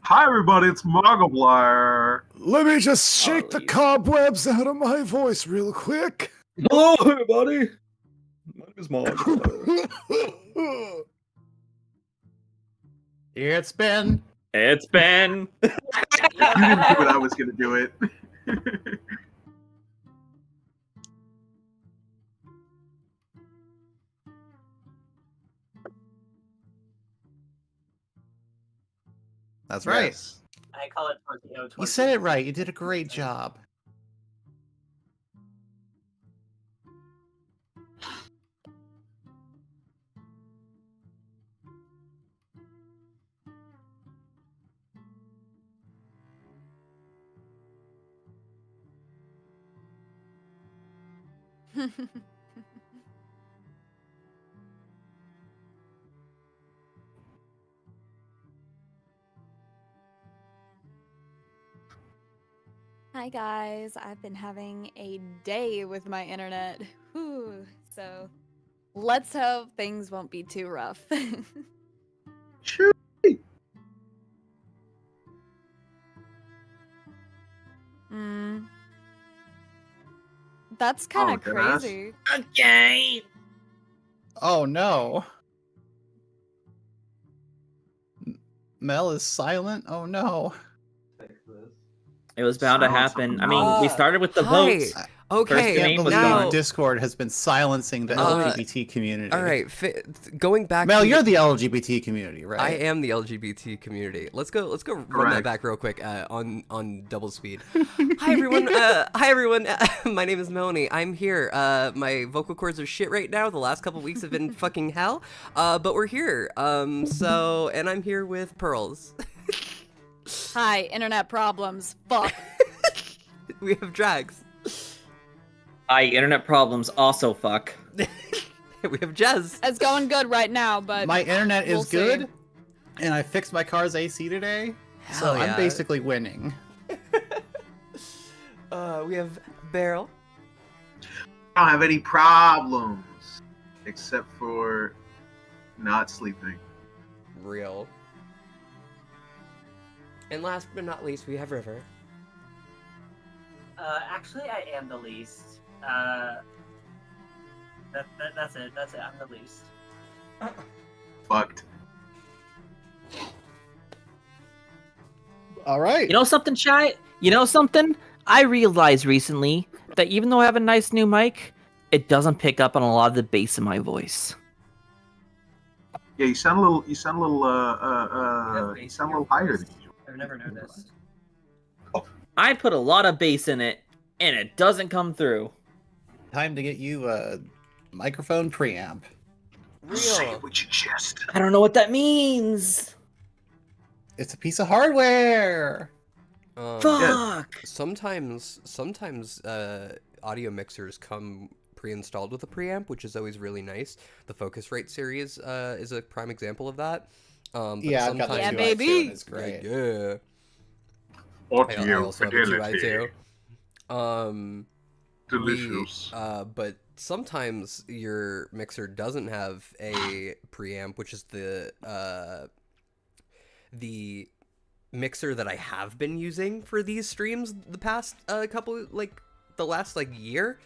Hi, everybody, it's Markiplier. Let me just shake the cobwebs out of my voice real quick. Hello, everybody. My name is Markiplier. It's Ben. It's Ben. You didn't do it, I was going to do it. That's right. Yes. I call it tortilla. You said it right. You did a great job. Hi guys, I've been having a day with my internet. Whew. So let's hope things won't be too rough. Sure. That's kind of goodness. crazy. Okay. Oh no. Mel is silent. Oh no. It was bound to Silence happen. on I mean, we started with the votes. First Okay, Can't name was believe now, Discord has been silencing the LGBT community. all right. Going back. Mel, to you're the LGBT community, right? I am the LGBT community. Let's go run that Correct. back real quick on double speed. Hi everyone. Hi everyone. My name is Melanie. I'm here. My vocal cords are shit right now. The last couple weeks have been fucking hell. But we're here. And I'm here with Pearls. Hi, internet problems. Fuck. We have Drags. Hi, internet problems also fuck. We have Jez. It's going good right now, but My internet is we'll see. good, and I fixed my car's AC today, so Hell yeah. I'm basically winning. We have Beryl. I don't have any problems, except for not sleeping. Real. And last but not least, we have River. Actually, I am the least. That's it. That's it. I'm the least. Fucked. All right. You know something, Shy? You know something? I realized recently that even though I have a nice new mic, it doesn't pick up on a lot of the bass in my voice. Yeah, you sound a little higher than usual. I've never noticed. I put a lot of bass in it, and it doesn't come through. Time to get you a microphone preamp. Say it with your chest. I don't know what that means. It's a piece of hardware. Fuck. Sometimes audio mixers come pre-installed with a preamp, which is always really nice. The Focusrite series is a prime example of that. But Yeah, I've got the Yeah, 2i2, baby. and it's great. Yeah. I Audio also have a 2i fidelity. too. Delicious. But sometimes your mixer doesn't have a preamp, which is the mixer that I have been using for these streams the past the last year.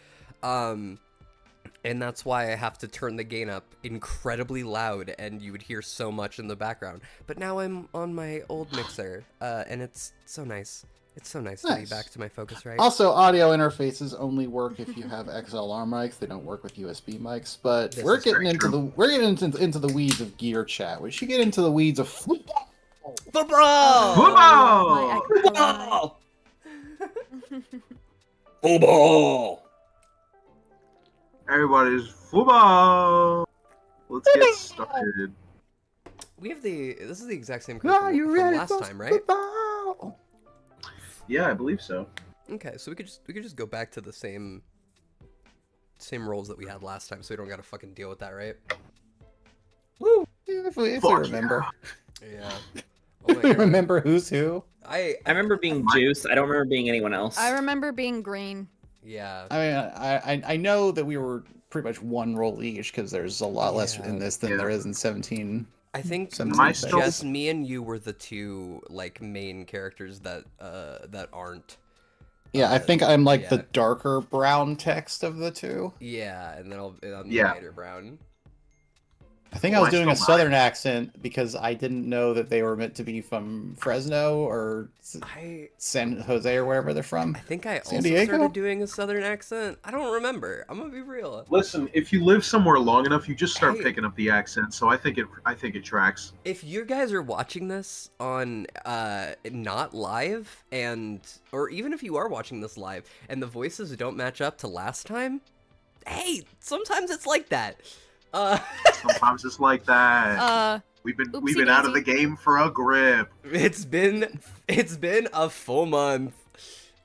And that's why I have to turn the gain up incredibly loud, and you would hear so much in the background. But now I'm on my old mixer, and it's so nice. It's so nice to be Nice. back to my Focusrite. Also, audio interfaces only work if you have XLR mics. They don't work with USB mics. But This we're is getting very into true. into the weeds of gear chat. We should get into the weeds of football. Football! Football! My Football! Football! Everybody's football. Let's get started. We have this is the exact same Are curriculum you from ready last for time, right? football? Yeah, I believe so. Okay, so we could just go back to the same roles that we had last time, so we don't gotta fucking deal with that, right? Woo! If we Fuck remember. Yeah. Oh my We God. remember who's who. I remember being Juice. I don't remember being anyone else. I remember being green. Yeah. I mean, I know that we were pretty much one roll each because there's a lot less Yeah. in this than there is in 17. I think Some Am I still- just me and you were the two like main characters that aren't. Yeah, I think I'm like the yeah. darker brown text of the two. Yeah, and then I'm Yeah. the lighter brown. I think Well, I was I doing a still southern accent because I didn't know that they were meant to be from Fresno or I San Jose or wherever they're from. think I San also Diego? started doing a southern accent. I don't remember. I'm gonna be real. Listen, if you live somewhere long enough, you just start Hey. picking up the accent. So I think it tracks. If you guys are watching this on not live or even if you are watching this live and the voices don't match up to last time, hey, sometimes it's like that. Sometimes it's like that. We've been oopsie out of the daisy. game for a grip. It's been a full month.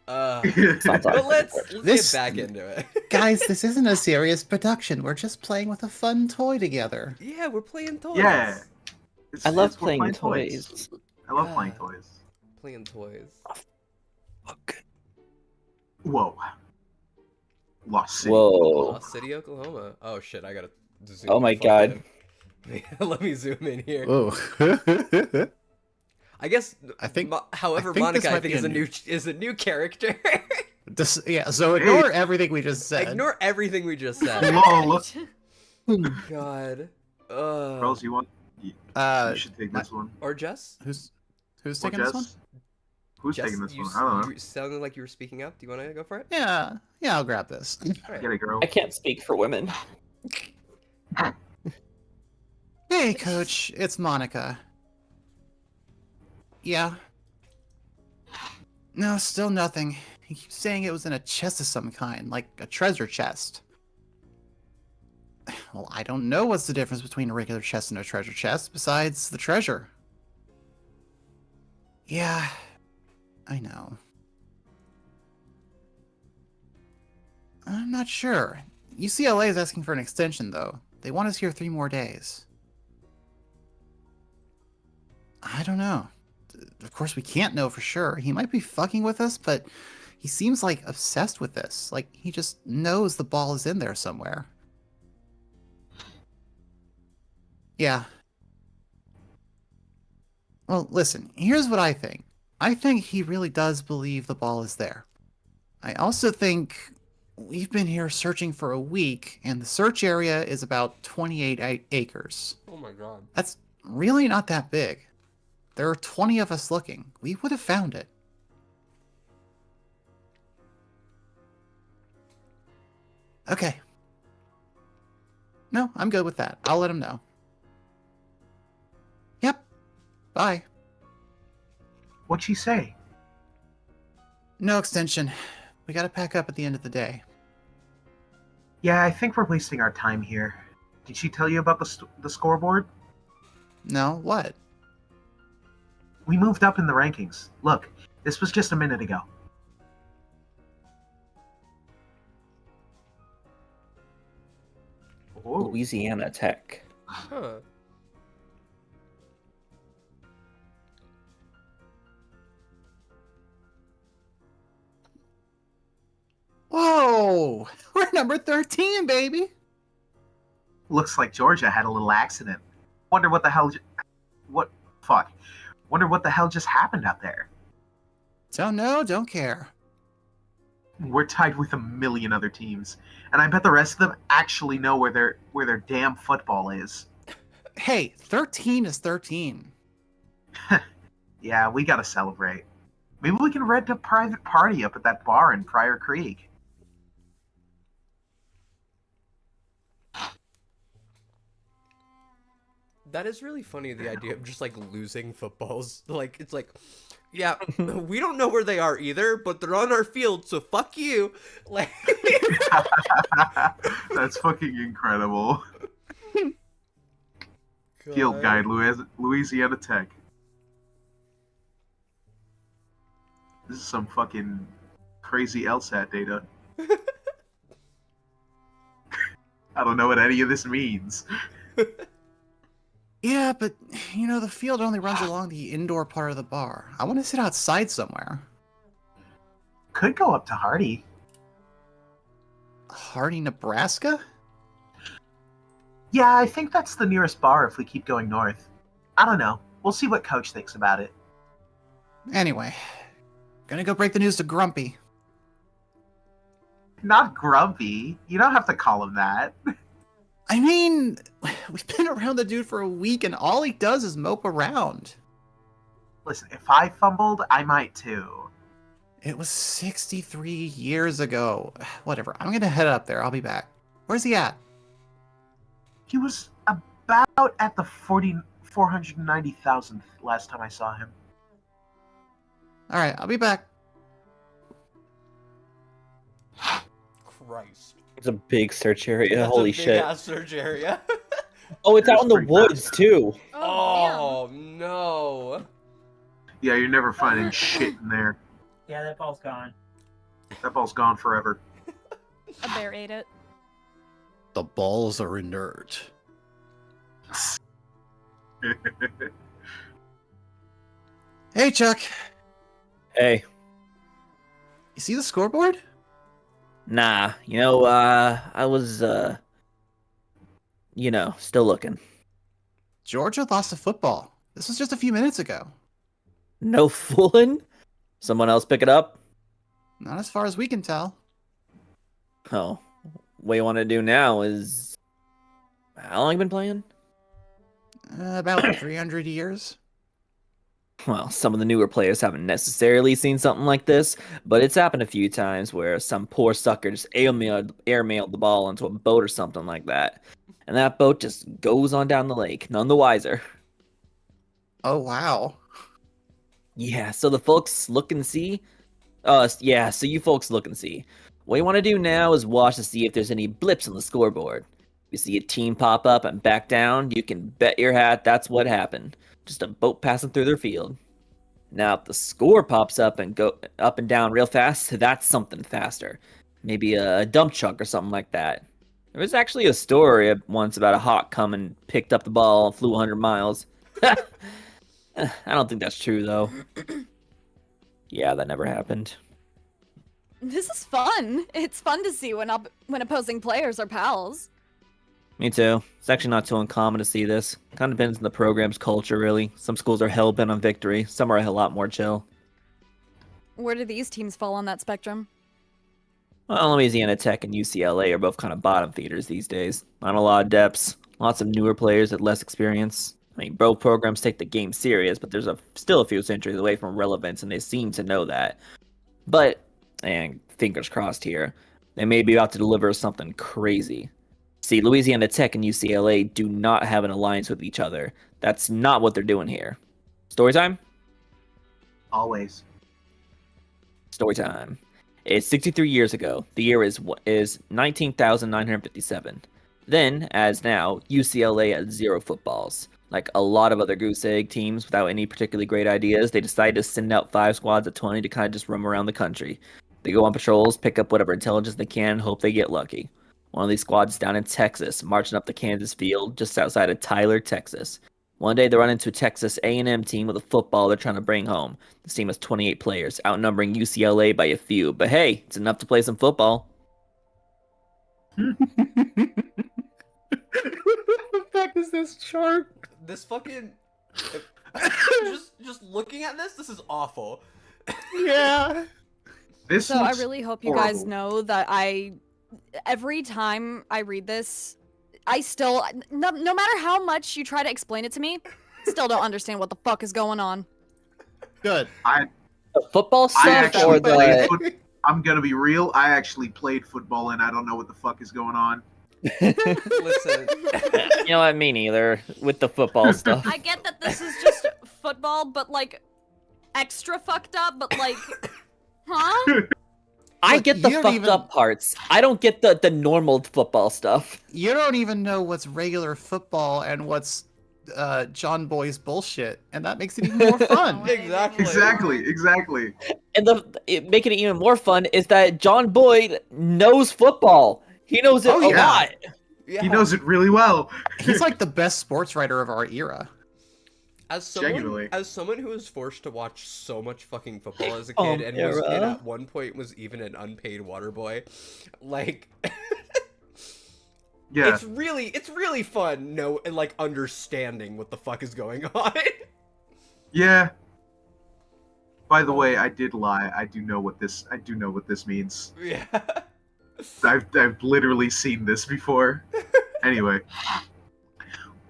Sounds But like let's This- get back into it. Guys, this isn't a serious production. We're just playing with a fun toy together. Yeah, we're playing toys. Yeah. I love We're playing toys. I love Yeah. playing toys. Playing toys. Fuck. Whoa. Lost City. Whoa. Lost City, Oklahoma. Oh shit, I gotta zoom Oh the my fuck God. in. Let me zoom in here. Oh. I guess. I think- However, I think this Monica, I might think be is a new character. Yeah, so ignore everything we just said. Ignore everything we just said. Lol. God. Girls, you want? You should take this one. Or Jess? Who's Or taking this one? Jess? Who's Jess, taking this you, one? I don't know. You sounded like you were speaking up. Do you want to go for it? Yeah, I'll grab this. All right. Get it, girl. I can't speak for women. Hey, Coach, it's Monica. Yeah. No, still nothing. He keeps saying it was in a chest of some kind, like a treasure chest. Well, I don't know what's the difference between a regular chest and a treasure chest, besides the treasure. Yeah, I know. I'm not sure. UCLA is asking for an extension, though. They want us here 3 more days. I don't know. Of course, we can't know for sure. He might be fucking with us, but he seems like obsessed with this. Like, he just knows the ball is in there somewhere. Yeah. Well, listen, here's what I think. I think he really does believe the ball is there. I also think we've been here searching for a week, and the search area is about 28 acres. Oh my god. That's really not that big. There are 20 of us looking. We would have found it. Okay. No, I'm good with that. I'll let him know. Yep. Bye. What'd she say? No extension. We gotta pack up at the end of the day. Yeah, I think we're wasting our time here. Did she tell you about the scoreboard? No? What? We moved up in the rankings. Look, this was just a minute ago. Whoa. Louisiana Tech. Huh. Whoa! We're number 13, baby! Looks like Georgia had a little accident. Wonder what the hell... Wonder what the hell just happened out there. Don't know, don't care. We're tied with a million other teams, and I bet the rest of them actually know where their damn football is. Hey, 13 is 13. Yeah, we gotta celebrate. Maybe we can rent a private party up at that bar in Pryor Creek. That is really funny, the idea of just like losing footballs. Like, it's like, yeah, we don't know where they are either, but they're on our field, so fuck you. Like, That's fucking incredible. Field God. guide, Louisiana Tech. This is some fucking crazy LSAT data. I don't know what any of this means. Yeah, but, you know, the field only runs along the indoor part of the bar. I want to sit outside somewhere. Could go up to Hardy. Hardy, Nebraska? Yeah, I think that's the nearest bar if we keep going north. I don't know. We'll see what Coach thinks about it. Anyway, gonna go break the news to Grumpy. Not grumpy. You don't have to call him that. I mean, we've been around the dude for a week and all he does is mope around. Listen, if I fumbled, I might too. It was 63 years ago. Whatever, I'm gonna head up there. I'll be back. Where's he at? He was about at the 490,000th last time I saw him. Alright, I'll be back. Christ. It's a big search area. That's Holy a big shit. ass search area. Oh, it's out That's in the pretty woods fast. too. Oh, no. Yeah, you're never finding shit in there. Yeah, that ball's gone. That ball's gone forever. A bear ate it. The balls are inert. Hey, Chuck. Hey, You see the scoreboard? nah. I was still looking. Georgia lost to football. This was just a few minutes ago. No fooling. Someone else pick it up. Not as far as we can tell. Oh, what you want to do now is how long you been playing? About 300 years. Well, some of the newer players haven't necessarily seen something like this, but it's happened a few times where some poor sucker just airmailed the ball into a boat or something like that. And that boat just goes on down the lake, none the wiser. Oh, wow. Yeah, so the folks look and see. So you folks look and see. What you want to do now is watch to see if there's any blips on the scoreboard. You see a team pop up and back down, you can bet your hat that's what happened. Just a boat passing through their field. Now, if the score pops up and go up and down real fast, that's something faster. Maybe a dump truck or something like that. There was actually a story once about a hawk come and picked up the ball and flew 100 miles. I don't think that's true, though. Yeah, that never happened. This is fun. It's fun to see when opposing players are pals. Me too. It's actually not too uncommon to see this. Kind of depends on the program's culture, really. Some schools are hell-bent on victory. Some are a lot more chill. Where do these teams fall on that spectrum? Well, Louisiana Tech and UCLA are both kind of bottom feeders these days. Not a lot of depths. Lots of newer players with less experience. I mean, both programs take the game serious, but there's still a few centuries away from relevance, and they seem to know that. But, and fingers crossed here, they may be about to deliver something crazy. See, Louisiana Tech and UCLA do not have an alliance with each other. That's not what they're doing here. Story time? Always. Story time. It's 63 years ago. The year is 19,957. Then, as now, UCLA had 0 footballs. Like a lot of other goose egg teams without any particularly great ideas, they decided to send out 5 squads of 20 to kind of just roam around the country. They go on patrols, pick up whatever intelligence they can, hope they get lucky. One of these squads is down in Texas, marching up the Kansas field just outside of Tyler, Texas. One day they run into a Texas A&M team with a football they're trying to bring home. This team has 28 players, outnumbering UCLA by a few, but hey, it's enough to play some football. What the fuck is this chart? This fucking... just looking at this is awful. Yeah. This So I looks really hope you guys horrible. know that every time I read this, I still, no matter how much you try to explain it to me, still don't understand what the fuck is going on. Good. The football I stuff actually or played the... I'm gonna be real. I actually played football, and I don't know what the fuck is going on. Listen. You know what, me neither, with the football stuff. I get that this is just football, but like, extra fucked up, but like, huh? I Look, get the you don't fucked even- up parts. I don't get the normal football stuff. You don't even know what's regular football and what's John Boy's bullshit, and that makes it even more fun. Exactly. Exactly. And making it even more fun is that John Boyd knows football. He knows it Oh, a yeah. lot. Yeah. He knows it really well. He's like the best sports writer of our era. Genuinely. As someone who was forced to watch so much fucking football as a Oh, kid, and era. at one point was even an unpaid water boy, like Yeah. It's really fun, like understanding what the fuck is going on. Yeah. By the way, I did lie. I do know what this means. Yeah. I've literally seen this before. Anyway.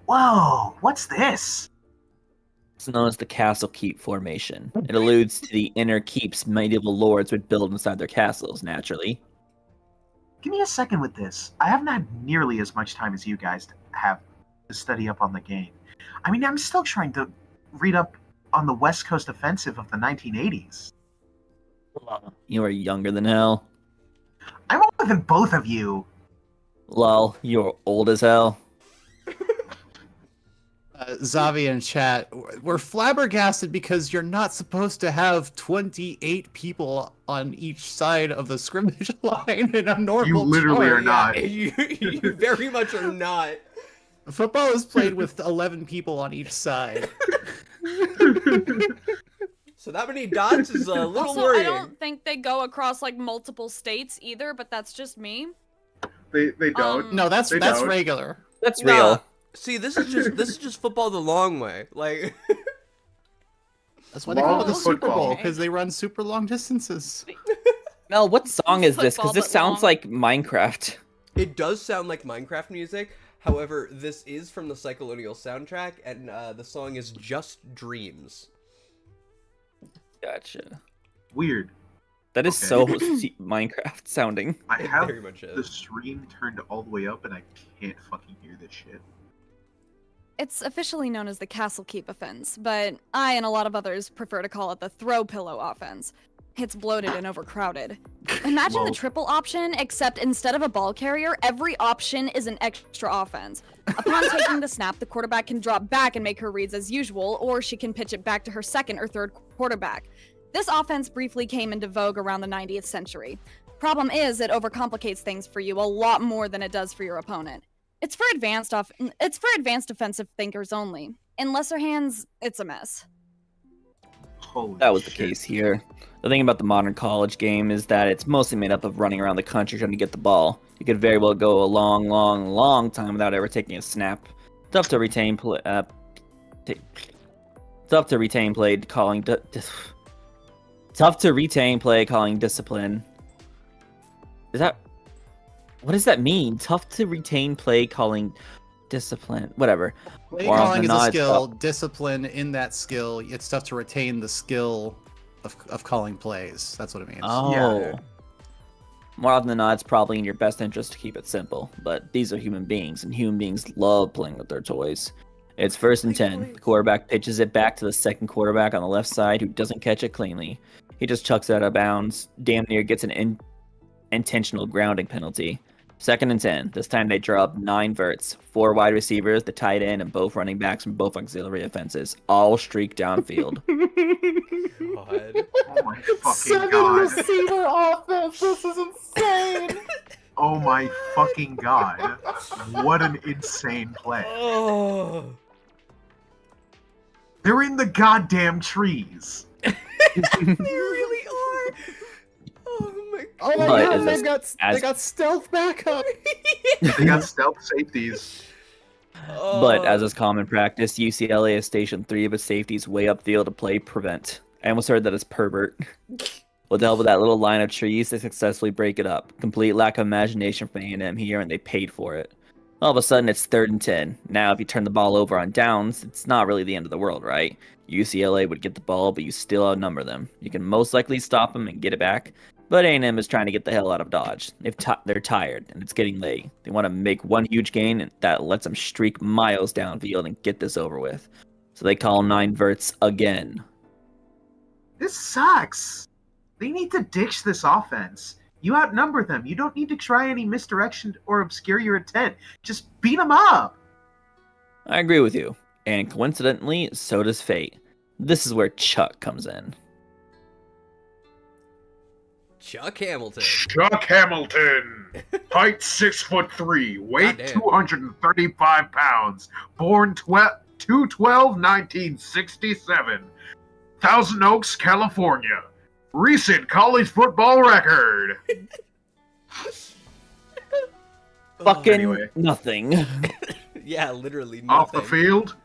Whoa, what's this? It's known as the Castle Keep formation. It alludes to the inner keeps medieval lords would build inside their castles, naturally. Give me a second with this. I haven't had nearly as much time as you guys have to study up on the game. I mean, I'm still trying to read up on the West Coast offensive of the 1980s. You are younger than hell. I'm older than both of you. Lol, you're old as hell. Zavi in chat, we're flabbergasted because you're not supposed to have 28 people on each side of the scrimmage line in a normal You literally tour. are not. You very much are not. Football is played with 11 people on each side. So that many dots is a little Also, worrying. I don't think they go across like multiple states either, but that's just me. They don't. No, that's They that's don't. regular. That's Nah. real. See, this is just football the long way. Like, That's why they call it the Long Super football. Bowl, because they run super long distances. Mel, what song is this? Football, Because this but sounds long. like Minecraft. it does sound like Minecraft music. However, this is from the Cyclonial soundtrack, and the song is Just Dreams. Gotcha. Weird. That is Okay. so Minecraft sounding. I It have very much is. the stream turned all the way up and I can't fucking hear this shit. It's officially known as the Castle Keep offense, but I and a lot of others prefer to call it the throw pillow offense. It's bloated and overcrowded. Imagine Well- the triple option, except instead of a ball carrier, every option is an extra offense. Upon taking the snap, the quarterback can drop back and make her reads as usual, or she can pitch it back to her second or third quarterback. This offense briefly came into vogue around the 90th century. Problem is, it overcomplicates things for you a lot more than it does for your opponent. It's for advanced offensive thinkers only. In lesser hands, it's a mess. Holy That was the shit. case here. The thing about the modern college game is that it's mostly made up of running around the country trying to get the ball. You could very well go a long, long, long time without ever taking a snap. Tough to retain play. Tough to retain play calling. Tough to retain play calling discipline. Is that? What does that mean? Tough to retain play calling discipline. Whatever. Play More often calling is than a not, it's skill. Discipline in that skill. It's tough to retain the skill of calling plays. That's what it means. Oh. Yeah. More often than not, it's probably in your best interest to keep it simple. But these are human beings, and human beings love playing with their toys. It's 1st and 10. The quarterback pitches it back to the second quarterback on the left side, who doesn't catch it cleanly. He just chucks it out of bounds, damn near gets an intentional grounding penalty. 2nd and 10. This time they draw up 9 verts, 4 wide receivers, the tight end, and both running backs from both auxiliary offenses, all streak downfield. God. Oh my fucking Seven god. receiver offense. This is insane. Oh my fucking god. What an insane play. Oh. They're in the goddamn trees. They really are. Oh my Oh my But god, as they a- got as- they got stealth backup. They got stealth safeties. But as is common practice, UCLA has stationed 3 of its safeties way upfield to play prevent. I almost heard that as pervert. With the help of that little line of trees, they successfully break it up. Complete lack of imagination from A&M here, and they paid for it. All of a sudden, it's 3rd and 10. Now, if you turn the ball over on downs, it's not really the end of the world, right? UCLA would get the ball, but you still outnumber them. You can most likely stop them and get it back, but A&M is trying to get the hell out of Dodge. They're tired, and it's getting late. They want to make one huge gain and that lets them streak miles downfield and get this over with. So they call 9 verts again. This sucks. They need to ditch this offense. You outnumber them. You don't need to try any misdirection or obscure your intent. Just beat them up. I agree with you. And coincidentally, so does fate. This is where Chuck comes in. Chuck Hamilton. Chuck Hamilton. Height 6'3", weight Goddamn. 235 pounds. Born 2/12/1967. Thousand Oaks, California. Recent college football record. Fucking Anyway. nothing. Yeah, literally Off nothing. the field,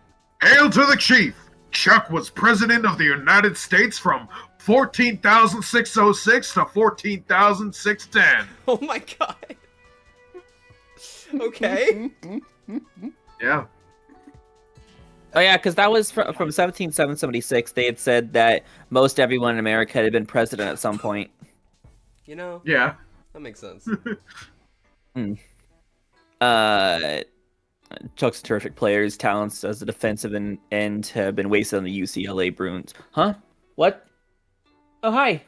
hail to the chief! Chuck was president of the United States from 14,606 to 14,610. Oh my god. Okay. Yeah. Oh yeah, because that was from 17776. They had said that most everyone in America had been president at some point. You know, Yeah. that makes sense. Chuck's a terrific player. His talents as a defensive end have been wasted on the UCLA Bruins. Huh? What? Oh hi.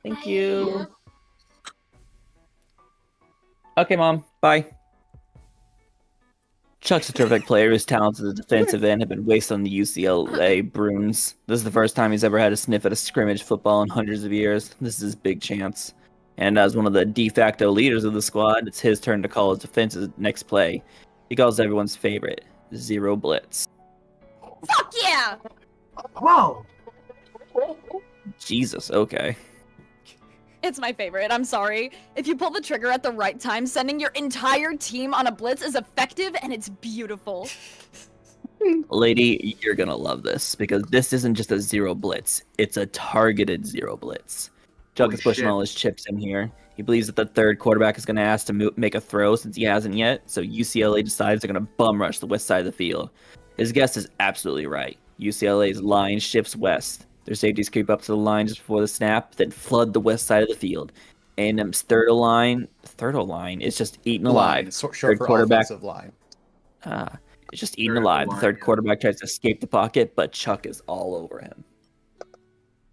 Thank you. Okay, Mom. Bye. Chuck's a terrific player. His talents as a defensive end have been wasted on the UCLA Bruins. This is the first time he's ever had a sniff at a scrimmage football in hundreds of years. This is his big chance. And as one of the de facto leaders of the squad, it's his turn to call his defense's next play. He calls everyone's favorite, Zero Blitz. Fuck yeah! Whoa! Jesus, okay. It's my favorite, I'm sorry. If you pull the trigger at the right time, sending your entire team on a blitz is effective and it's beautiful. Lady, you're gonna love this, because this isn't just a zero blitz, it's a targeted zero blitz. Chuck Holy is pushing shit. all his chips in here. He believes that the third quarterback is going to ask to make a throw since he hasn't yet, so UCLA decides they're going to bum rush the west side of the field. His guess is absolutely right. UCLA's line shifts west. Their safeties creep up to the line just before the snap, then flood the west side of the field. A&M's third line is just eaten alive. Short Third for quarterback. offensive line. It's just eaten Third alive. The line, third yeah. quarterback tries to escape the pocket, but Chuck is all over him.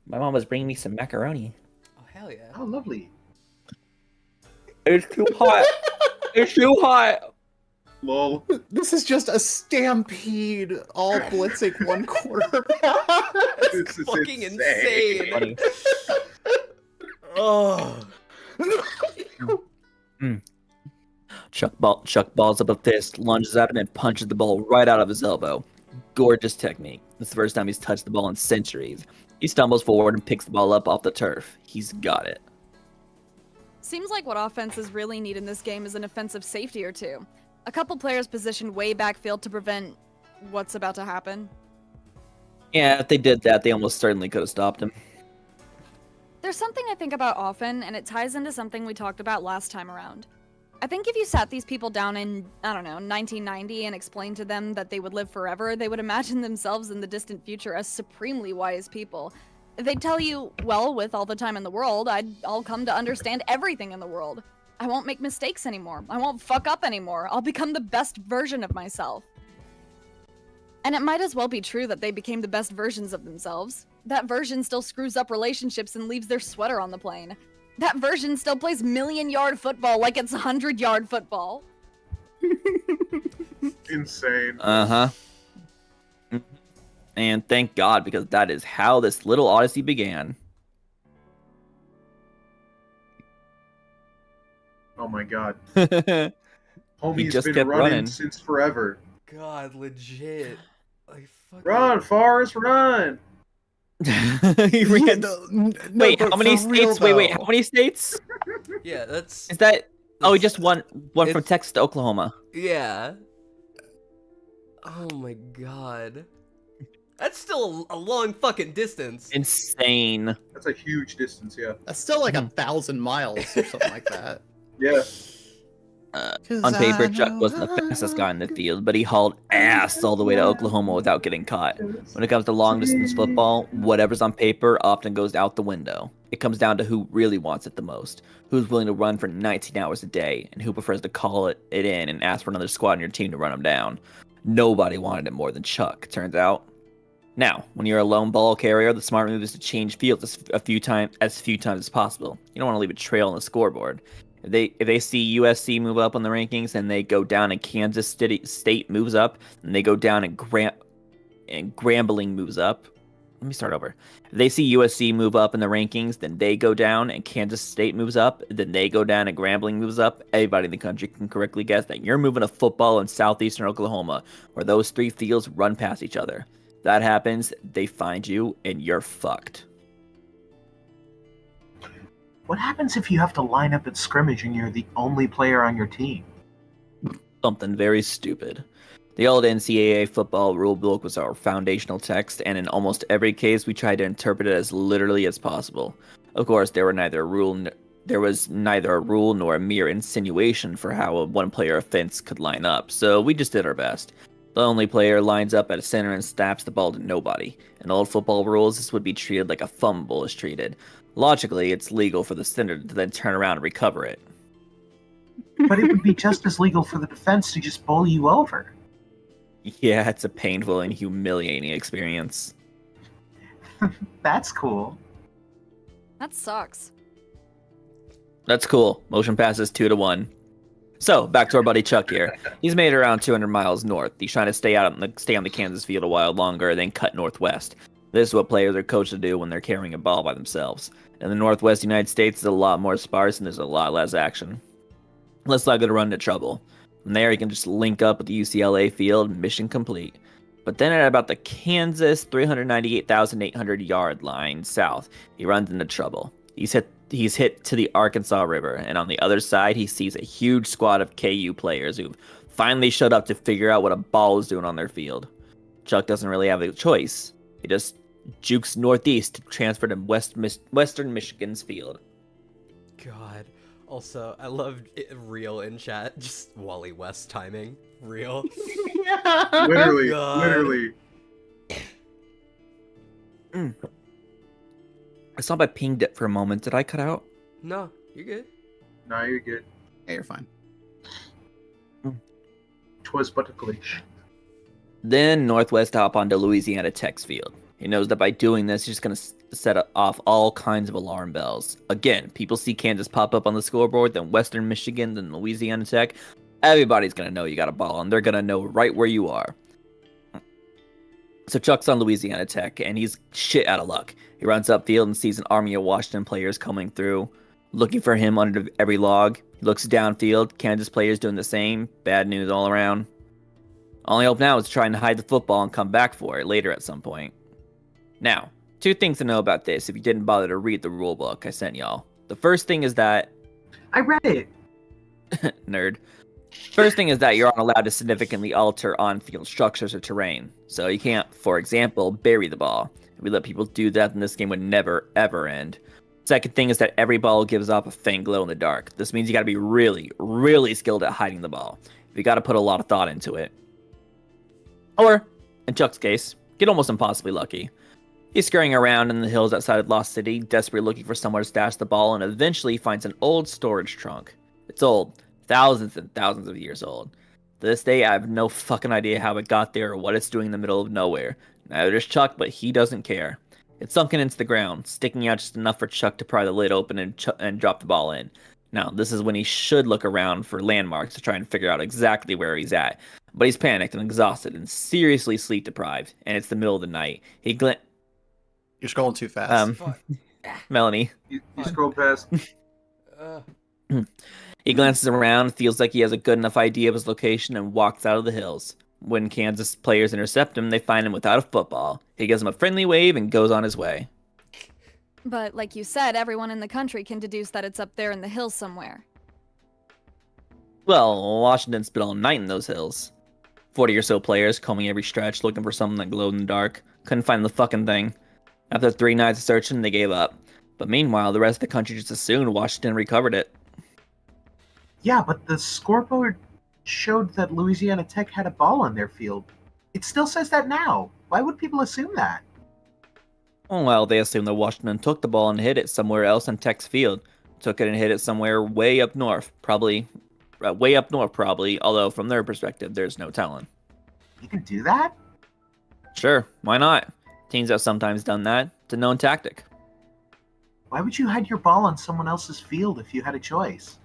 My mom was bringing me some macaroni. Oh hell yeah. Oh, lovely. It's too hot. It's too hot. Lol. This is just a stampede, all blitzing one quarterback. This is Fucking insane. insane. Funny. Oh. Chuck balls up a fist, lunges at him, and punches the ball right out of his elbow. Gorgeous technique. It's the first time he's touched the ball in centuries. He stumbles forward and picks the ball up off the turf. He's got it. Seems like what offenses really need in this game is an offensive safety or two. A couple players positioned way backfield to prevent what's about to happen. Yeah, if they did that, they almost certainly could have stopped him. There's something I think about often, and it ties into something we talked about last time around. I think if you sat these people down in, 1990 and explained to them that they would live forever, they would imagine themselves in the distant future as supremely wise people. They'd tell you, well, with all the time in the world, I'll come to understand everything in the world. I won't make mistakes anymore. I won't fuck up anymore. I'll become the best version of myself. And it might as well be true that they became the best versions of themselves. That version still screws up relationships and leaves their sweater on the plane. That version still plays million-yard football like it's 100-yard football. Insane. Uh-huh. And thank God, because that is how this little odyssey began. Oh my god. He Homie's just been kept running running. since forever. God, legit. Like fucking. Run, Forrest, run! He ran- Wait, how many states? Wait, how many states? Yeah, that's. Is that? Oh, he just won from it's- Texas to Oklahoma. Yeah. Oh my god. That's still a long fucking distance. Insane. That's a huge distance, yeah. That's still like 1,000 miles or something like that. Yeah. On paper, Chuck wasn't the fastest guy in the field, but he hauled ass all the way to Oklahoma without getting caught. When it comes to long distance football, whatever's on paper often goes out the window. It comes down to who really wants it the most, who's willing to run for 19 hours a day, and who prefers to call it in and ask for another squad on your team to run them down. Nobody wanted it more than Chuck, turns out. Now, when you're a lone ball carrier, the smart move is to change fields as few times as possible. You don't want to leave a trail on the scoreboard. If they see USC move up on the rankings and they go down and Kansas State moves up, and they go down and Grambling moves up. Let me start over. If they see USC move up in the rankings, then they go down and Kansas State moves up, then they go down and Grambling moves up. Everybody in the country can correctly guess that you're moving a football in southeastern Oklahoma, where those three fields run past each other. If that happens, they find you and you're fucked. What happens if you have to line up at scrimmage and you're the only player on your team? Something very stupid. The old NCAA football rulebook was our foundational text, and in almost every case, we tried to interpret it as literally as possible. Of course, there was neither a rule nor a mere insinuation for how a one-player offense could line up, so we just did our best. The only player lines up at a center and snaps the ball to nobody. In old football rules, this would be treated like a fumble is treated. Logically, it's legal for the center to then turn around and recover it. But it would be just as legal for the defense to just bowl you over. Yeah, it's a painful and humiliating experience. That's cool. That sucks. That's cool. Motion passes 2-1. So, back to our buddy Chuck here. He's made it around 200 miles north. He's trying to stay on the Kansas field a while longer, then cut northwest. This is what players are coached to do when they're carrying a ball by themselves. In the northwest United States, it's a lot more sparse and there's a lot less action. Let's not go to run into trouble. From there, he can just link up with the UCLA field, mission complete. But then at about the Kansas 398,800 yard line south, he runs into trouble. He's hit to the Arkansas River, and on the other side, he sees a huge squad of KU players who've finally showed up to figure out what a ball is doing on their field. Chuck doesn't really have a choice. He just jukes northeast to transfer to Western Michigan's field. God. Also, I love real in chat. Just Wally West timing. Real. Literally, God. literally. I saw I pinged it for a moment. Did I cut out? No, you're good. Nah, you're good. Hey, you're fine. 'Twas but a glitch. Then Northwest hop onto Louisiana Tech's field. He knows that by doing this, he's just going to set off all kinds of alarm bells. Again, people see Kansas pop up on the scoreboard, then Western Michigan, then Louisiana Tech. Everybody's going to know you got a ball, and they're going to know right where you are. So Chuck's on Louisiana Tech, and he's shit out of luck. He runs upfield and sees an army of Washington players coming through, looking for him under every log. He looks downfield, Kansas players doing the same. Bad news all around. Only hope now is trying to hide the football and come back for it later at some point. Now, 2 things to know about this if you didn't bother to read the rule book I sent y'all. The first thing is that... I read it. Nerd. First thing is that you're not allowed to significantly alter on-field structures or terrain. So you can't, for example, bury the ball. If we let people do that, then this game would never, ever end. Second thing is that every ball gives off a faint glow in the dark. This means you gotta be really, really skilled at hiding the ball. You gotta put a lot of thought into it. Or, in Chuck's case, get almost impossibly lucky. He's scurrying around in the hills outside of Lost City, desperately looking for somewhere to stash the ball, and eventually finds an old storage trunk. It's old, thousands and thousands of years old. To this day, I have no fucking idea how it got there or what it's doing in the middle of nowhere. Neither does Chuck, but he doesn't care. It's sunken into the ground, sticking out just enough for Chuck to pry the lid open and drop the ball in. Now, this is when he should look around for landmarks to try and figure out exactly where he's at. But he's panicked and exhausted and seriously sleep deprived, and it's the middle of the night. You're scrolling too fast. Melanie. You scroll past. He glances around, feels like he has a good enough idea of his location, and walks out of the hills. When Kansas players intercept him, they find him without a football. He gives them a friendly wave and goes on his way. But like you said, everyone in the country can deduce that it's up there in the hills somewhere. Well, Washington spent all night in those hills. 40 or so players combing every stretch looking for something that glowed in the dark. Couldn't find the fucking thing. After 3 nights of searching, they gave up. But meanwhile, the rest of the country just assumed Washington recovered it. Yeah, but the scoreboard showed that Louisiana Tech had a ball on their field. It still says that now. Why would people assume that? Well, they assumed that Washington took the ball and hit it somewhere else on Tech's field. Took it and hit it somewhere way up north. Probably, although from their perspective, there's no telling. You can do that? Sure, why not? Teams have sometimes done that. It's a known tactic. Why would you hide your ball on someone else's field if you had a choice?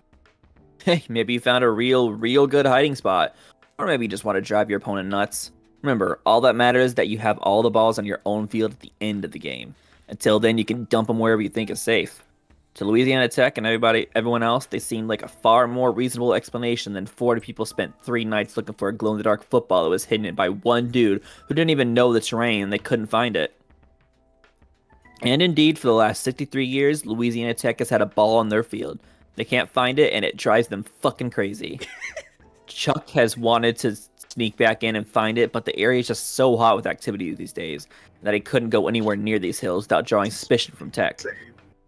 Hey, maybe you found a real good hiding spot. Or maybe you just want to drive your opponent nuts. Remember, all that matters is that you have all the balls on your own field at the end of the game. Until then, you can dump them wherever you think is safe. To Louisiana Tech and everyone else, they seemed like a far more reasonable explanation than 40 people spent 3 nights looking for a glow-in-the-dark football that was hidden by one dude who didn't even know the terrain and they couldn't find it. And indeed, for the last 63 years, Louisiana Tech has had a ball on their field. They can't find it, and it drives them fucking crazy. Chuck has wanted to sneak back in and find it, but the area is just so hot with activity these days that he couldn't go anywhere near these hills without drawing suspicion from Tech.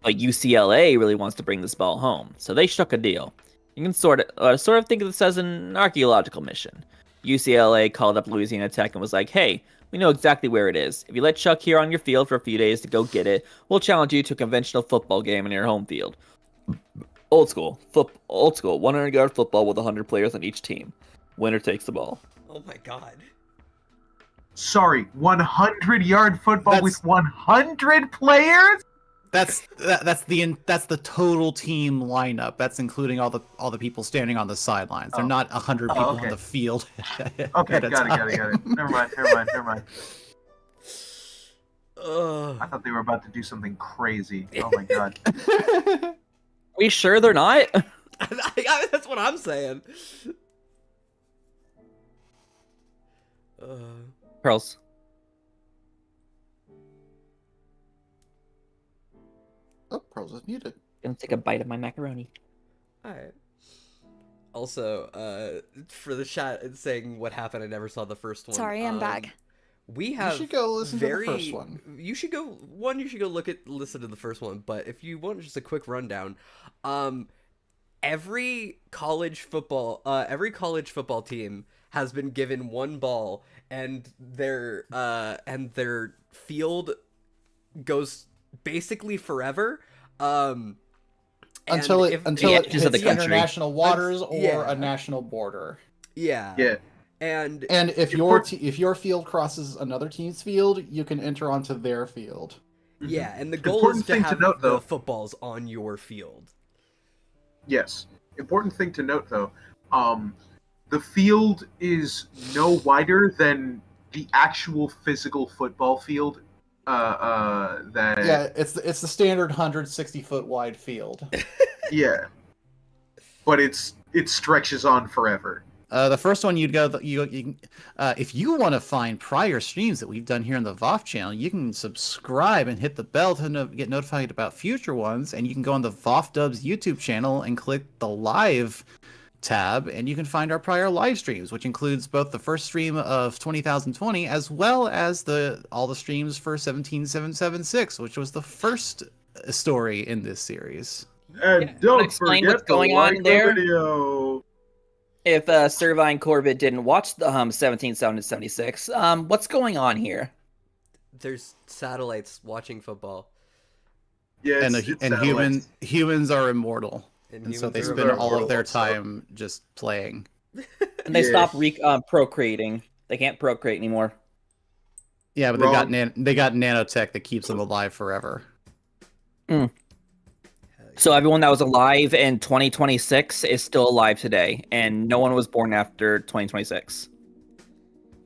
But UCLA really wants to bring this ball home, so they struck a deal. You can sort of think of this as an archaeological mission. UCLA called up Louisiana Tech and was like, "Hey, we know exactly where it is. If you let Chuck here on your field for a few days to go get it, we'll challenge you to a conventional football game in your home field. Old school, 100-yard football with 100 players on each team. Winner takes the ball." Oh my god. Sorry, 100-yard football That's- with 100 players? That's the total team lineup. That's including all the people standing on the sidelines. They're Oh. not 100 Oh, people okay. on the field. Okay, at a got time. it. Never mind. Ugh. I thought they were about to do something crazy. Oh my god. Are we sure they're not? That's what I'm saying. Pearls. Oh, Pearls is muted. Gonna take a bite of my macaroni. Alright. Also, for the chat, it's saying what happened. I never saw the first one. Sorry, I'm back. We have should go listen to the very, first one. You should go listen to the first one. But if you want just a quick rundown, every college football team has been given one ball, and their field goes basically forever. Until it the hits edges of the country. international waters or Yeah. a national border. Yeah. And And if your field crosses another team's field, you can enter onto their field. yeah, and the goal Important is to thing to have note, the though. footballs on your field. Yes. Important thing to note, though. The field is no wider than the actual physical football field. That Yeah, it's the standard 160-foot wide field. yeah. But it stretches on forever. The first one you'd go, if you want to find prior streams that we've done here on the VOFT channel, you can subscribe and hit the bell to get notified about future ones, and you can go on the VOFT Dubs YouTube channel and click the live tab, and you can find our prior live streams, which includes both the first stream of 20,020 as well as all the streams for 17776, which was the first story in this series. And Yeah, wanna don't explain forget what's going to on like there? the video. If Servine Corbett didn't watch the 1776, what's going on here? There's satellites watching football, Yeah, And it's humans are immortal, and and so humans they are spend immortal. all of their also. time just playing. And they Yeah. stop procreating. They can't procreate anymore. Yeah, but Wrong. they got nanotech that keeps them alive forever. So everyone that was alive in 2026 is still alive today, and no one was born after 2026.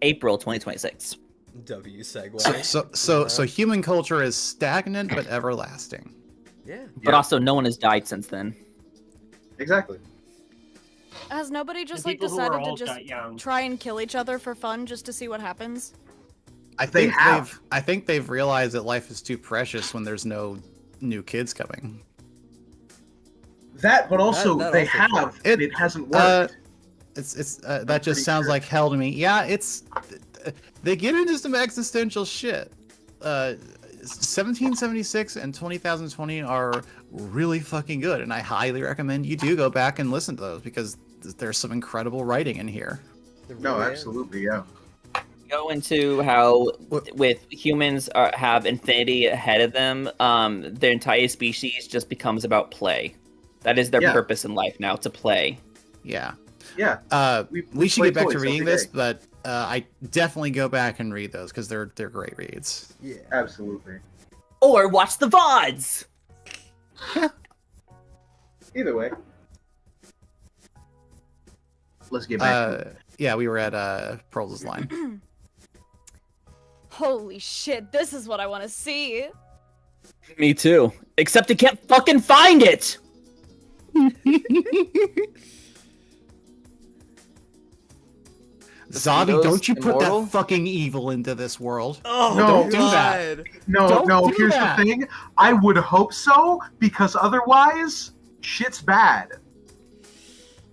April 2026. W segue. So human culture is stagnant but everlasting. Yeah. But Yeah. also, no one has died since then. Exactly. Has nobody just The like people who are decided to old just got young. try and kill each other for fun just to see what happens? I They think have. I think they've realized that life is too precious when there's no new kids coming. That, but also That they also have, true. and it hasn't worked. It's that pretty just sounds sure. like hell to me. Yeah, they get into some existential shit. 1776 and 20,020 are really fucking good, and I highly recommend you do go back and listen to those because there's some incredible writing in here. No, absolutely, yeah. Go into how with humans have infinity ahead of them, their entire species just becomes about play. That is their Yeah. purpose in life now, to play. Yeah. Yeah. We should play get back to toys reading every this, day. but I definitely go back and read those because they're great reads. Yeah. Absolutely. Or watch the VODs! Either way. Let's get back to it. Yeah, we were at Pearls' line. Holy shit, this is what I want to see. Me too. Except I can't fucking find it! Zavi, don't you put immortal? that fucking evil into this world. Oh, No, don't do that. God. No, Don't no, do here's that. the thing. I would hope so, because otherwise, shit's bad.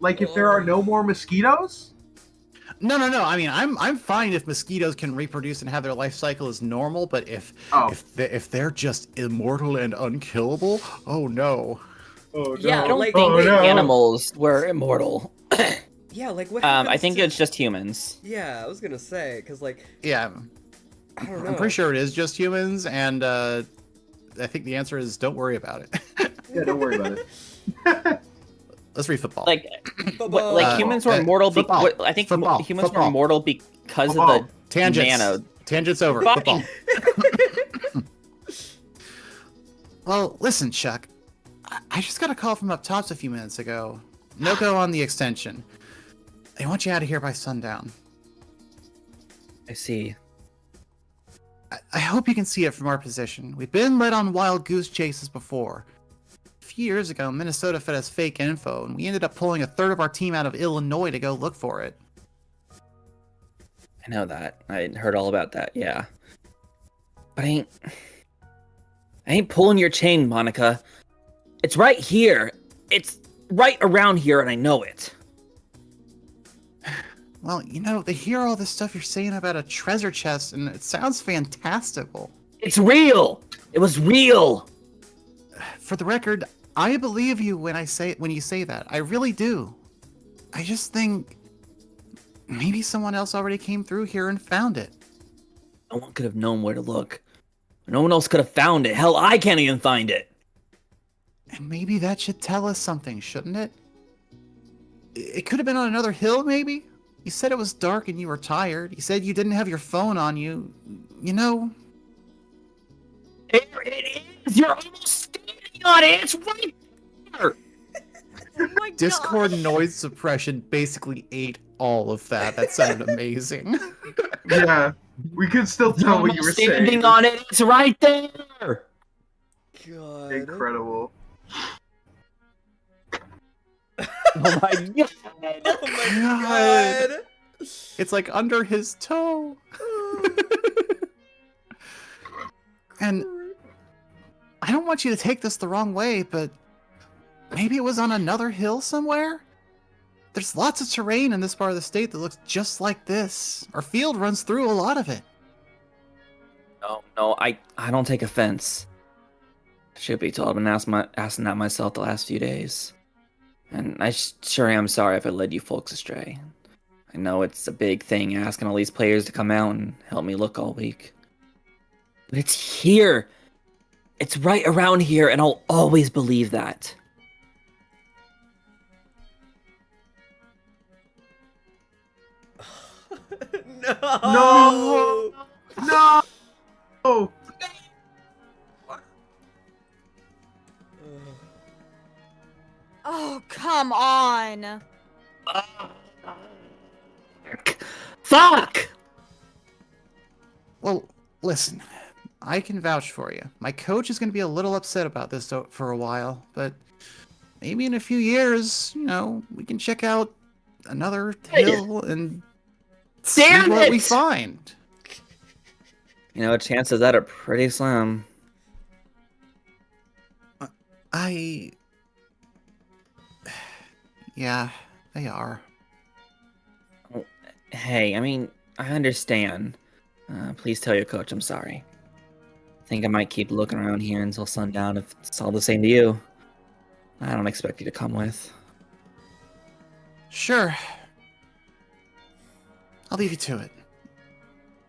Like, if there are no more mosquitoes? No. I mean, I'm fine if mosquitoes can reproduce and have their life cycle as normal, but if Oh. if they're just immortal and unkillable, oh no. Oh, Yeah, I don't like- think Oh, no. animals were immortal. Yeah, like what I happens think to- it's just humans. Yeah, I was gonna say, because, like, Yeah, I don't know. I'm pretty sure it is just humans, and I think the answer is don't worry about it. Yeah, don't worry about it. Let's read football. Like, Football. humans were immortal. football. I think Football. humans were Football. immortal because Football. of the Tangents. nano. Tangents over. Fine. Football. Well, listen, Chuck. I just got a call from up tops a few minutes ago. No go on the extension. They want you out of here by sundown. I see. I hope you can see it from our position. We've been led on wild goose chases before. A few years ago, Minnesota fed us fake info, and we ended up pulling a third of our team out of Illinois to go look for it. I know that. I heard all about that. Yeah. But I ain't pulling your chain, Monica. It's right here. It's right around here, and I know it. Well, you know, they hear all this stuff you're saying about a treasure chest, and it sounds fantastical. It's real. It was real. For the record, I believe you when you say that. I really do. I just think maybe someone else already came through here and found it. No one could have known where to look. No one else could have found it. Hell, I can't even find it. And maybe that should tell us something, shouldn't it? It could have been on another hill, maybe? You said it was dark and you were tired. You said you didn't have your phone on you. You know... There it is. You're almost standing on it. It's right there. Oh my Discord noise suppression basically ate all of that. That sounded amazing. Yeah, we could still tell what you were standing saying. on it. It's right there. God. Incredible. Oh my god. Oh my God. God. It's like under his toe. And I don't want you to take this the wrong way, but maybe it was on another hill somewhere? There's lots of terrain in this part of the state that looks just like this. Our field runs through a lot of it. No, I don't take offense. Should be told. I've been asking that myself the last few days. And I sure am sorry if I led you folks astray. I know it's a big thing asking all these players to come out and help me look all week. But it's here. It's right around here, and I'll always believe that. No. No! Oh, Oh, come on. Fuck! Well, listen, I can vouch for you. My coach is going to be a little upset about this for a while, but maybe in a few years, you know, we can check out another hill and see Damn what we it! find. You know, chances of that are pretty slim. Yeah, they are. Hey, I mean, I understand. Please tell your coach I'm sorry. I think I might keep looking around here until sundown if it's all the same to you. I don't expect you to come with. Sure. I'll leave you to it.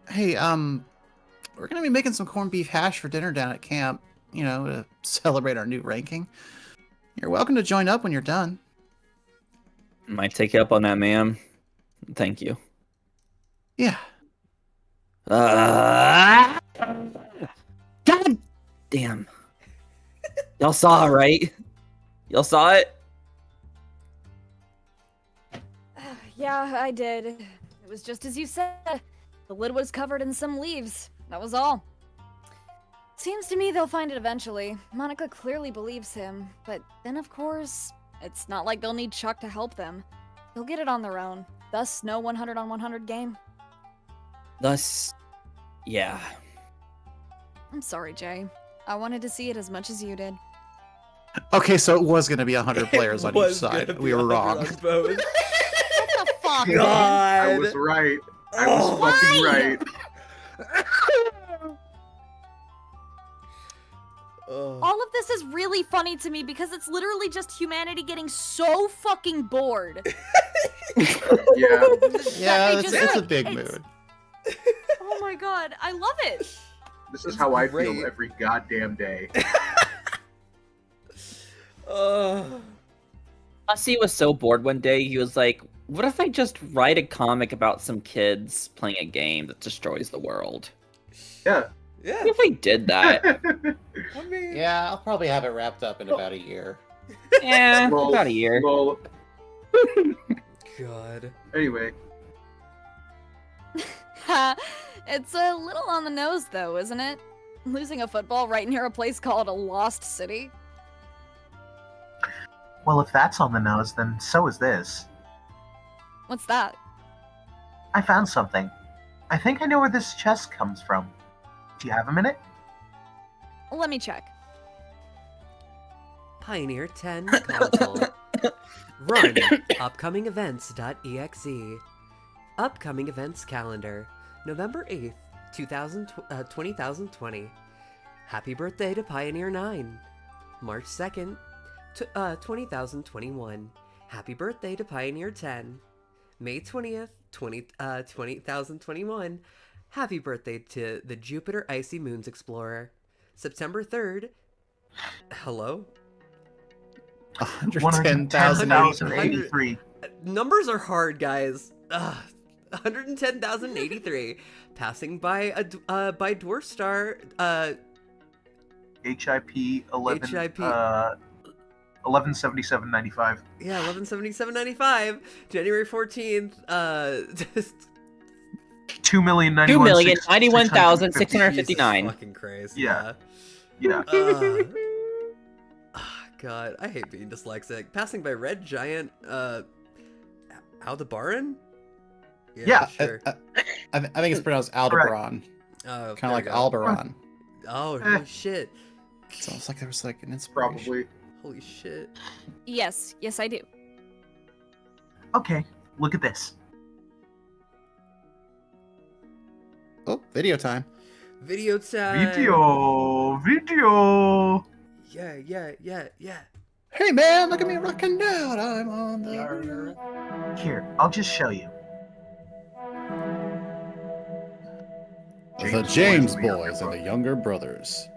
Hey, we're gonna be making some corned beef hash for dinner down at camp, you know, to celebrate our new ranking. You're welcome to join up when you're done. Might take you up on that, ma'am. Thank you. Yeah. God damn. Y'all saw it, right? Y'all saw it? Yeah, I did. It was just as you said. The lid was covered in some leaves. That was all. Seems to me they'll find it eventually. Monica clearly believes him, but then of course, it's not like they'll need Chuck to help them. They'll get it on their own. Thus, no 100 on 100 game. Thus, yeah. I'm sorry, Jay. I wanted to see it as much as you did. Okay, so it was going to be 100 players It on each was gonna side. be We were 100 wrong. on both. What the fuck, man? I God. was right. I was Oh. fucking Why? right. Oh. All of this is really funny to me because it's literally just humanity getting so fucking bored. Yeah. Yeah, They it's, just, it's a like, big it's- mood. Oh my god, I love it. This is how I feel great. every goddamn day. Hussey was so bored one day, he was like, what if I just write a comic about some kids playing a game that destroys the world? Yeah. Yeah. What if I did that? I mean, Yeah, I'll probably have it wrapped up in about a year. Yeah, Lol, about a year. lol. God. Anyway, It's a little on the nose, though, isn't it? Losing a football right near a place called a lost city. Well, if that's on the nose, then so is this. What's that? I found something. I think I know where this chest comes from. Do you have a minute? Let me check. Pioneer 10 console. Run upcoming-events.exe. Upcoming events calendar. November 8th, 2020. Happy birthday to Pioneer 9. March 2nd, 2021. Happy birthday to Pioneer 10. May 20th, 2021. Happy birthday to the Jupiter Icy Moons Explorer. September 3rd. Hello? 110,083. Numbers are hard, guys. 110,083. Passing by by Dwarf Star. HIP 11. HIP. 1177.95. Yeah, 1177.95. January 14th. 2,091,659. Fucking Christ. Yeah. Yeah. God, I hate being dyslexic. Passing by Red Giant. Aldebaran? Yeah, sure. I think it's pronounced Aldebaran. Oh, Kind of like there we go. Aldebaran. Oh, holy shit. It's almost like there was like an inspiration. probably. Holy shit. Yes, I do. Okay, look at this. Oh, video time. Video time. Video. Yeah. Hey man, look at me rocking out. I'm on the. Here, I'll just show you. The James boys and the younger brothers.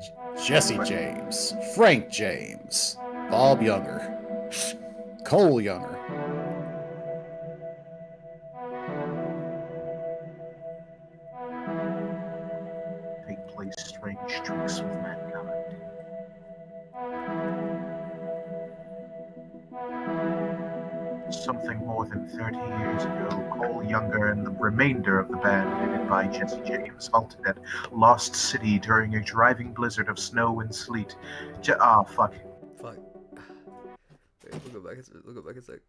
Jesse James, Frank James, Bob Younger, Cole Younger. Take place strange tricks with mankind. Something more than 30 years ago, Cole Younger and the remainder of the band, headed by Jesse James, halted at Lost City during a driving blizzard of snow and sleet. Fuck. Fuck. Wait, we'll go back a sec.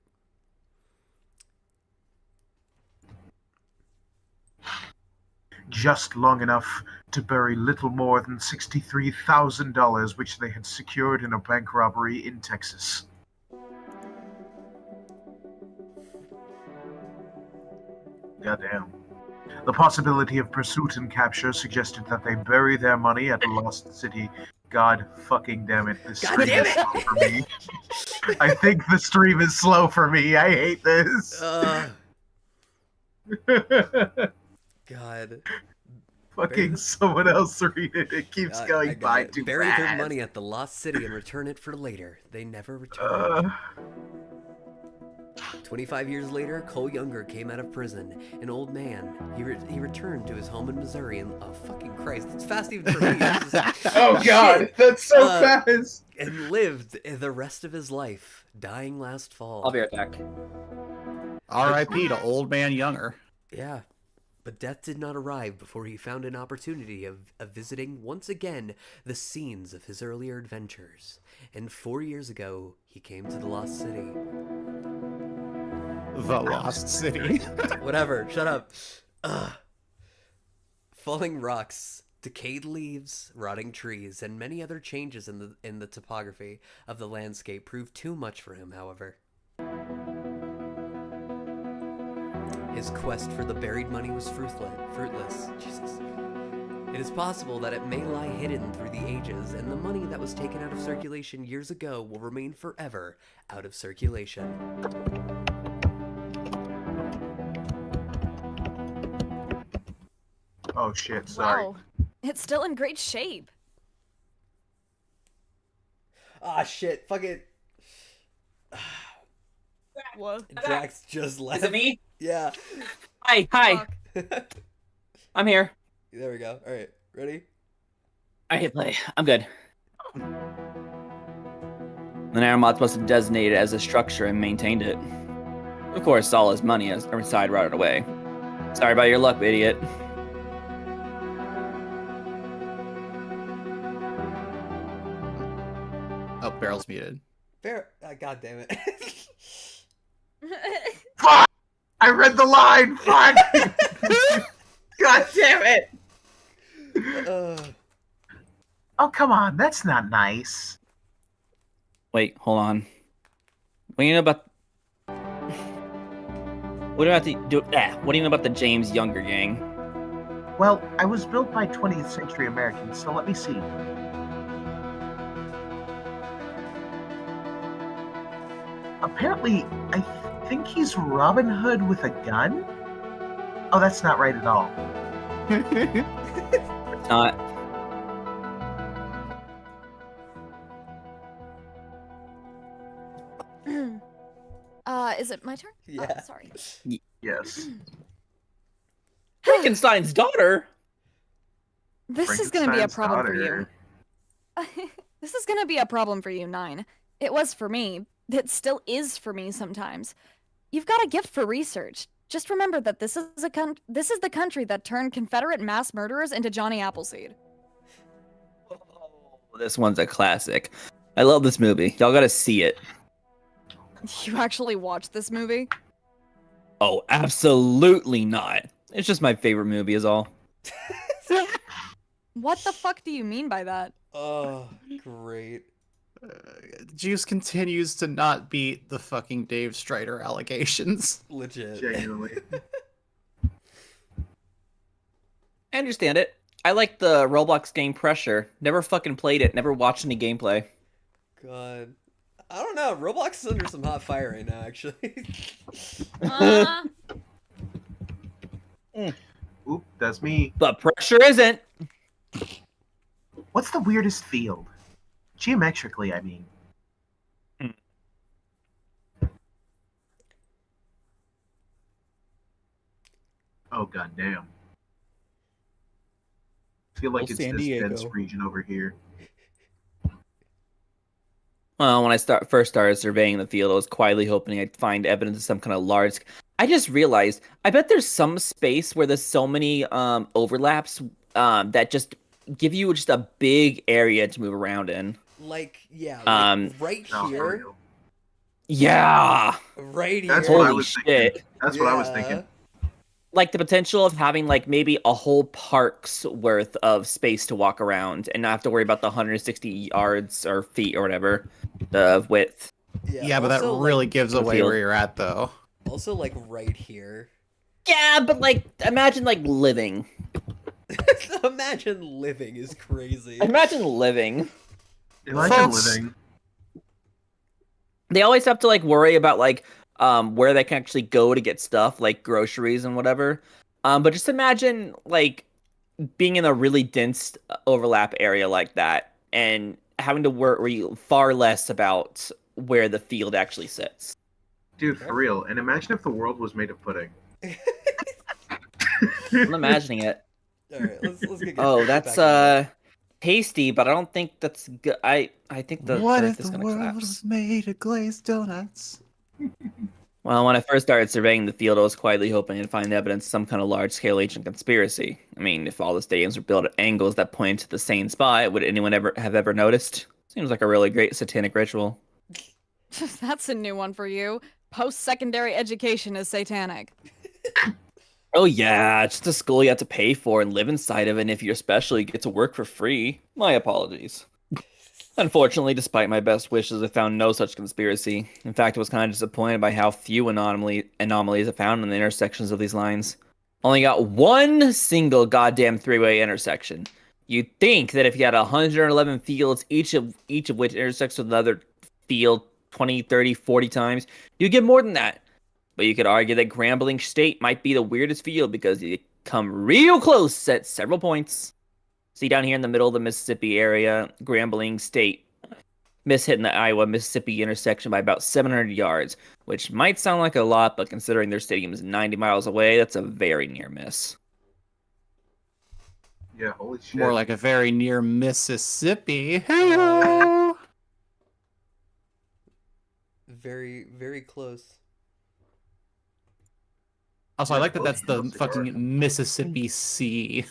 Just long enough to bury little more than $63,000, which they had secured in a bank robbery in Texas. Goddamn. The possibility of pursuit and capture suggested that they bury their money at the Lost City. God fucking damn it. This God stream damn is it! slow for me. I think the stream is slow for me. I hate this. God. Fucking someone else read it. It keeps I going got by it. too Bury fast. their money at the Lost City and return it for later. They never returned. 25 years later, Cole Younger came out of prison. An old man. He returned to his home in Missouri and... Oh, fucking Christ. It's fast even for me. It's just- Oh god, Shit. that's so Uh, fast. And lived the rest of his life, dying last fall. I'll be right back. R.I.P. to Old Man Younger. Yeah. But death did not arrive before he found an opportunity of visiting once again the scenes of his earlier adventures. And 4 years ago, he came to the Lost City. The Lost City. Whatever. Shut up. Ugh. Falling rocks, decayed leaves, rotting trees, and many other changes in the topography of the landscape proved too much for him, however. His quest for the buried money was fruitless. Jesus. It is possible that it may lie hidden through the ages, and the money that was taken out of circulation years ago will remain forever out of circulation. Oh shit, sorry. Wow. It's still in great shape. Ah, shit. Fuck it. What? Drax just left. Is it me? Yeah. Hi. I'm here. There we go. All right. Ready? I hit play. I'm good. The Nanomods must have designated it as a structure and maintained it. Of course, all his money has side rotted away. Sorry about your luck, idiot. Oh, Barrel's muted. Fair. God damn it. Fuck! I read the line! Fuck! God damn it! Oh, come on. That's not nice. Wait, hold on. What do you know about... What do you know about the James Younger gang? Well, I was built by 20th century Americans, so let me see. Apparently, I think he's Robin Hood with a gun? Oh, that's not right at all. It's not. Is it my turn? Yeah. Sorry. Yes. Frankenstein's daughter? This is gonna be a Frankenstein's problem for you. daughter. This is gonna be a problem for you, Nine. It was for me. It still is for me sometimes. You've got a gift for research. Just remember that this is the country that turned Confederate mass murderers into Johnny Appleseed. Oh, this one's a classic. I love this movie. Y'all gotta see it. You actually watched this movie? Oh, absolutely not. It's just my favorite movie is all. What the fuck do you mean by that? Oh, great. Juice continues to not beat the fucking Dave Strider allegations. Legit. Genuinely. I understand it. I like the Roblox game Pressure. Never fucking played it. Never watched any gameplay. God. I don't know. Roblox is under some hot fire right now, actually. Oop, that's me. But Pressure isn't. What's the weirdest field? Geometrically, I mean. Oh, goddamn. I feel like Well, it's San this Diego. dense region over here. Well, when I first started surveying the field, I was quietly hoping I'd find evidence of some kind of large. I just realized, I bet there's some space where there's so many overlaps that just give you just a big area to move around in. Like, yeah, right No, for here. real. Yeah. Right here. That's what I Holy was shit. thinking. That's what I was Yeah. thinking. Like the potential of having like maybe a whole park's worth of space to walk around and not have to worry about the 160 yards or feet or whatever of width. Yeah, but that also, really like, gives away field. where you're at, though. Also, like, right here. Yeah, but like imagine like living. Imagine living is crazy. Imagine living. Imagine Folks. living. They always have to like worry about like where they can actually go to get stuff like groceries and whatever. But just imagine like being in a really dense overlap area like that and having to worry far less about where the field actually sits. Dude, for real. And imagine if the world was made of pudding. I'm imagining it. All right, let's get Oh, back that's on tasty, but I don't think that's good. I think the What Earth if is the gonna world collapse. was made of glazed donuts? Well, when I first started surveying the field, I was quietly hoping to find evidence of some kind of large-scale ancient conspiracy. I mean, if all the stadiums were built at angles that point to the same spot, would anyone ever noticed? Seems like a really great satanic ritual. That's a new one for you. post-secondary education is satanic. Oh yeah, it's just a school you have to pay for and live inside of, and if you're special, you get to work for free. My apologies. Unfortunately, despite my best wishes, I found no such conspiracy. In fact, I was kind of disappointed by how few anomalies I found in the intersections of these lines. Only got one single goddamn three-way intersection. You'd think that if you had 111 fields, each of which intersects with another field 20, 30, 40 times, you'd get more than that. But you could argue that Grambling State might be the weirdest field because you come real close at several points. See down here in the middle of the Mississippi area, Grambling State missed hitting the Iowa-Mississippi intersection by about 700 yards, which might sound like a lot, but considering their stadium is 90 miles away, that's a very near miss. Yeah, holy shit. More like a very near Mississippi. Hello. Very, very close. Also, I like that that's the Close to fucking Oregon. Mississippi Sea.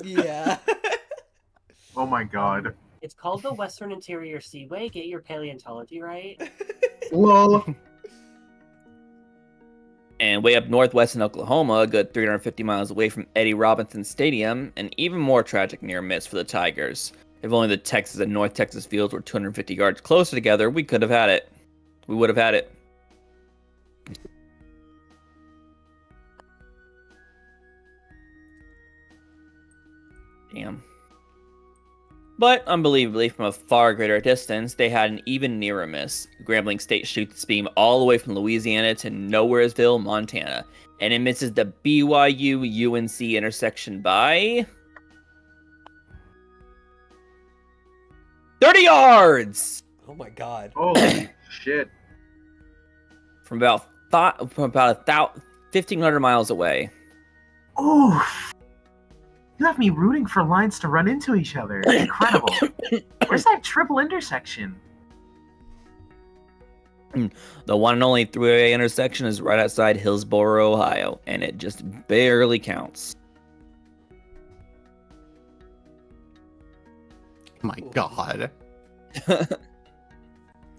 Yeah. Oh my god. It's called the Western Interior Seaway. Get your paleontology right. Lol. And way up northwest in Oklahoma, a good 350 miles away from Eddie Robinson Stadium, an even more tragic near miss for the Tigers. If only the Texas and North Texas fields were 250 yards closer together, we could have had it. We would have had it. Damn. But, unbelievably, from a far greater distance, they had an even nearer miss. Grambling State shoots its beam all the way from Louisiana to Nowheresville, Montana, and it misses the BYU-UNC intersection by 30 yards! Oh my god. Holy shit. From about 1,500 miles away. Oof. You have me rooting for lines to run into each other. Incredible. Where's that triple intersection? The one and only three-way intersection is right outside Hillsboro, Ohio, and it just barely counts. My god.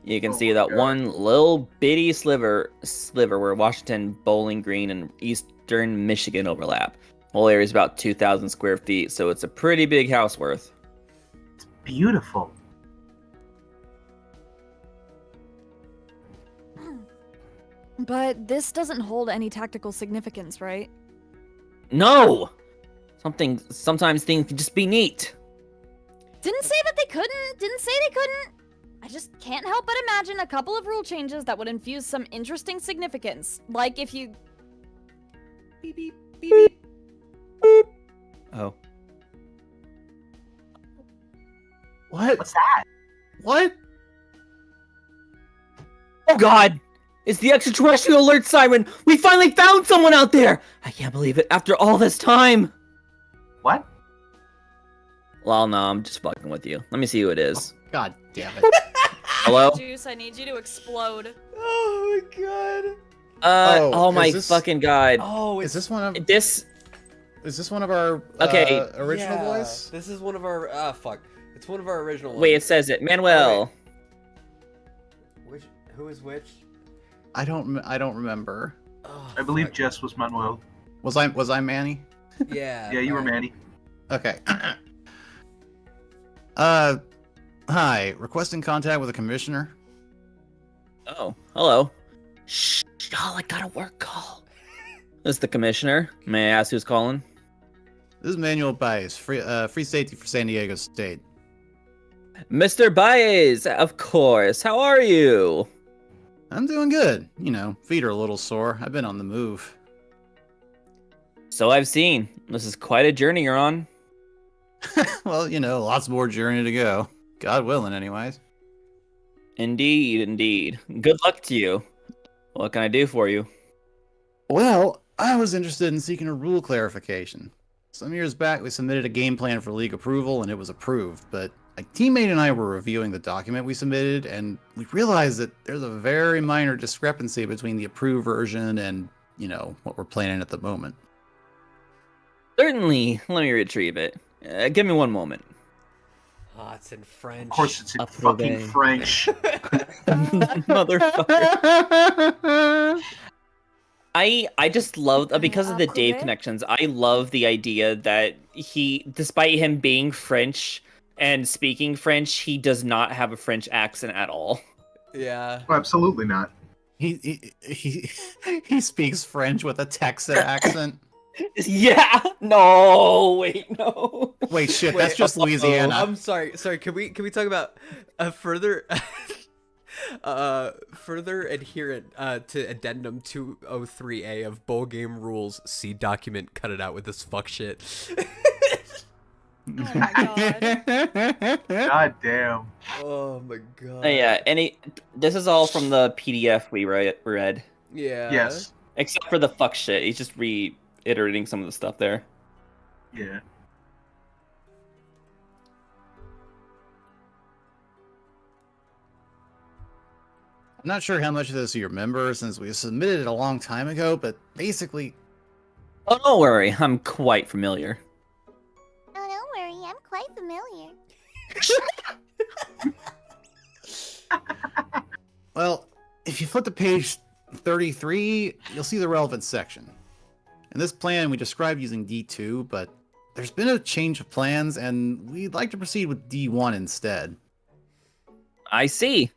You can Oh see my that God. one little bitty sliver where Washington, Bowling Green, and eastern Michigan overlap. Whole area is about 2,000 square feet, so it's a pretty big house worth. It's beautiful. But this doesn't hold any tactical significance, right? No! Sometimes things can just be neat. Didn't say that they couldn't. Didn't say they couldn't. I just can't help but imagine a couple of rule changes that would infuse some interesting significance. Like if you... Beep, beep, beep, beep. Oh. What? What's that? What? Oh god! It's the extraterrestrial alert siren! We finally found someone out there! I can't believe it, after all this time! What? Well, no, I'm just fucking with you. Let me see who it is. God damn it. Hello? Juice, I need you to explode. Oh my god. Oh my is this- fucking god. Oh, Is this one of This, is this one of our Okay. original yeah. boys? This is one of our. Fuck. It's one of our original ones. wait, it says it. Manuel. Which? Who is which? I don't remember. Oh, I believe fuck. Jess was Manuel. Was I Manny? Yeah. Yeah, you were alright. Manny. Okay. Hi. Requesting contact with the commissioner. Oh, hello. Shh, y'all, I got a work call. This is the commissioner. May I ask who's calling? This is Manuel Baez, free safety for San Diego State. Mr. Baez, of course. How are you? I'm doing good. You know, feet are a little sore. I've been on the move. So I've seen. This is quite a journey you're on. Well, you know, lots more journey to go. God willing, anyways. Indeed, indeed. Good luck to you. What can I do for you? Well, I was interested in seeking a rule clarification. Some years back, we submitted a game plan for league approval, and it was approved, but a teammate and I were reviewing the document we submitted, and we realized that there's a very minor discrepancy between the approved version and, you know, what we're planning at the moment. Certainly. Let me retrieve it. Give me one moment. Oh, it's in French. Of course, it's in Up fucking they. French. Motherfucker. I just love because of the Dave Approuvé? connections. I love the idea that he, despite him being French and speaking French, he does not have a French accent at all. Yeah. Well, absolutely not. He speaks French with a Texan accent. Yeah. No. Wait. No. Wait, shit, Wait, that's just Louisiana. I'm sorry. Can we talk about a further further adherent to addendum 203A of bowl game rules? See document. Cut it out with this fuck shit. Oh my god. God damn. Oh my god. Yeah. This is all from the PDF we read, Yeah. Yes. except for the fuck shit. He's just reiterating some of the stuff there. Yeah. I'm not sure how much of this you remember since we submitted it a long time ago, but basically, Oh, don't worry. I'm quite familiar. Oh, don't worry, I'm quite familiar. well, if you flip to page 33, you'll see the relevant section. In this plan, we described using D2, but there's been a change of plans, and we'd like to proceed with D1 instead. I see.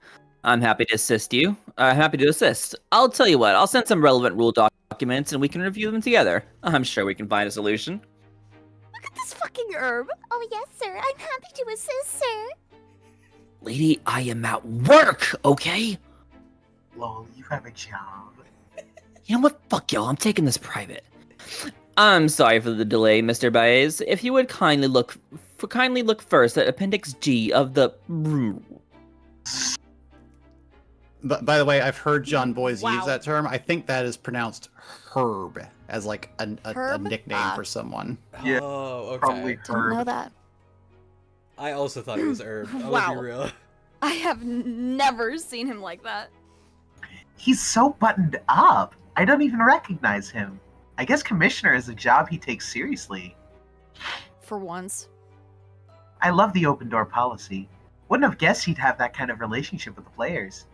I'm happy to assist you. Happy to assist. I'll tell you what. I'll send some relevant rule documents, and we can review them together. I'm sure we can find a solution. Look at this fucking herb. Oh, yes, sir. I'm happy to assist, sir. Lady, I am at work, okay? Lol, you have a job. You know what? Fuck y'all. I'm taking this private. I'm sorry for the delay, Mr. Baez. If you would kindly look first at Appendix G of the. But by the way, I've heard John Boys Wow. use that term. I think that is pronounced herb as like a Herb? nickname for someone. Yeah, Oh, okay. Probably Don't know herb. that. I also thought it was herb. I'll Wow. be real. I have never seen him like that. He's so buttoned up. I don't even recognize him. I guess commissioner is a job he takes seriously. For once. I love the open door policy. Wouldn't have guessed he'd have that kind of relationship with the players.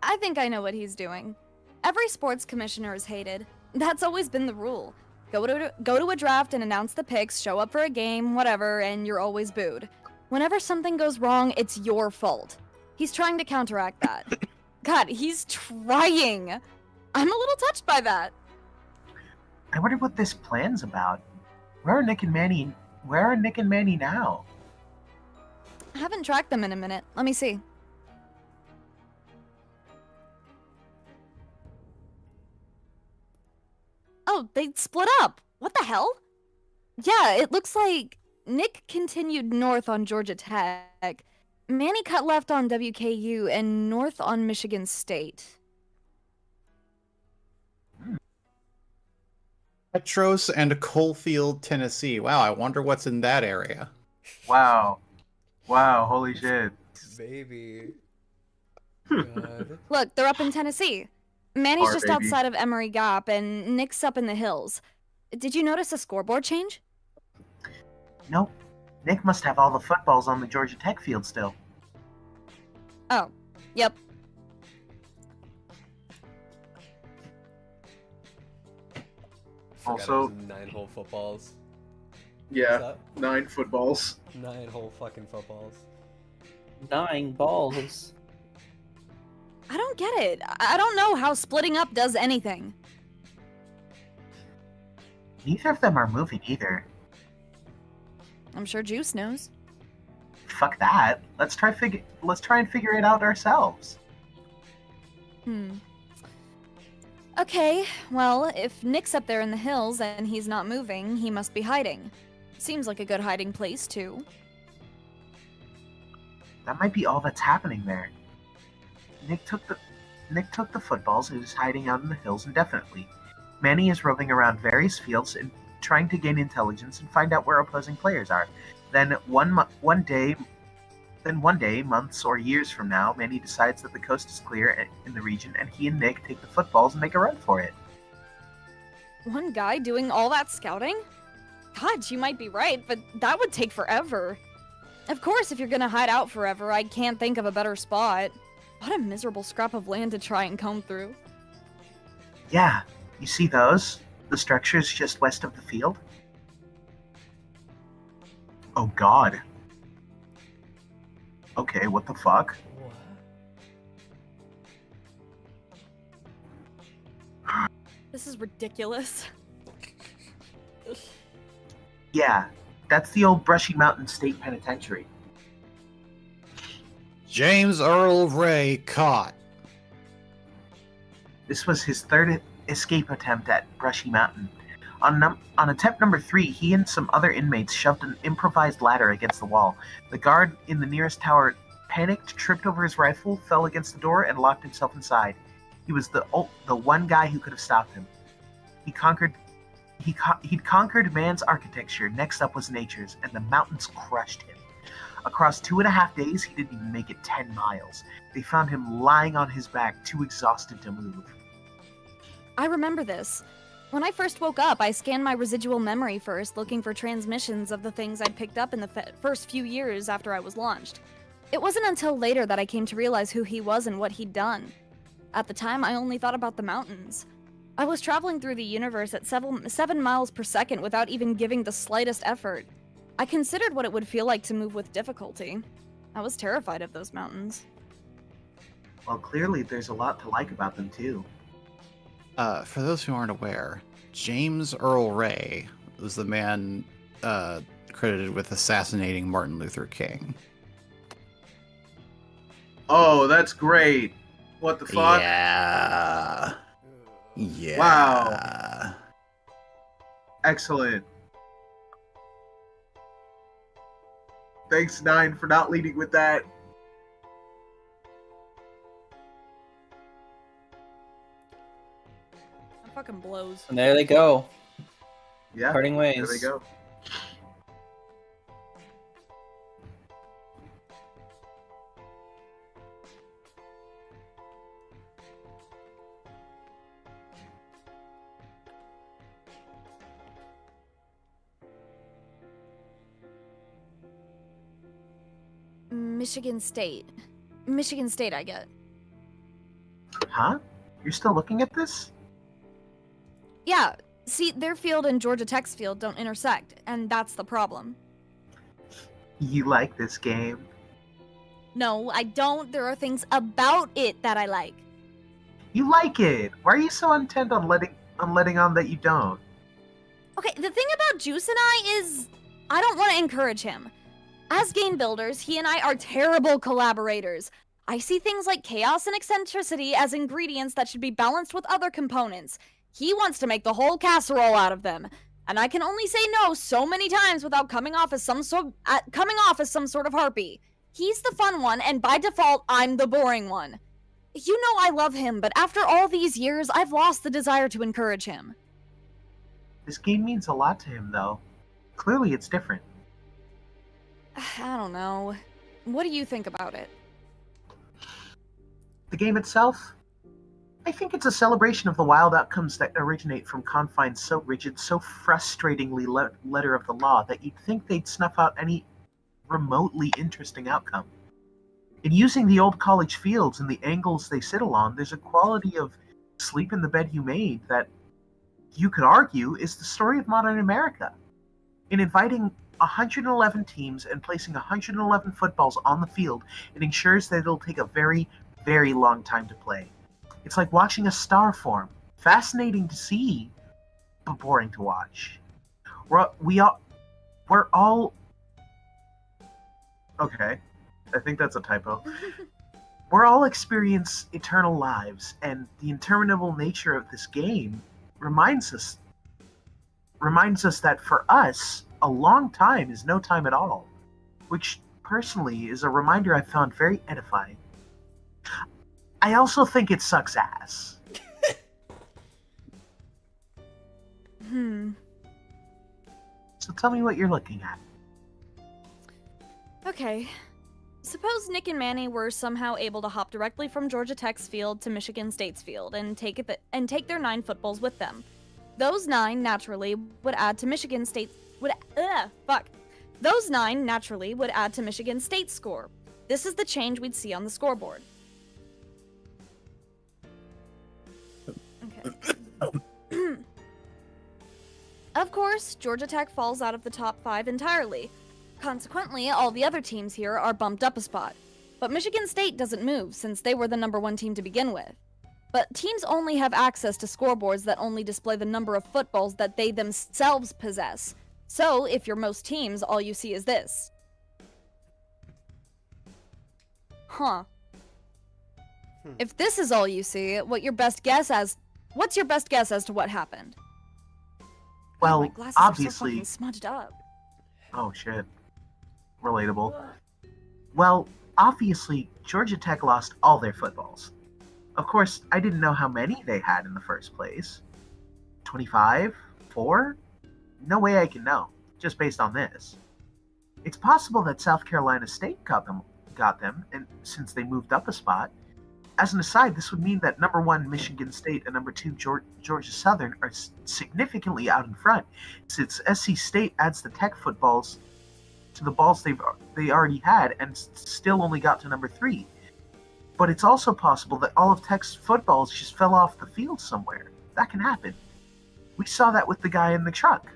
I think I know what he's doing. Every sports commissioner is hated. That's always been the rule. Go to a draft and announce the picks, show up for a game, whatever, and you're always booed. Whenever something goes wrong, it's your fault. He's trying to counteract that. God, he's trying. I'm a little touched by that. I wonder what this plan's about. Where are Nick and Manny now? I haven't tracked them in a minute. Let me see. Oh, they split up. What the hell? Yeah, it looks like Nick continued north on Georgia Tech. Manny cut left on WKU and north on Michigan State. Petros and Coalfield, Tennessee. Wow, I wonder what's in that area. Wow. Wow, holy shit. Baby. God. Look, they're up in Tennessee. Manny's Far, just baby. outside of Emory Gap and Nick's up in the hills. Did you notice a scoreboard change? Nope. Nick must have all the footballs on the Georgia Tech field still. Oh, yep. Forgot Also- it was 9-hole footballs. Yeah, What's up? 9 footballs. 9-hole fucking footballs. 9 balls. I don't get it. I don't know how splitting up does anything. Neither of them are moving either. I'm sure Juice knows. Fuck that. Let's try and figure it out ourselves. Okay, well, if Nick's up there in the hills and he's not moving, he must be hiding. Seems like a good hiding place, too. That might be all that's happening there. Nick took the footballs and is hiding out in the hills indefinitely. Manny is roving around various fields and trying to gain intelligence and find out where opposing players are. Then one day, months or years from now, Manny decides that the coast is clear in the region, and he and Nick take the footballs and make a run for it. One guy doing all that scouting? God, you might be right, but that would take forever. Of course, if you're gonna hide out forever, I can't think of a better spot. What a miserable scrap of land to try and comb through. Yeah, you see those? The structures just west of the field? Oh god. Okay, what the fuck? This is ridiculous. Yeah, that's the old Brushy Mountain State Penitentiary. James Earl Ray caught. This was his third escape attempt at Brushy Mountain. On attempt number 3, he and some other inmates shoved an improvised ladder against the wall. The guard in the nearest tower panicked, tripped over his rifle, fell against the door, and locked himself inside. He was the one guy who could have stopped him. He'd conquered man's architecture. Next up was nature's, and the mountains crushed him. Across 2.5 days, he didn't even make it 10 miles. They found him lying on his back, too exhausted to move. I remember this. When I first woke up, I scanned my residual memory first, looking for transmissions of the things I'd picked up in the first few years after I was launched. It wasn't until later that I came to realize who he was and what he'd done. At the time, I only thought about the mountains. I was traveling through the universe at 7 miles per second without even giving the slightest effort. I considered what it would feel like to move with difficulty. I was terrified of those mountains. Well, clearly there's a lot to like about them, too. For those who aren't aware, James Earl Ray was the man credited with assassinating Martin Luther King. Oh, that's great. What the fuck? Yeah. Wow. Excellent. Thanks, Nine, for not leading with that. That fucking blows. And there they go. Yeah, Parting ways. there they go. Michigan State. Michigan State, I get. Huh? You're still looking at this? Yeah, see, their field and Georgia Tech's field don't intersect, and that's the problem. You like this game? No, I don't. There are things about it that I like. You like it! Why are you so intent on letting on that you don't? Okay, the thing about Juice and I is I don't want to encourage him. As game builders, he and I are terrible collaborators. I see things like chaos and eccentricity as ingredients that should be balanced with other components. He wants to make the whole casserole out of them, and I can only say no so many times without coming off as some sort of harpy. He's the fun one, and by default, I'm the boring one. You know I love him, but after all these years, I've lost the desire to encourage him. This game means a lot to him, though. Clearly it's different. I don't know. What do you think about it? The game itself? I think it's a celebration of the wild outcomes that originate from confines so rigid, so frustratingly letter of the law that you'd think they'd snuff out any remotely interesting outcome. In using the old college fields and the angles they sit along, there's a quality of sleep in the bed you made that you could argue is the story of modern America. In inviting 111 teams and placing 111 footballs on the field, it ensures that it'll take a very, very long time to play. It's like watching a star form. Fascinating to see, but boring to watch. We're all... Okay, I think that's a typo. We're all experience eternal lives, and the interminable nature of this game reminds us that for us, a long time is no time at all, which personally is a reminder I found very edifying. I also think it sucks ass. So tell me what you're looking at. Okay. Suppose Nick and Manny were somehow able to hop directly from Georgia Tech's field to Michigan State's field and take their 9 footballs with them. Those 9, naturally, would add to Michigan State's... Those 9, naturally, would add to Michigan State's score. This is the change we'd see on the scoreboard. Okay. Of course, Georgia Tech falls out of the top 5 entirely. Consequently, all the other teams here are bumped up a spot. But Michigan State doesn't move, since they were the number 1 team to begin with. But teams only have access to scoreboards that only display the number of footballs that they themselves possess. So, if you're most teams, all you see is this. Huh. If this is all you see, what's your best guess as to what happened? Well, My glasses are so obviously. fucking smudged up. Oh shit. Relatable. Well, obviously, Georgia Tech lost all their footballs. Of course, I didn't know how many they had in the first place. 25? 4? No way I can know, just based on this. It's possible that South Carolina State got them, and since they moved up a spot. As an aside, this would mean that number 1 Michigan State and number 2 Georgia Southern are significantly out in front, since SC State adds the Tech footballs to the balls they already had and still only got to number 3. But it's also possible that all of Tech's footballs just fell off the field somewhere. That can happen. We saw that with the guy in the truck.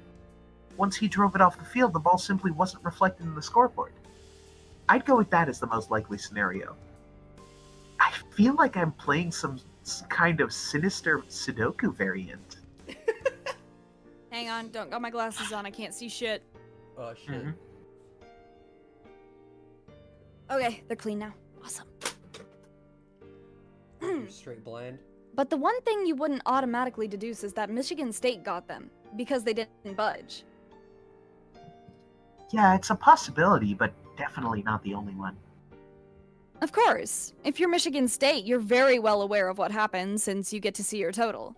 Once he drove it off the field, the ball simply wasn't reflected in the scoreboard. I'd go with that as the most likely scenario. I feel like I'm playing some kind of sinister Sudoku variant. Hang on, don't got my glasses on, I can't see shit. Oh shit. Mhm. Okay, they're clean now. Awesome. You're straight blind. But the one thing you wouldn't automatically deduce is that Michigan State got them, because they didn't budge. Yeah, it's a possibility, but definitely not the only one. Of course, if you're Michigan State, you're very well aware of what happened since you get to see your total.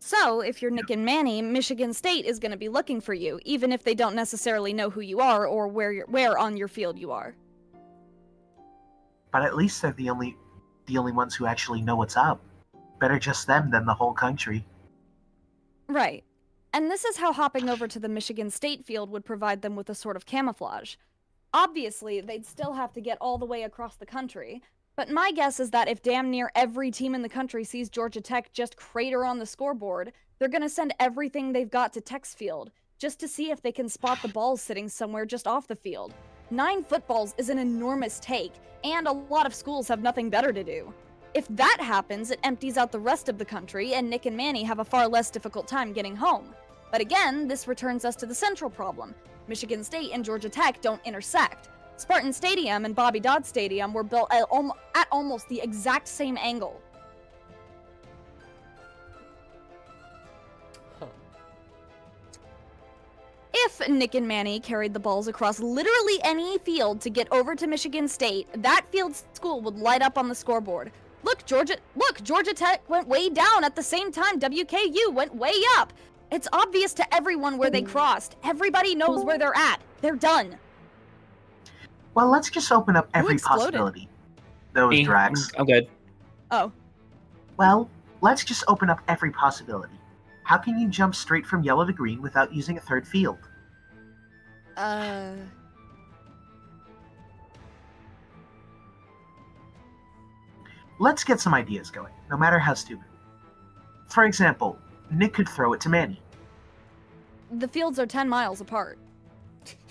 So, if you're Nick and Manny, Michigan State is going to be looking for you, even if they don't necessarily know who you are or where on your field you are. But at least they're the only ones who actually know what's up. Better just them than the whole country. Right. And this is how hopping over to the Michigan State field would provide them with a sort of camouflage. Obviously, they'd still have to get all the way across the country, but my guess is that if damn near every team in the country sees Georgia Tech just crater on the scoreboard, they're gonna send everything they've got to Tech's field, just to see if they can spot the balls sitting somewhere just off the field. 9 footballs is an enormous take, and a lot of schools have nothing better to do. If that happens, it empties out the rest of the country, and Nick and Manny have a far less difficult time getting home. But again, this returns us to the central problem. Michigan State and Georgia Tech don't intersect. Spartan Stadium and Bobby Dodd Stadium were built at almost the exact same angle. Huh. If Nick and Manny carried the balls across literally any field to get over to Michigan State, that field's school would light up on the scoreboard. Look, Georgia Tech went way down at the same time WKU went way up. It's obvious to everyone where they crossed. Everybody knows where they're at. They're done. Well, let's just open up every exploded? possibility. Those Me? drags. I'm good. Oh. Well, let's just open up every possibility. How can you jump straight from yellow to green without using a third field? Let's get some ideas going, no matter how stupid. For example, Nick could throw it to Manny. The fields are 10 miles apart.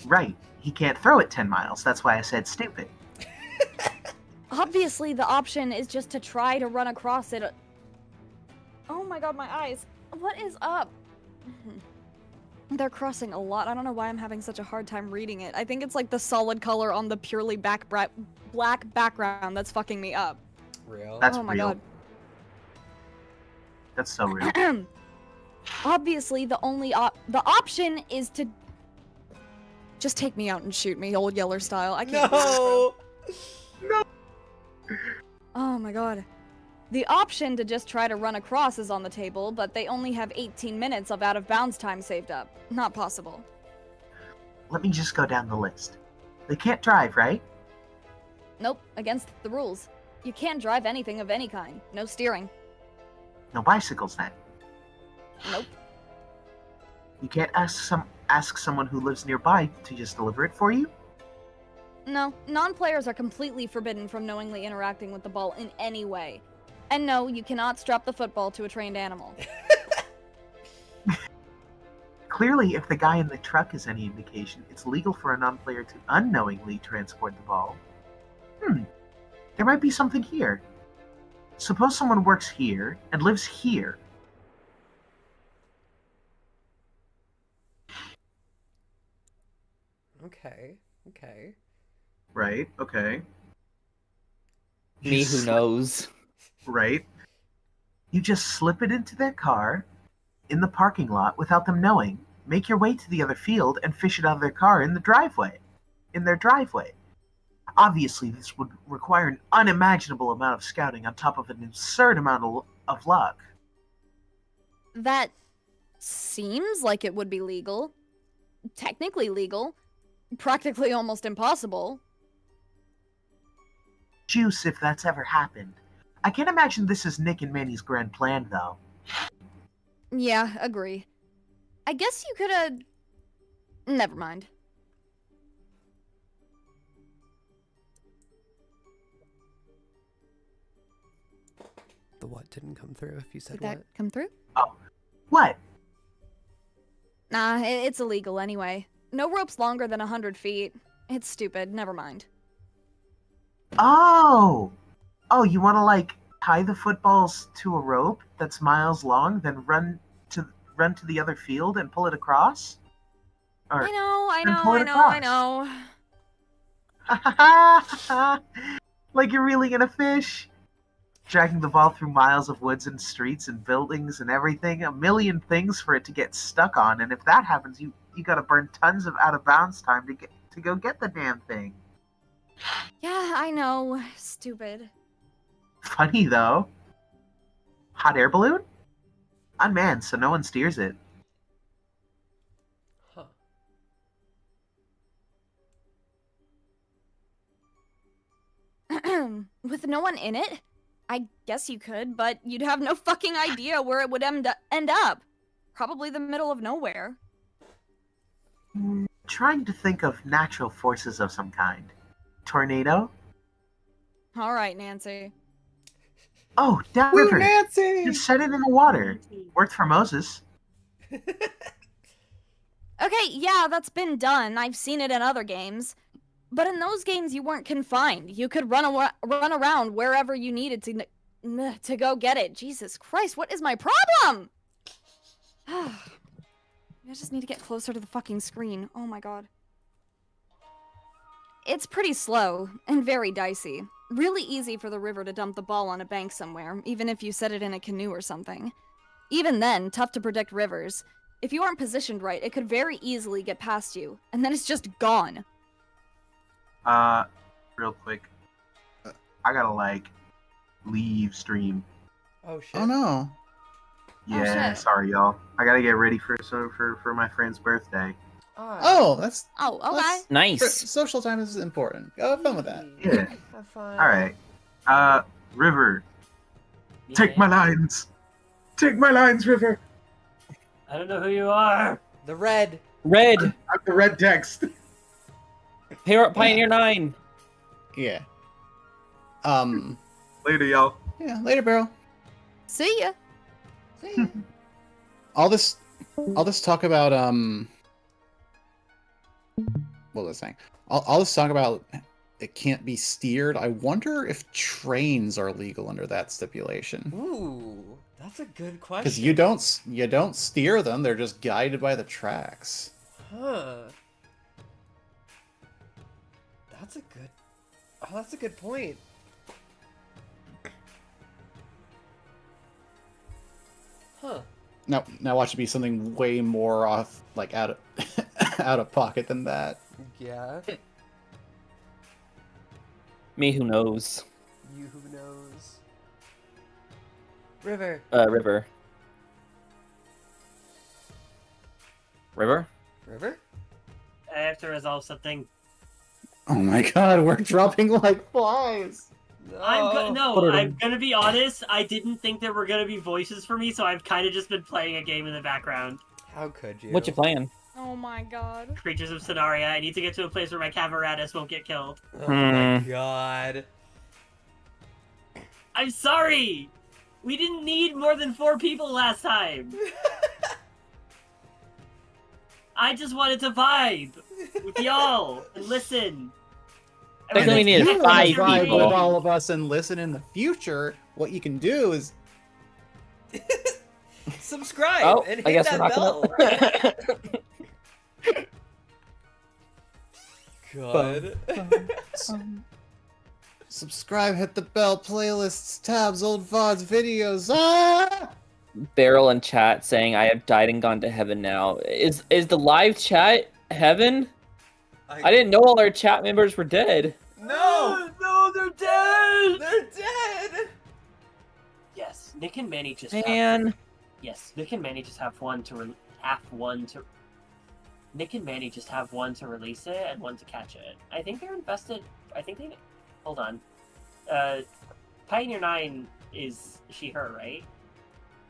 Right, he can't throw it 10 miles, that's why I said stupid. Obviously, the option is just to try to run across it. Oh my god, my eyes. What is up? They're crossing a lot. I don't know why I'm having such a hard time reading it. I think it's like the solid color on the purely black background that's fucking me up. Real. That's oh my real. god. That's so real. Obviously, the option is to just take me out and shoot me, old Yeller style. I can't. No. Oh my god. The option to just try to run across is on the table, but they only have 18 minutes of out of bounds time saved up. Not possible. Let me just go down the list. They can't drive, right? Nope, against the rules. You can't drive anything of any kind. No steering. No bicycles then. Nope. You can't ask someone who lives nearby to just deliver it for you? No, non-players are completely forbidden from knowingly interacting with the ball in any way. And no, you cannot strap the football to a trained animal. Clearly, if the guy in the truck is any indication, it's legal for a non-player to unknowingly transport the ball. There might be something here. Suppose someone works here and lives here. Okay. Okay. Right, okay. You Me who slip- knows. Right? You just slip it into their car in the parking lot without them knowing, make your way to the other field, and fish it out of their car in their driveway. Obviously, this would require an unimaginable amount of scouting on top of an absurd amount of luck. That seems like it would be legal. Technically legal. Practically almost impossible. Juice, if that's ever happened. I can't imagine this is Nick and Manny's grand plan, though. Yeah, agree. I guess you could've... Never mind. The what didn't come through if you said Did that what? come through? What? Nah, it's illegal anyway. No ropes longer than 100 feet. It's stupid, never mind. Oh! Oh, you want to, like, tie the footballs to a rope that's miles long, then run to the other field and pull it across? Or, I know. like you're reeling in a fish? Dragging the ball through miles of woods and streets and buildings and everything. A million things for it to get stuck on, and if that happens, you gotta burn tons of out-of-bounds time to go get the damn thing. Yeah, I know. Stupid. Funny, though. Hot air balloon? Unmanned, so no one steers it. Huh. With no one in it? I guess you could, but you'd have no fucking idea where it would end up. Probably the middle of nowhere. Trying to think of natural forces of some kind. Tornado? Alright, Nancy. Oh, Woo, downriver! Nancy! Just set it in the water. Worked for Moses. Okay, yeah, that's been done. I've seen it in other games. But in those games, you weren't confined. You could run around wherever you needed to go get it. Jesus Christ, what is my problem? I just need to get closer to the fucking screen. Oh my god. It's pretty slow and very dicey. Really easy for the river to dump the ball on a bank somewhere, even if you set it in a canoe or something. Even then, tough to predict rivers. If you aren't positioned right, it could very easily get past you, and then it's just gone. Real quick. I gotta, like, leave stream. Oh shit. Oh no. Yeah, shit. sorry, y'all. I gotta get ready for my friend's birthday. Oh, that's Oh, okay. that's- Nice. social time is important. Go have fun with that. Yeah. Have fun. Alright. River, take Yeah. my lines. Take my lines, River. I don't know who you are. The red. Red. I'm the red text. Pioneer 9. Yeah. Later, y'all. Yeah. Later, Barrel. See ya. all this talk about what was I saying? All this talk about it can't be steered. I wonder if trains are legal under that stipulation. Ooh, that's a good question. Because you don't steer them; they're just guided by the tracks. Huh. That's a good point. Huh. Now watch it be something way more off, like out of out of pocket than that. Yeah. Me who knows. You who knows. River. River. River? River? I have to resolve something. Oh my god, we're dropping like flies. I'm gonna be honest. I didn't think there were gonna be voices for me, so I've kind of just been playing a game in the background. How could you? What you playing? Oh my god. Creatures of Sonaria. I need to get to a place where my Caveratus won't get killed. Oh my god. I'm sorry. We didn't need more than 4 people last time. I just wanted to vibe with y'all and listen. I think we need If you 5 wanna vibe people. with all of us and listen in the future, what you can do is Subscribe Oh, and I hit guess we're that not bell. God. subscribe, hit the bell, playlists, tabs, old VODs, videos. Ah! Beryl in chat saying, "I have died and gone to heaven now." Is the live chat heaven? I didn't know all our chat members were dead. No! No, they're dead. They're dead! Yes, Nick and Manny just Man. Yes, Nick and Manny just have one to Nick and Manny just have one to release it and one to catch it. I think they're invested. I think they. Hold on. Pioneer 9 is she/her, right?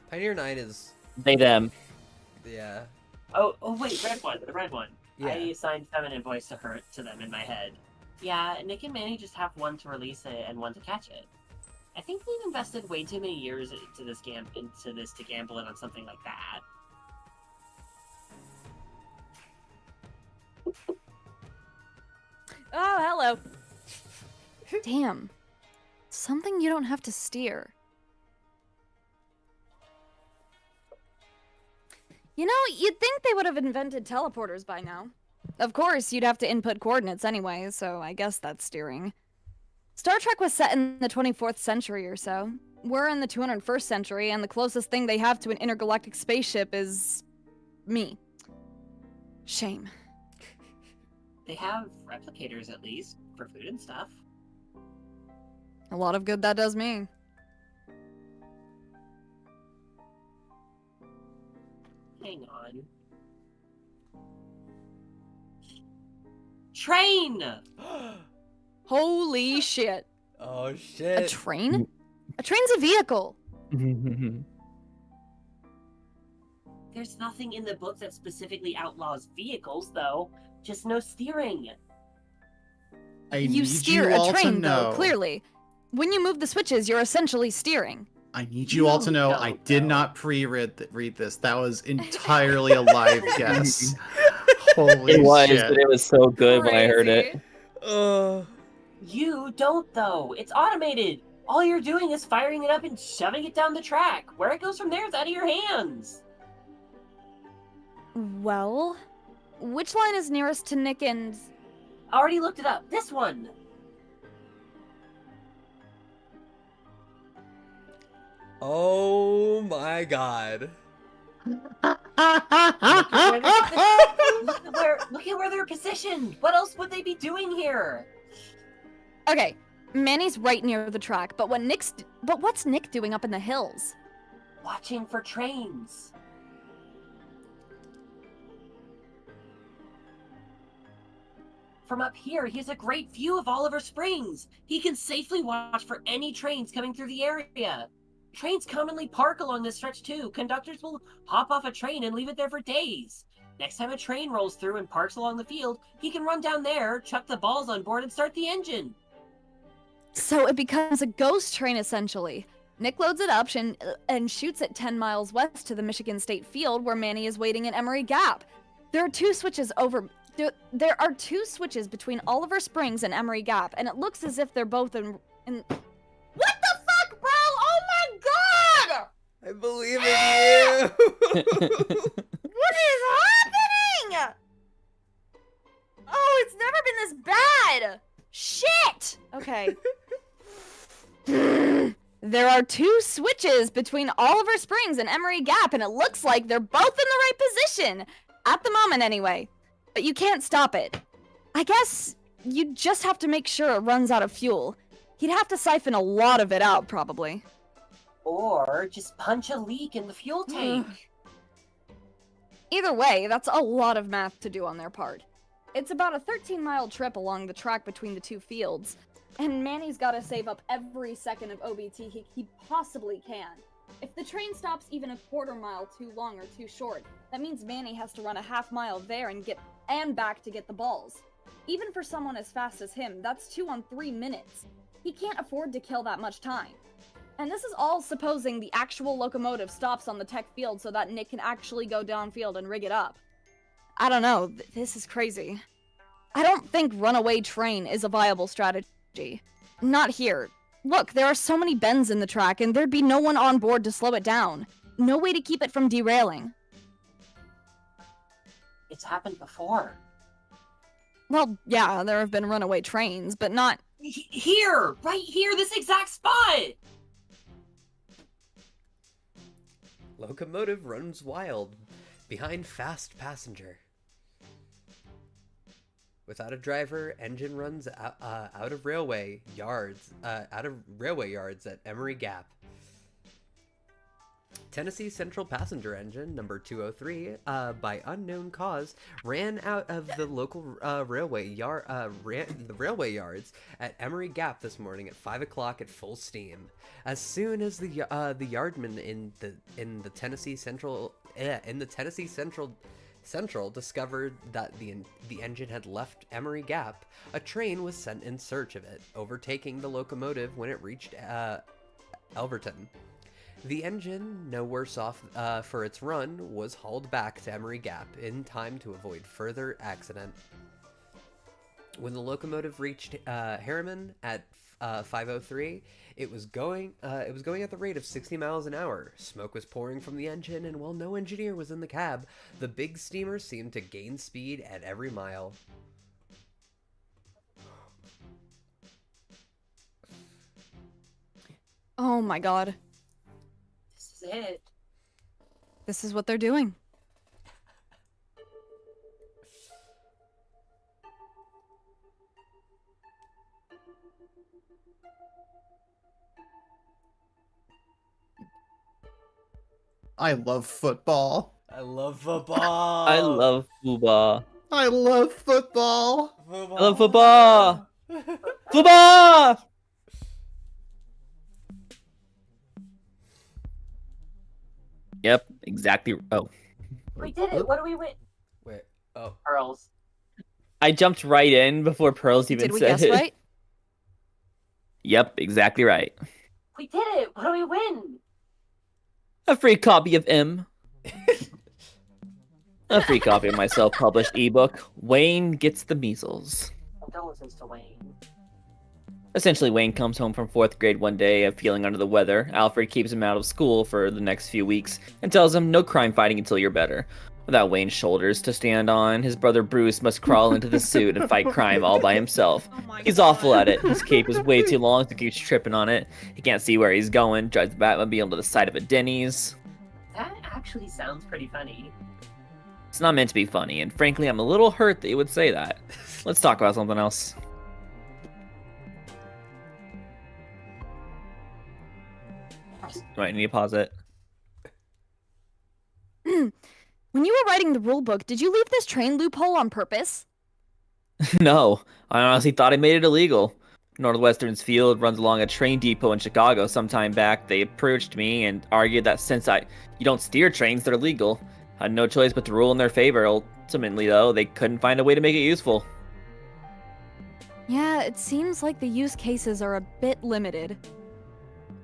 Pioneer 9 is... They them. Yeah. Oh wait, red one, the red one. Yeah. I assigned feminine voice to them in my head. Yeah, Nick and Manny just have one to release it and one to catch it. I think we've invested way too many years into this to gamble it on something like that. Oh, hello. Damn. Something you don't have to steer. You know, you'd think they would have invented teleporters by now. Of course, you'd have to input coordinates anyway, so I guess that's steering. Star Trek was set in the 24th century or so. We're in the 201st century, and the closest thing they have to an intergalactic spaceship is... me. Shame. They have replicators at least for food and stuff. A lot of good that does me. Hang on. Train! Holy shit. Oh A shit. train? A train's a vehicle. There's nothing in the book that specifically outlaws vehicles, though. Just no steering. You steer a train, though, clearly. When you move the switches, you're essentially steering. I need you all to know No, I no. did not read this. That was entirely a live guess. Holy It was, shit. but it was so good when I heard it. Uh, You don't, though. It's automated. All you're doing is firing it up and shoving it down the track. Where it goes from there is out of your hands. Well, which line is nearest to Nick and... I already looked it up. This one. oh my god. Look at where they're positioned. What else would they be doing here? Okay, Manny's right near the track, but what's Nick doing up in the hills? Watching for trains. From up here, he has a great view of Oliver Springs. He can safely watch for any trains coming through the area. Trains commonly park along this stretch too. Conductors will hop off a train and leave it there for days. Next time a train rolls through and parks along the field, he can run down there, chuck the balls on board, and start the engine. So it becomes a ghost train, essentially. Nick loads it up and shoots it 10 miles west to the Michigan State Field, where Manny is waiting at Emory Gap. There are two switches between Oliver Springs and Emory Gap, and it looks as if they're both in... What the fuck, bro? Oh my god! I believe in you. What is happening? Oh, it's never been this bad. Shit! Okay. There are two switches between Oliver Springs and Emory Gap, and it looks like they're both in the right position. At the moment, anyway. But you can't stop it. I guess you just have to make sure it runs out of fuel. He'd have to siphon a lot of it out, probably. Or just punch a leak in the fuel tank. Either way, that's a lot of math to do on their part. It's about a 13-mile trip along the track between the two fields, and Manny's gotta save up every second of OBT he possibly can. If the train stops even a quarter mile too long or too short, that means Manny has to run a half mile there and back to get the balls. Even for someone as fast as him, that's 2 on 3 minutes. He can't afford to kill that much time. And this is all supposing the actual locomotive stops on the tech field so that Nick can actually go downfield and rig it up. I don't know, this is crazy. I don't think runaway train is a viable strategy. Not here. Look, there are so many bends in the track and there'd be no one on board to slow it down. No way to keep it from derailing. It's happened before. Well, yeah, there have been runaway trains, but not... Here! Right here, this exact spot! Locomotive runs wild behind fast passenger. Without a driver, engine runs out of railway yards at Emory Gap. Tennessee Central passenger engine number 203, by unknown cause, ran out of the local railway yards at Emory Gap this morning at 5 o'clock at full steam. As soon as the yardman in the Tennessee Central discovered that the engine had left Emory Gap, a train was sent in search of it, overtaking the locomotive when it reached Elverton. The engine, no worse off for its run, was hauled back to Emory Gap in time to avoid further accident. When the locomotive reached Harriman at 5:03, it was going at the rate of 60 miles an hour. Smoke was pouring from the engine, and while no engineer was in the cab, the big steamer seemed to gain speed at every mile. Oh my god. This is it. This is what they're doing. I love football. I love football. I love football. I love football. I love football. Football! Yep, exactly. Oh, We did it! What do we win? Wait. Oh. Pearls. I jumped right in before Pearls even Did we said guess it. right? Yep, exactly right. We did it! What do we win? A free copy of M. A free copy of my self-published ebook, Wayne Gets the Measles. Condolences to Wayne. Essentially, Wayne comes home from 4th grade one day of feeling under the weather. Alfred keeps him out of school for the next few weeks and tells him no crime fighting until you're better. Without Wayne's shoulders to stand on, his brother Bruce must crawl into the suit and fight crime all by himself. He's awful at it. His cape is way too long, so he keeps tripping on it. He can't see where he's going, drives the Batmobile to the side of a Denny's. That actually sounds pretty funny. It's not meant to be funny, and frankly, I'm a little hurt that you would say that. Let's talk about something else. Right, need to pause it. When you were writing the rulebook, did you leave this train loophole on purpose? No, I honestly thought I made it illegal. Northwestern's field runs along a train depot in Chicago. Some time back, they approached me and argued that since you don't steer trains, they're legal. I had no choice but to rule in their favor. Ultimately, though, they couldn't find a way to make it useful. Yeah, it seems like the use cases are a bit limited.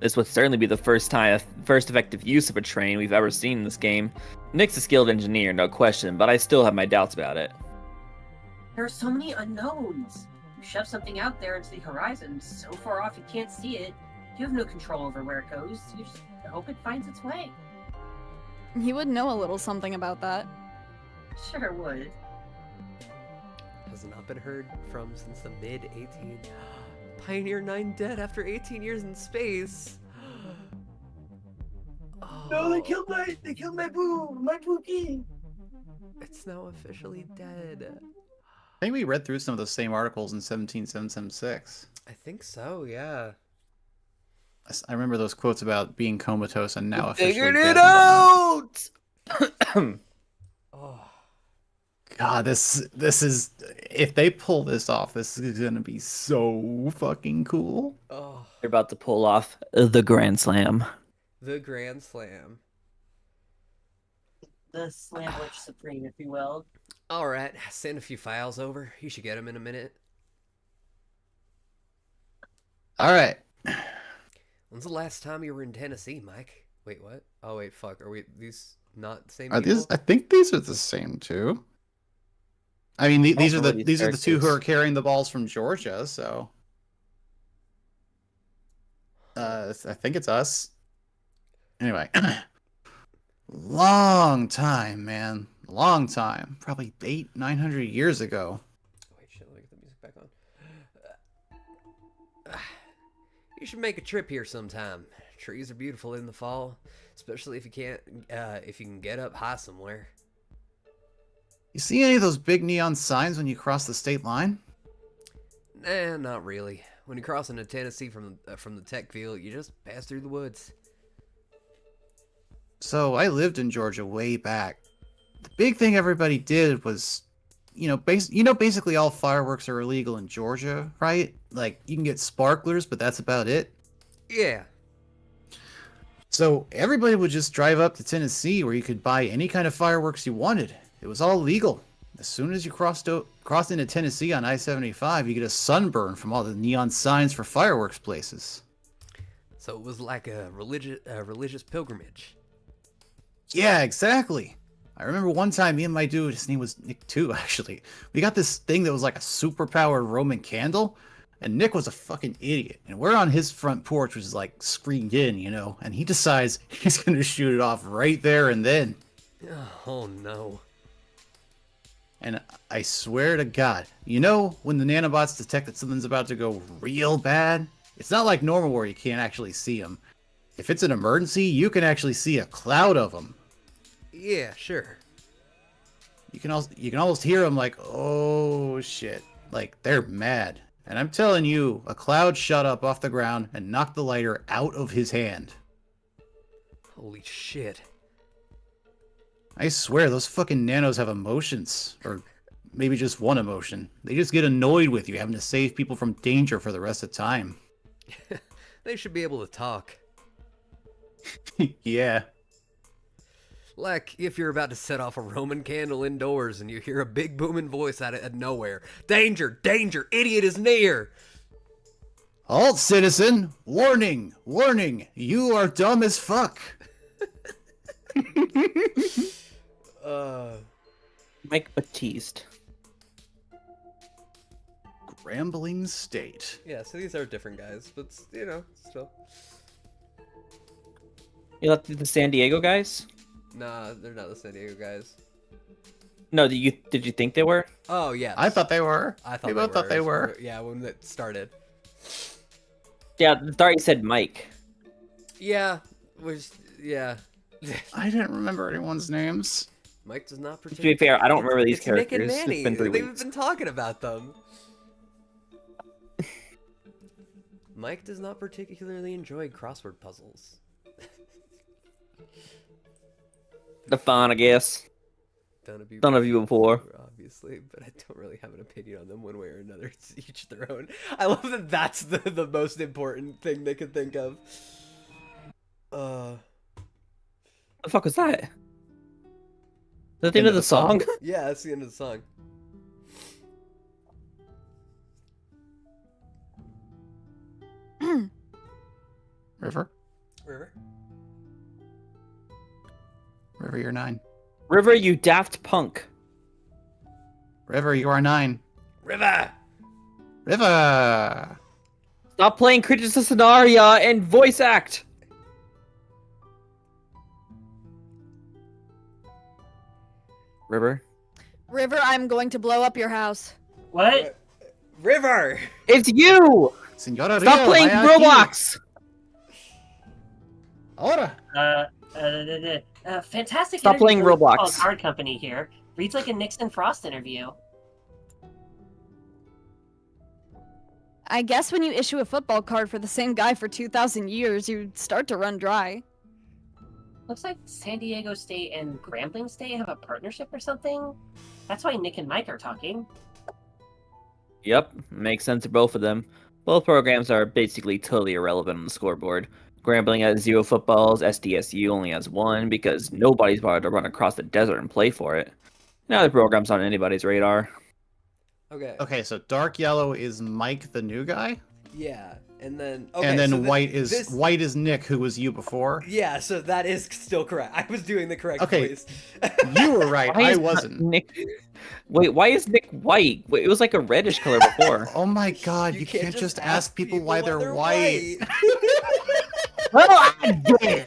This would certainly be the first effective use of a train we've ever seen in this game. Nick's a skilled engineer, no question, but I still have my doubts about it. There are so many unknowns. You shove something out there into the horizon, so far off you can't see it. You have no control over where it goes. You just hope it finds its way. You would know a little something about that. Sure would. Has not been heard from since the mid-18... Pioneer 9 dead after 18 years in space. Oh, No, they killed my Pookie. it's now officially dead. I think we read through some of those same articles in 17776. I think so, yeah. I remember those quotes about being comatose and now officially Figured dead it and whatnot. out! Oh. God, this is if they pull this off, this is gonna be so fucking cool. Oh, They're about to pull off the Grand Slam. the Grand Slam. The Slamwich Supreme, if you will. All right, send a few files over. You should get them in a minute. All right. When's the last time you were in Tennessee, Mike? Wait, what? Oh wait, fuck. Are we these not the same Are people? these? I think these are the same two. I mean, these are Also, these are the two who characters. are carrying the balls from Georgia. So, I think it's us. Anyway, long time, man, long time. Probably 800-900 years ago. Wait, shit, let me get the music back on. You should make a trip here sometime. Trees are beautiful in the fall, especially if you can get up high somewhere. You see any of those big neon signs when you cross the state line? Nah, not really. When you cross into Tennessee from the tech field, you just pass through the woods. So I lived in Georgia way back. The big thing everybody did was, basically all fireworks are illegal in Georgia, right? Like you can get sparklers, but that's about it. Yeah. So everybody would just drive up to Tennessee where you could buy any kind of fireworks you wanted. It was all legal. As soon as you crossed into Tennessee on I-75, you get a sunburn from all the neon signs for fireworks places. So it was like a religious pilgrimage. Yeah, exactly. I remember one time me and my dude, his name was Nick too, actually. We got this thing that was like a super-powered Roman candle, and Nick was a fucking idiot. And we're on his front porch, which is like screened in, and he decides he's gonna shoot it off right there and then. Oh no. And I swear to God, when the nanobots detect that something's about to go real bad, it's not like normal where you can't actually see them. If it's an emergency, you can actually see a cloud of them. Yeah, sure. You can almost hear them like, oh shit, like they're mad. And I'm telling you, a cloud shot up off the ground and knocked the lighter out of his hand. Holy shit. I swear, those fucking nanos have emotions. Or maybe just one emotion. They just get annoyed with you having to save people from danger for the rest of time. They should be able to talk. Yeah. Like if you're about to set off a Roman candle indoors and you hear a big booming voice out of nowhere. Danger! Danger! Idiot is near! Halt, citizen! Warning! Warning! You are dumb as fuck! Mike Batiste. Grambling State. Yeah, so these are different guys, but still. You left the San Diego guys? Nah, they're not the San Diego guys. No, did you think they were? Oh yeah. I thought they were. I thought we both thought they were. Yeah, when it started. Yeah, the start you said Mike. Yeah. I didn't remember anyone's names. Mike does not To be fair, I don't remember these It's characters. Nick and Manny. It's been 3 They've weeks. been talking about them. Mike does not particularly enjoy crossword puzzles. The fun, I guess. Done of you before. Obviously, but I don't really have an opinion on them one way or another. It's each their own. I love that that's the most important thing they could think of. The fuck was that? Is that the end of the song? Yeah, that's the end of the song. River? River? River, you're 9. River, you daft punk. River, you are 9. River! River! Stop playing Creatures of Scenaria and voice act. River? River, I'm going to blow up your house. What? River! It's you! Senora Stop Rio, playing vaya aquí. Roblox! Ahora. Fantastic. Stop playing interview from Roblox. the Card Company here. Reads like a Nixon Frost interview. I guess when you issue a football card for the same guy for 2,000 years, you start to run dry. Looks like San Diego State and Grambling State have a partnership or something. That's why Nick and Mike are talking. Yep, makes sense for both of them. Both programs are basically totally irrelevant on the scoreboard. Grambling has 0 footballs, SDSU only has 1 because nobody's bothered to run across the desert and play for it. Now the program's on anybody's radar. Okay. Okay, so dark yellow is Mike, the new guy, Yeah, and then and then so white is this- white is Nick, who was you before. Yeah, so that is still correct. I was doing the correct Okay. voice. You were right. Why I is wasn't. Nick... Wait, why is Nick white? Wait, it was like a reddish color before. Oh my god, you can't just ask people why they're white. Oh, I did.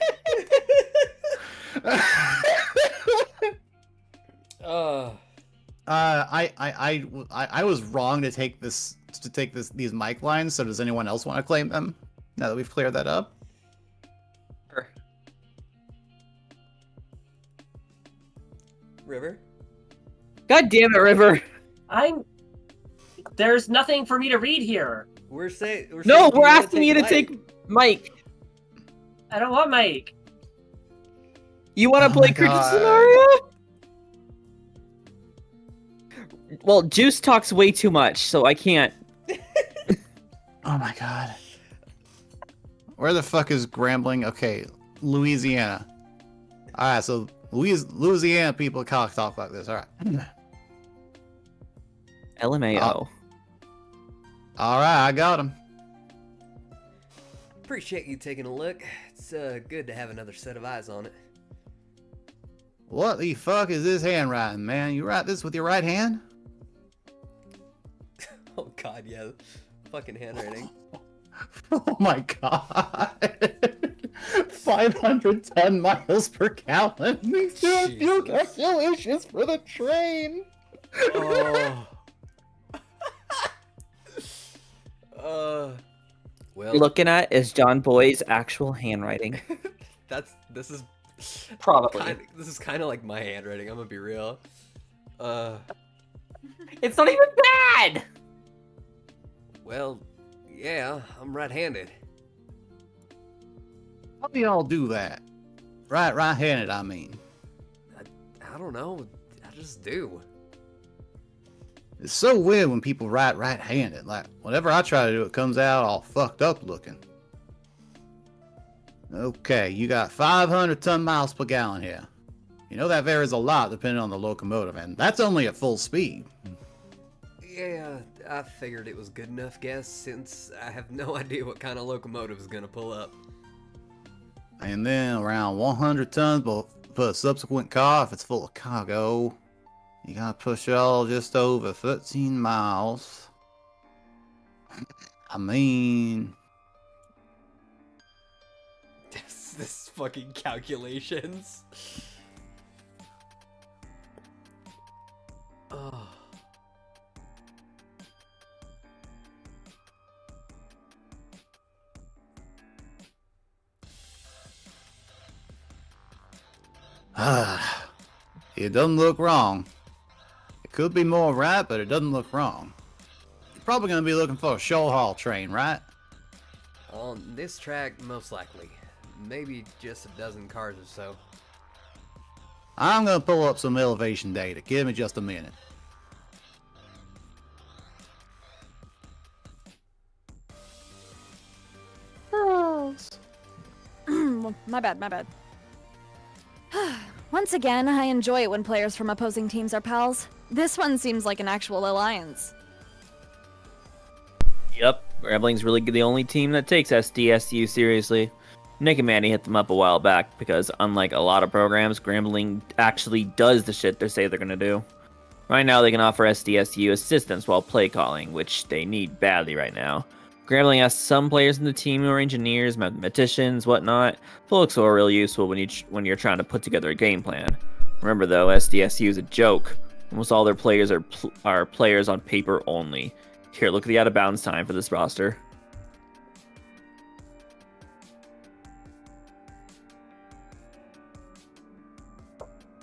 I was wrong to take these mic lines. So does anyone else want to claim them? Now that we've cleared that up. River? God damn it, River. There's nothing for me to read here. We're saying We're asking you to take Mike. I don't want Mike. You want to Oh play my creature God. scenario? Well, Juice talks way too much, so I can't. Oh my god. Where the fuck is Grambling? Okay, Louisiana. Alright, so Louisiana people talk like this. Alright. LMAO. Alright, I got him. Appreciate you taking a look. It's good to have another set of eyes on it. What the fuck is this handwriting, man? You write this with your right hand? Oh god, yeah. Fucking handwriting. Oh my god. 510 miles per gallon. These doing fuel Jesus. calculations for the train. Oh. Well, Looking at is John Boy's actual handwriting. this is Probably. this is kind of like my handwriting. I'm gonna be real. It's not even bad! Well, yeah, I'm right-handed. How do y'all do that? Right-handed, I mean. I don't know. I just do. It's so weird when people write right-handed. Like, whenever I try to do it, comes out all fucked up looking. Okay, you got 500 ton miles per gallon here. You know that varies a lot depending on the locomotive, and that's only at full speed. Yeah, I figured it was good enough guess since I have no idea what kind of locomotive is gonna pull up. And then around 100 tons per a subsequent car if it's full of cargo. You gotta push all just over 13 miles. I mean... This fucking calculations. Oh. It doesn't look wrong. It could be more right, but it doesn't look wrong. You're probably gonna be looking for a show haul train, right? On this track, most likely. Maybe just a dozen cars or so. I'm gonna pull up some elevation data. Give me just a minute. My bad. Once again, I enjoy it when players from opposing teams are pals. This one seems like an actual alliance. Yep, Grambling's really the only team that takes SDSU seriously. Nick and Manny hit them up a while back because, unlike a lot of programs, Grambling actually does the shit they say they're gonna do. Right now, they can offer SDSU assistance while play calling, which they need badly right now. Grambling has some players in the team who are engineers, mathematicians, whatnot. Folks who are really useful when you're trying to put together a game plan. Remember though, SDSU is a joke. Almost all their players are players on paper only. Here, look at the out of bounds time for this roster.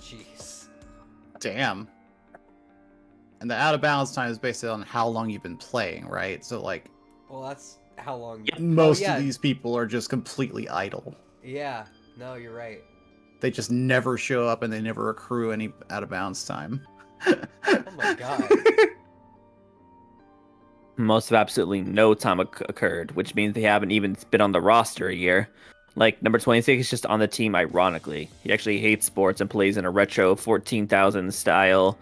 Jeez. Damn. And the out of bounds time is based on how long you've been playing, right? So like Well, that's how long. most yeah. of these people are just completely idle. Yeah. No, you're right. They just never show up and they never accrue any out of bounds time. Oh my god. Most of absolutely no time occurred, which means they haven't even been on the roster a year. Like, number 26 is just on the team ironically. He actually hates sports and plays in a retro 14,000 style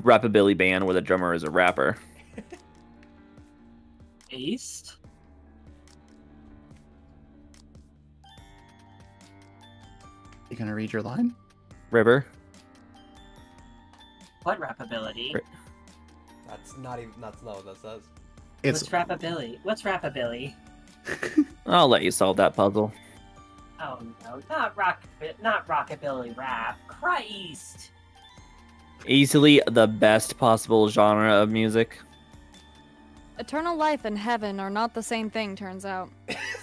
rappabilly band where the drummer is a rapper. Aced? You gonna read your line? River? What rapability? That's not what that says. It's What's rapability? What's rapability? I'll let you solve that puzzle. Oh no, not rockabilly rap. Christ! Easily the best possible genre of music. Eternal life and heaven are not the same thing, turns out.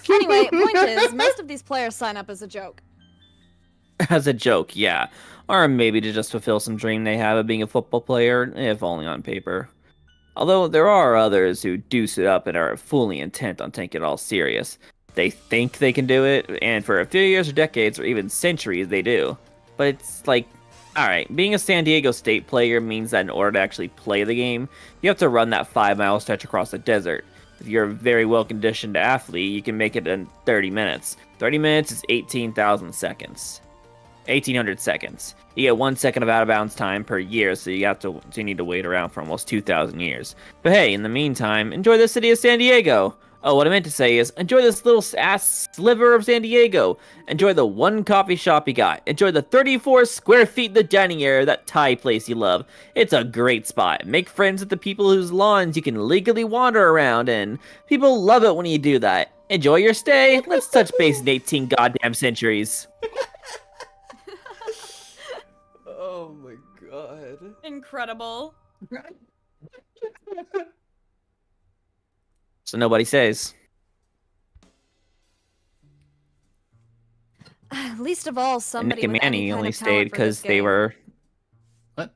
Anyway, point is, most of these players sign up as a joke. As a joke, yeah. Or maybe to just fulfill some dream they have of being a football player, if only on paper. Although there are others who deuce it up and are fully intent on taking it all serious. They think they can do it, and for a few years or decades or even centuries they do. But it's like, alright, being a San Diego State player means that in order to actually play the game, you have to run that 5-mile stretch across the desert. If you're a very well-conditioned athlete, you can make it in 30 minutes. 30 minutes is 18,000 seconds. 1,800 seconds. You get 1 second of out-of-bounds time per year, so you need to wait around for almost 2,000 years. But hey, in the meantime, enjoy the city of San Diego! Oh, what I meant to say is, enjoy this little ass sliver of San Diego! Enjoy the one coffee shop you got. Enjoy the 34 square feet in the dining area of that Thai place you love. It's a great spot. Make friends with the people whose lawns you can legally wander around in. People love it when you do that. Enjoy your stay. Let's touch base in 18 goddamn centuries. Oh my god. Incredible. So nobody says. Least of all, And somebody Nick and with any Manny kind only of stayed talent for because this they game. were. What?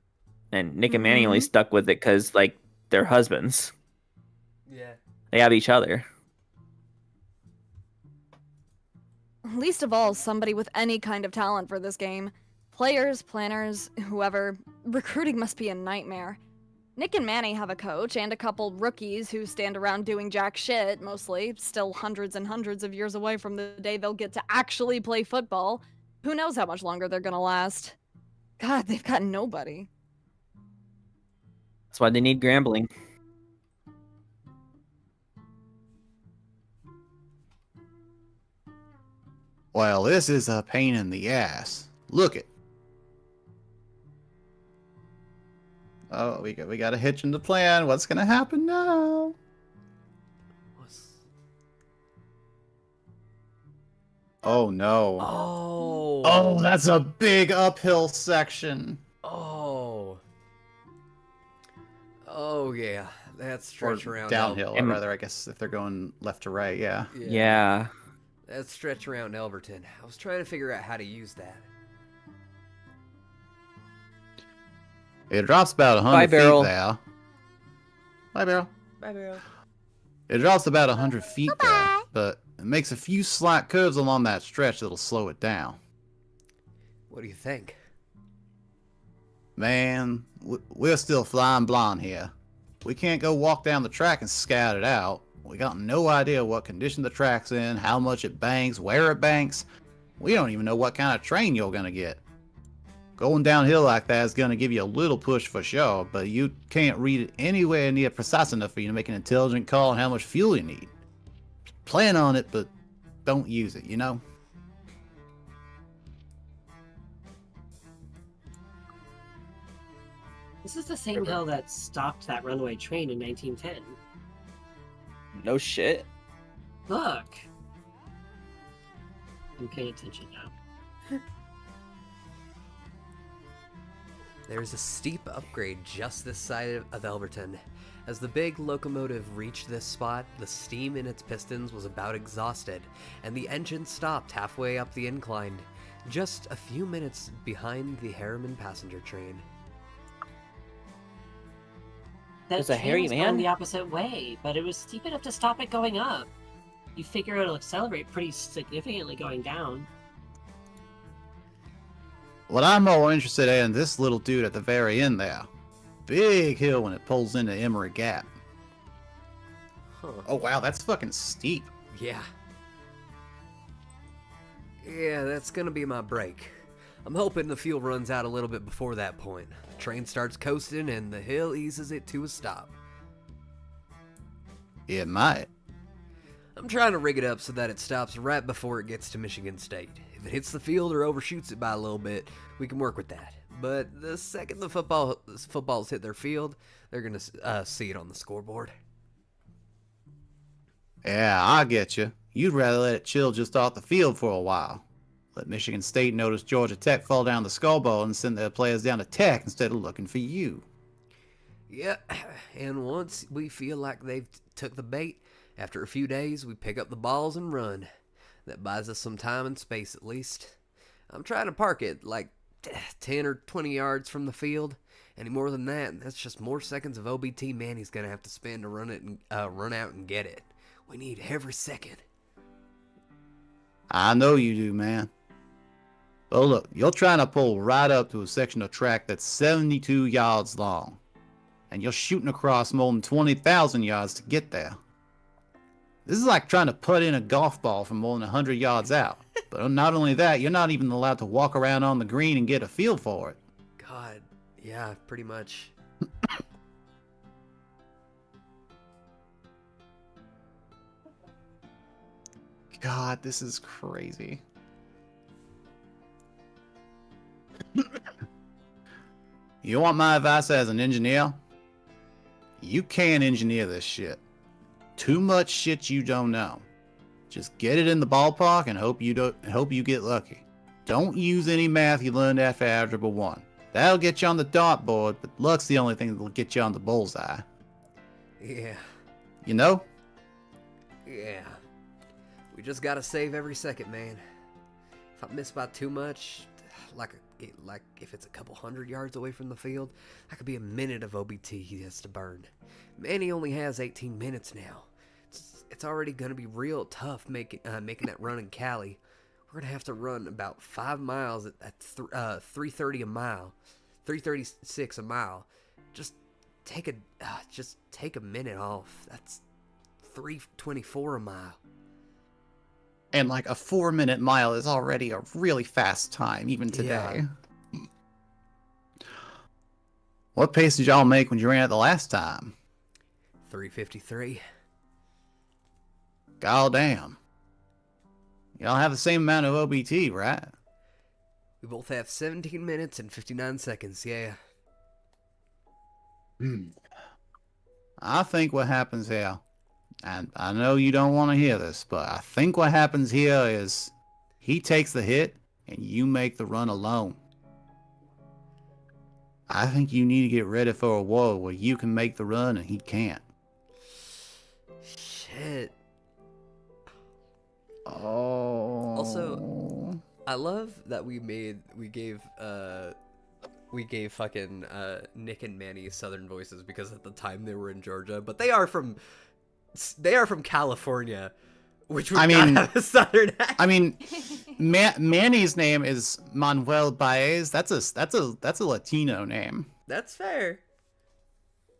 And Nick and Manny only stuck with it because, like, they're husbands. Yeah. They have each other. Least of all, somebody with any kind of talent for this game. Players, planners, whoever. Recruiting must be a nightmare. Nick and Manny have a coach and a couple rookies who stand around doing jack shit, mostly, still hundreds and hundreds of years away from the day they'll get to actually play football. Who knows how much longer they're gonna last? God, they've got nobody. That's why they need Grambling. Well, this is a pain in the ass. Look it. Oh, we got a hitch in the plan. What's gonna happen now? Oh no. Oh. Oh, that's a big uphill section. Oh. Oh yeah. That stretch Or around downhill, El- or rather, I guess if they're going left to right, yeah. Yeah. That stretch around Elberton. I was trying to figure out how to use that. It drops about 100 Bye, feet Beryl. there. Bye, Beryl. Bye, Beryl. It drops about 100 feet there, Bye-bye. but it makes a few slight curves along that stretch that'll slow it down. What do you think? Man, we're still flying blind here. We can't go walk down the track and scout it out. We got no idea what condition the track's in, how much it banks, where it banks. We don't even know what kind of train you're gonna get. Going downhill like that is gonna give you a little push for sure, but you can't read it anywhere near precise enough for you to make an intelligent call on how much fuel you need. Plan on it, but don't use it, you know? This is the same hill that stopped that runaway train in 1910. No shit. Look! I'm paying attention now. There's a steep upgrade just this side of Elberton. As the big locomotive reached this spot, the steam in its pistons was about exhausted, and the engine stopped halfway up the incline, just a few minutes behind the Harriman passenger train. That There's a train hairy was going man? the opposite way, but it was steep enough to stop it going up. You figure it'll accelerate pretty significantly going down. What I'm more interested in, this little dude at the very end there. Big hill when it pulls into Emery Gap. Huh. Oh wow, that's fucking steep. Yeah. Yeah, that's gonna be my break. I'm hoping the fuel runs out a little bit before that point. The train starts coasting and the hill eases it to a stop. It might. I'm trying to rig it up so that it stops right before it gets to Michigan State. If it hits the field or overshoots it by a little bit, we can work with that. But the second the footballs hit their field, they're gonna see it on the scoreboard. Yeah, I get you. You'd rather let it chill just off the field for a while. Let Michigan State notice Georgia Tech fall down the scoreboard and send their players down to Tech instead of looking for you. Yeah, and once we feel like they've took the bait, after a few days, we pick up the balls and run. That buys us some time and space at least. I'm trying to park it like 10 or 20 yards from the field. Any more than that, that's just more seconds of OBT Manny's gonna have to spend to run it and run out and get it. We need every second. I know you do, man. But look, you're trying to pull right up to a section of track that's 72 yards long. And you're shooting across more than 20,000 yards to get there. This is like trying to put in a golf ball from more than 100 yards out. But not only that, you're not even allowed to walk around on the green and get a feel for it. God, yeah, pretty much. God, this is crazy. You want my advice as an engineer? You can't engineer this shit. Too much shit you don't know. Just get it in the ballpark and hope you get lucky. Don't use any math you learned after Algebra 1. That'll get you on the dartboard, but luck's the only thing that'll get you on the bullseye. Yeah. You know? Yeah. We just gotta save every second, man. If I miss by too much, like if it's a couple 100 yards away from the field, that could be a minute of OBT he has to burn. Manny only has 18 minutes now. It's already gonna be real tough making that run in Cali. We're gonna have to run about 5 miles at 3:30 a mile, 3:36 a mile. Just take a minute off. That's 3:24 a mile. And like a 4-minute mile is already a really fast time, even today. Yeah. What pace did y'all make when you ran it the last time? 3:53. God damn. Y'all have the same amount of OBT, right? We both have 17 minutes and 59 seconds, yeah. I think what happens here, and I know you don't want to hear this, but I think what happens here is he takes the hit and you make the run alone. I think you need to get ready for a war where you can make the run and he can't. Shit. Oh. Also, I love that we gave fucking Nick and Manny Southern voices because at the time they were in Georgia, but they are from California, which would not have a Southern accent. I mean, Manny's name is Manuel Baez. That's a Latino name. That's fair.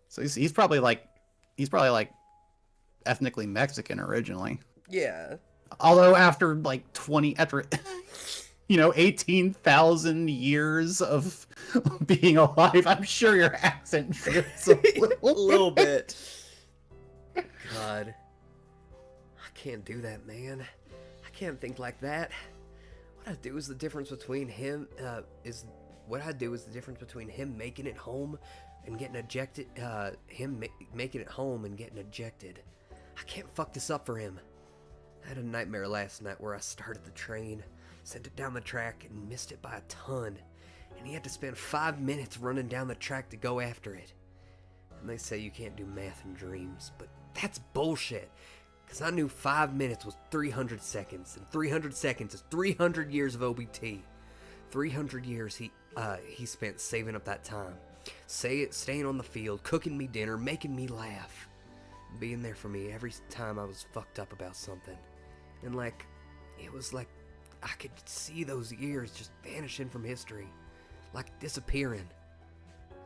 So he's probably like ethnically Mexican originally. Yeah. Although after 18,000 years of being alive, I'm sure your accent drifts a little bit. God. I can't do that, man. I can't think like that. What I do is the difference between him making it home and getting ejected, making it home and getting ejected. I can't fuck this up for him. I had a nightmare last night where I started the train, sent it down the track, and missed it by a ton. And he had to spend 5 minutes running down the track to go after it. And they say you can't do math in dreams, but that's bullshit. Because I knew 5 minutes was 300 seconds, and 300 seconds is 300 years of OBT. 300 years he spent saving up that time. Staying on the field, cooking me dinner, making me laugh. Being there for me every time I was fucked up about something. And it was like I could see those years just vanishing from history, like disappearing.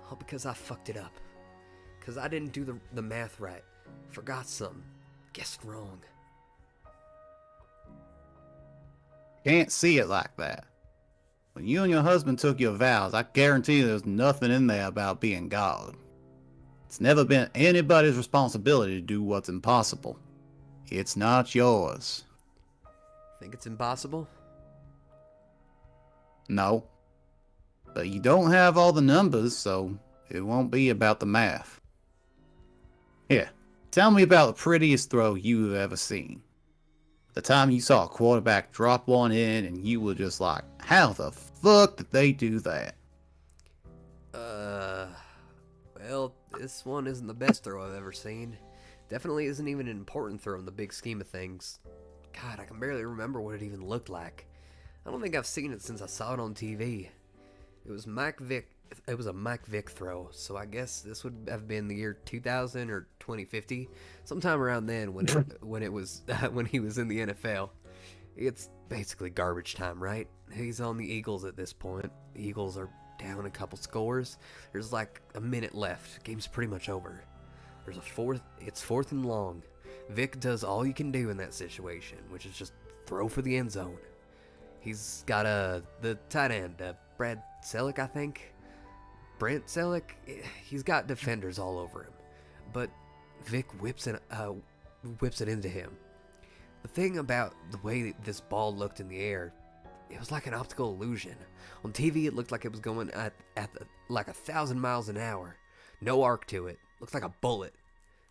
All because I fucked it up. Because I didn't do the math right. Forgot something. Guessed wrong. Can't see it like that. When you and your husband took your vows, I guarantee there's nothing in there about being God. It's never been anybody's responsibility to do what's impossible. It's not yours. Think it's impossible? No. But you don't have all the numbers, so it won't be about the math. Here, tell me about the prettiest throw you've ever seen. The time you saw a quarterback drop one in and you were just like, how the fuck did they do that? Well, this one isn't the best throw I've ever seen. Definitely isn't even an important throw in the big scheme of things. God, I can barely remember what it even looked like. I don't think I've seen it since I saw it on TV. It was a Mike Vick throw, so I guess this would have been the year 2000 or 2050, sometime around then when he was in the NFL. It's basically garbage time, right? He's on the Eagles at this point. The Eagles are down a couple scores. There's like a minute left. Game's pretty much over. It's fourth and long. Vic does all you can do in that situation, which is just throw for the end zone. He's got the tight end, Brad Selleck, I think. Brent Selleck. He's got defenders all over him, but Vic whips it into him. The thing about the way this ball looked in the air, it was like an optical illusion. On TV, it looked like it was going like 1,000 miles an hour. No arc to it. Looked like a bullet.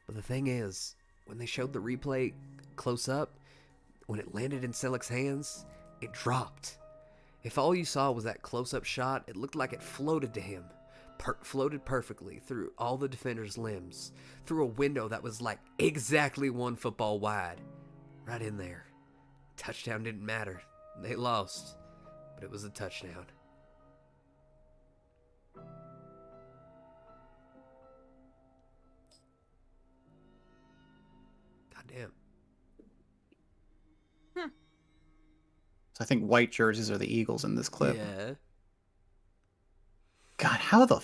But the thing is, when they showed the replay close up, when it landed in Selleck's hands, it dropped. If all you saw was that close-up shot, it looked like it floated to him. Floated perfectly through all the defender's limbs. Through a window that was like exactly 1 football wide. Right in there. Touchdown didn't matter. They lost. But it was a touchdown. Goddamn. So I think white jerseys are the Eagles in this clip. Yeah. God, how the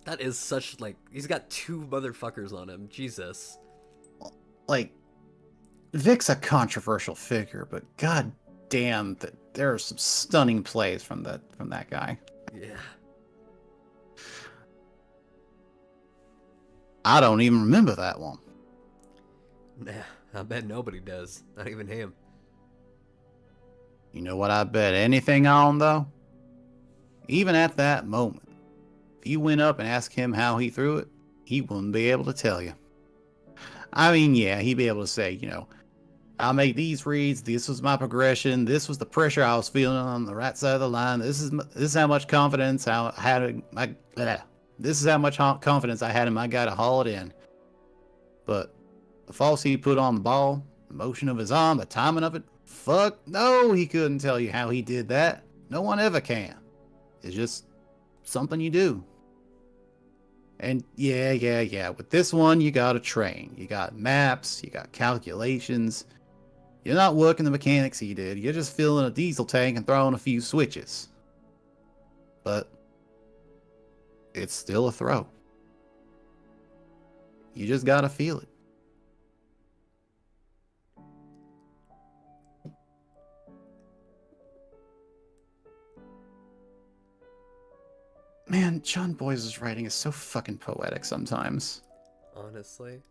That is such, like, he's got 2 motherfuckers on him. Jesus. like, Vic's a controversial figure, but god damn that there are some stunning plays from that guy. Yeah. I don't even remember that one. Nah, I bet nobody does. Not even him. You know what I bet anything on, though? Even at that moment, if you went up and asked him how he threw it, he wouldn't be able to tell you. I mean, yeah, he'd be able to say, you know, I'll make these reads, this was my progression, this was the pressure I was feeling on the right side of the line, this is how much confidence this is how much confidence I had in my guy to haul it in. But the false he put on the ball, the motion of his arm, the timing of it, fuck no, he couldn't tell you how he did that. No one ever can. It's just something you do. And yeah. With this one, you gotta train. You got maps, you got calculations. You're not working the mechanics he did. You're just filling a diesel tank and throwing a few switches. But it's still a throw. You just gotta feel it. Man, John Boyce's writing is so fucking poetic sometimes. Honestly.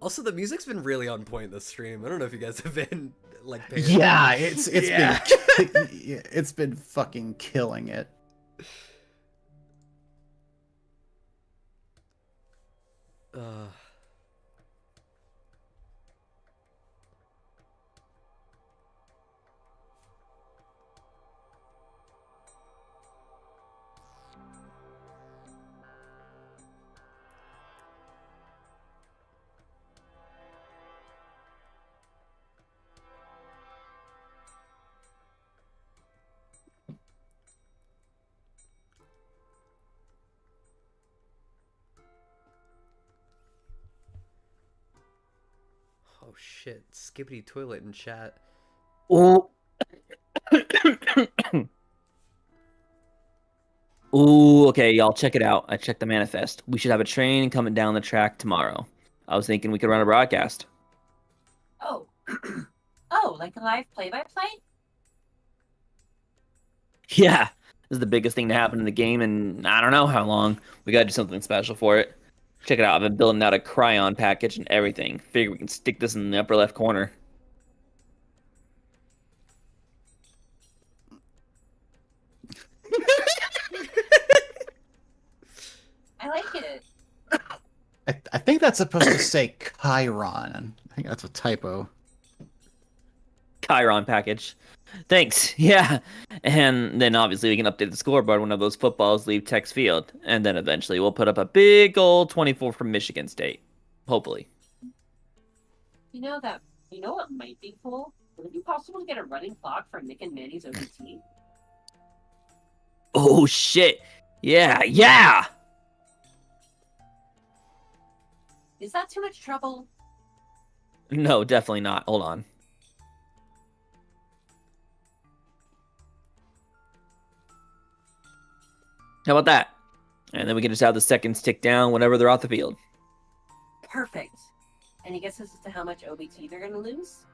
Also, the music's been really on point this stream. I don't know if you guys have been like paying Yeah, attention. it's been fucking killing it. Oh shit, Skippity Toilet in chat. Oh, Ooh, okay, y'all, check it out. I checked the manifest. We should have a train coming down the track tomorrow. I was thinking we could run a broadcast. Oh. Oh, like a live play-by-play? Yeah, this is the biggest thing to happen in the game in I don't know how long. We gotta do something special for it. Check it out. I've been building out a cryon package and everything. Figure we can stick this in the upper left corner. I like it. I think that's supposed to say Chiron. I think that's a typo. Chiron package. Thanks. Yeah. And then obviously we can update the scoreboard when those footballs leave Tech's field. And then eventually we'll put up a big old 24 from Michigan State. Hopefully. You know what might be cool? Would it be possible to get a running clock for Nick and Manny's OBT? Oh shit. Yeah. Is that too much trouble? No, definitely not. Hold on. How about that? And then we can just have the seconds tick down whenever they're off the field. Perfect. Any guesses as to how much OBT they're gonna lose?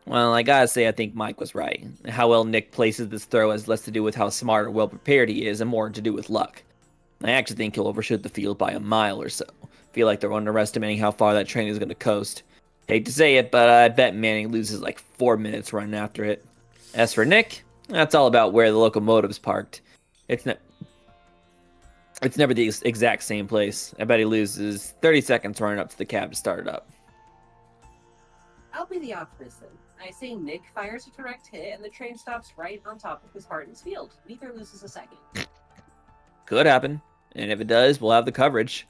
Well, I gotta say, I think Mike was right. How well Nick places this throw has less to do with how smart or well prepared he is and more to do with luck. I actually think he'll overshoot the field by a mile or so. Feel like they're underestimating how far that train is going to coast. Hate to say it, but I bet Manning loses like 4 minutes running after it. As for Nick, that's all about where the locomotive's parked. It's never the exact same place. I bet he loses 30 seconds running up to the cab to start it up. I'll be the optimist then. I say Nick fires a direct hit and the train stops right on top of the Spartans' field. Neither loses a second. Could happen. And if it does, we'll have the coverage.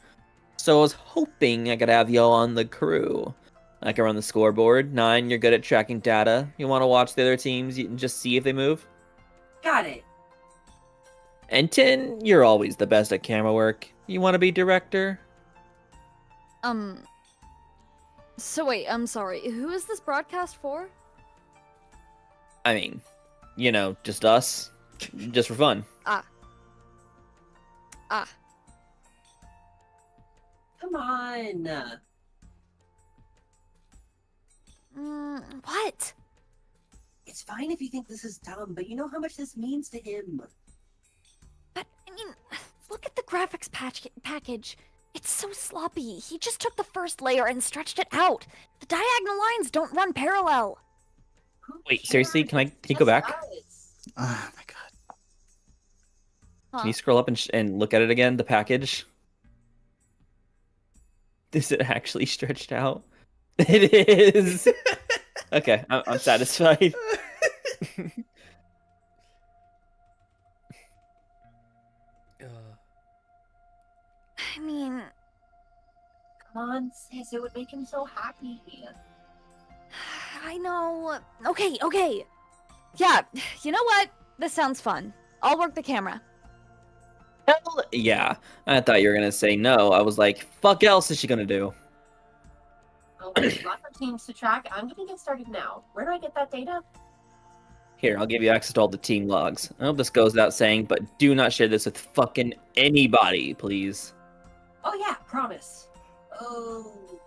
So I was hoping I could have y'all on the crew. I can run the scoreboard. 9, you're good at tracking data. You want to watch the other teams and just see if they move? Got it. And 10, you're always the best at camera work. You want to be director? So wait, I'm sorry. Who is this broadcast for? I mean, just us. Just for fun. Come on. What? It's fine if you think this is dumb, but you know how much this means to him. But, I mean, look at the graphics package. It's so sloppy. He just took the first layer and stretched it out. The diagonal lines don't run parallel. Who Wait, seriously? cares? Can you go back? Us. Oh my god. Can you scroll up and look at it again? The package? Is it actually stretched out? It is. Okay, I'm satisfied. I mean, Come on, sis. It would make him so happy. I know. Okay. Yeah, you know what? This sounds fun. I'll work the camera. Hell yeah. I thought you were gonna say no. I was like, fuck else is she gonna do? Oh, lots of teams to track. I'm gonna get started now. Where do I get that data? Here, I'll give you access to all the team logs. I hope this goes without saying, but do not share this with fucking anybody, please. Oh yeah, promise. Oh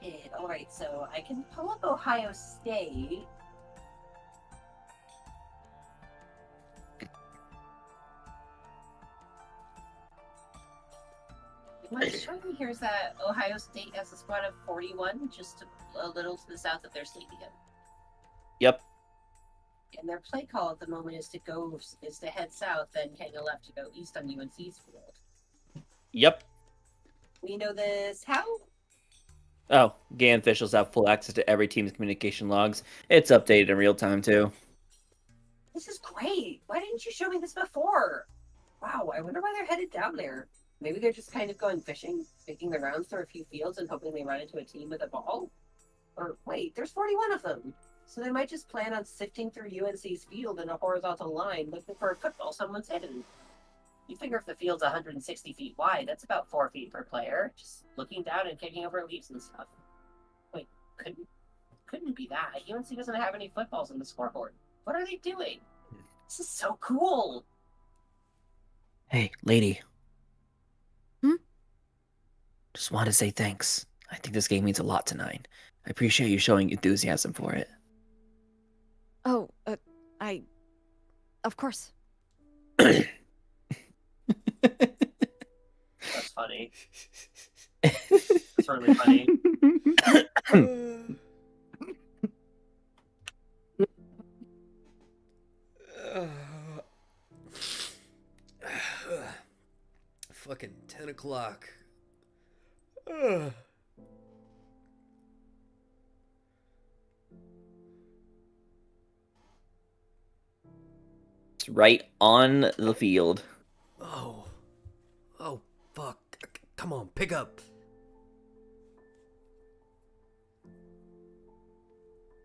shit. Alright, so I can pull up Ohio State. What it's showing me here is that Ohio State has a squad of 41, just a little to the south of their stadium. Yep. And their play call at the moment is to head south, then hang a left to go east on UNC's field. Yep. We know this how? Oh, GAN officials have full access to every team's communication logs. It's updated in real time, too. This is great. Why didn't you show me this before? Wow, I wonder why they're headed down there. Maybe they're just kind of going fishing, making the rounds through a few fields and hoping they run into a team with a ball? Or wait, there's 41 of them. So they might just plan on sifting through UNC's field in a horizontal line looking for a football someone's hidden. You figure if the field's 160 feet wide, that's about 4 feet per player, just looking down and kicking over leaves and stuff. Wait, couldn't be that. UNC doesn't have any footballs on the scoreboard. What are they doing? This is so cool. Hey, lady. Hmm? Just wanted to say thanks. I think this game means a lot tonight. I appreciate you showing enthusiasm for it. Oh, of course. That's funny. That's really funny. Fucking 10 o'clock. It's right on the field. Oh. Oh, fuck. Come on, pick up.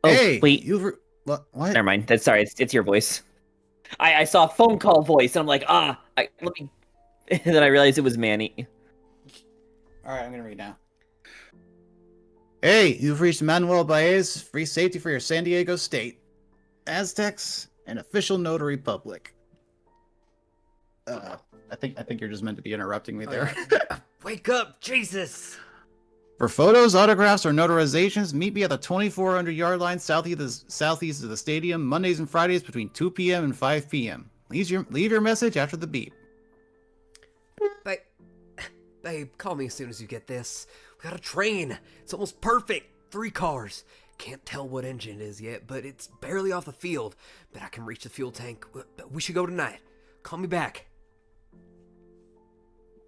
Oh, Hey, wait. What? Never mind. That's sorry. It's your voice. I saw a phone call voice, and I'm like, let me. And then I realized it was Manny. All right, I'm gonna read now. Hey, you've reached Manuel Baez, free safety for your San Diego State. Aztecs, an official notary public. I think you're just meant to be interrupting me there. Wake up, Jesus! For photos, autographs, or notarizations, meet me at the 2,400-yard line southeast of the stadium, Mondays and Fridays between 2 p.m. and 5 p.m. Leave your message after the beep. Babe, call me as soon as you get this. We got a train. It's almost perfect. 3 cars. Can't tell what engine it is yet, but it's barely off the field. But I can reach the fuel tank. We should go tonight. Call me back.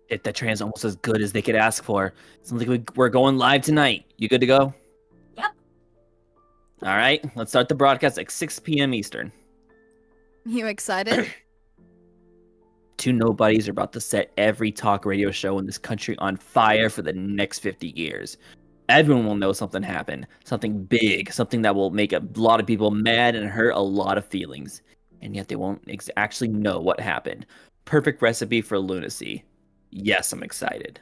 If the train's almost as good as they could ask for. Sounds like we're going live tonight. You good to go? Yep. All right, let's start the broadcast at 6 p.m. Eastern. You excited? 2 nobodies are about to set every talk radio show in this country on fire for the next 50 years. Everyone will know something happened, something big, something that will make a lot of people mad and hurt a lot of feelings. And yet they won't actually know what happened. Perfect recipe for lunacy. Yes, I'm excited.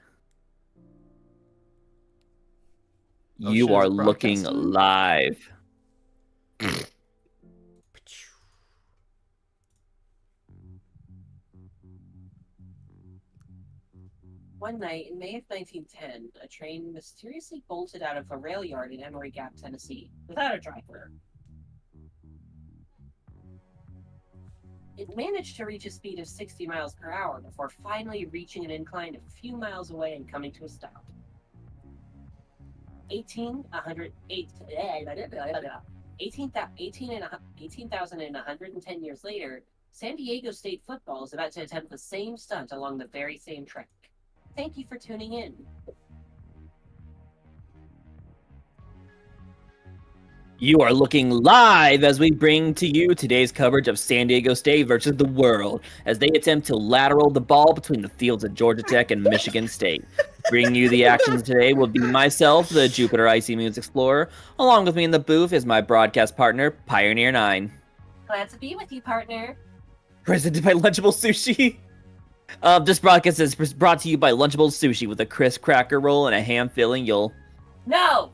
Oh, You shit, are is it looking broadcasting? live. One night in May of 1910, a train mysteriously bolted out of a rail yard in Emory Gap, Tennessee, without a driver. It managed to reach a speed of 60 miles per hour before finally reaching an incline a few miles away and coming to a stop. 18,110 years later, San Diego State football is about to attempt the same stunt along the very same track. Thank you for tuning in. You are looking live as we bring to you today's coverage of San Diego State versus the world as they attempt to lateral the ball between the fields of Georgia Tech and Michigan State. Bringing you the action today will be myself, the Jupiter Icy Moons Explorer. Along with me in the booth is my broadcast partner, Pioneer 9. Glad to be with you, partner. Presented by Lunchable Sushi. This broadcast is brought to you by Lunchable Sushi with a crisp cracker roll and a ham filling. No!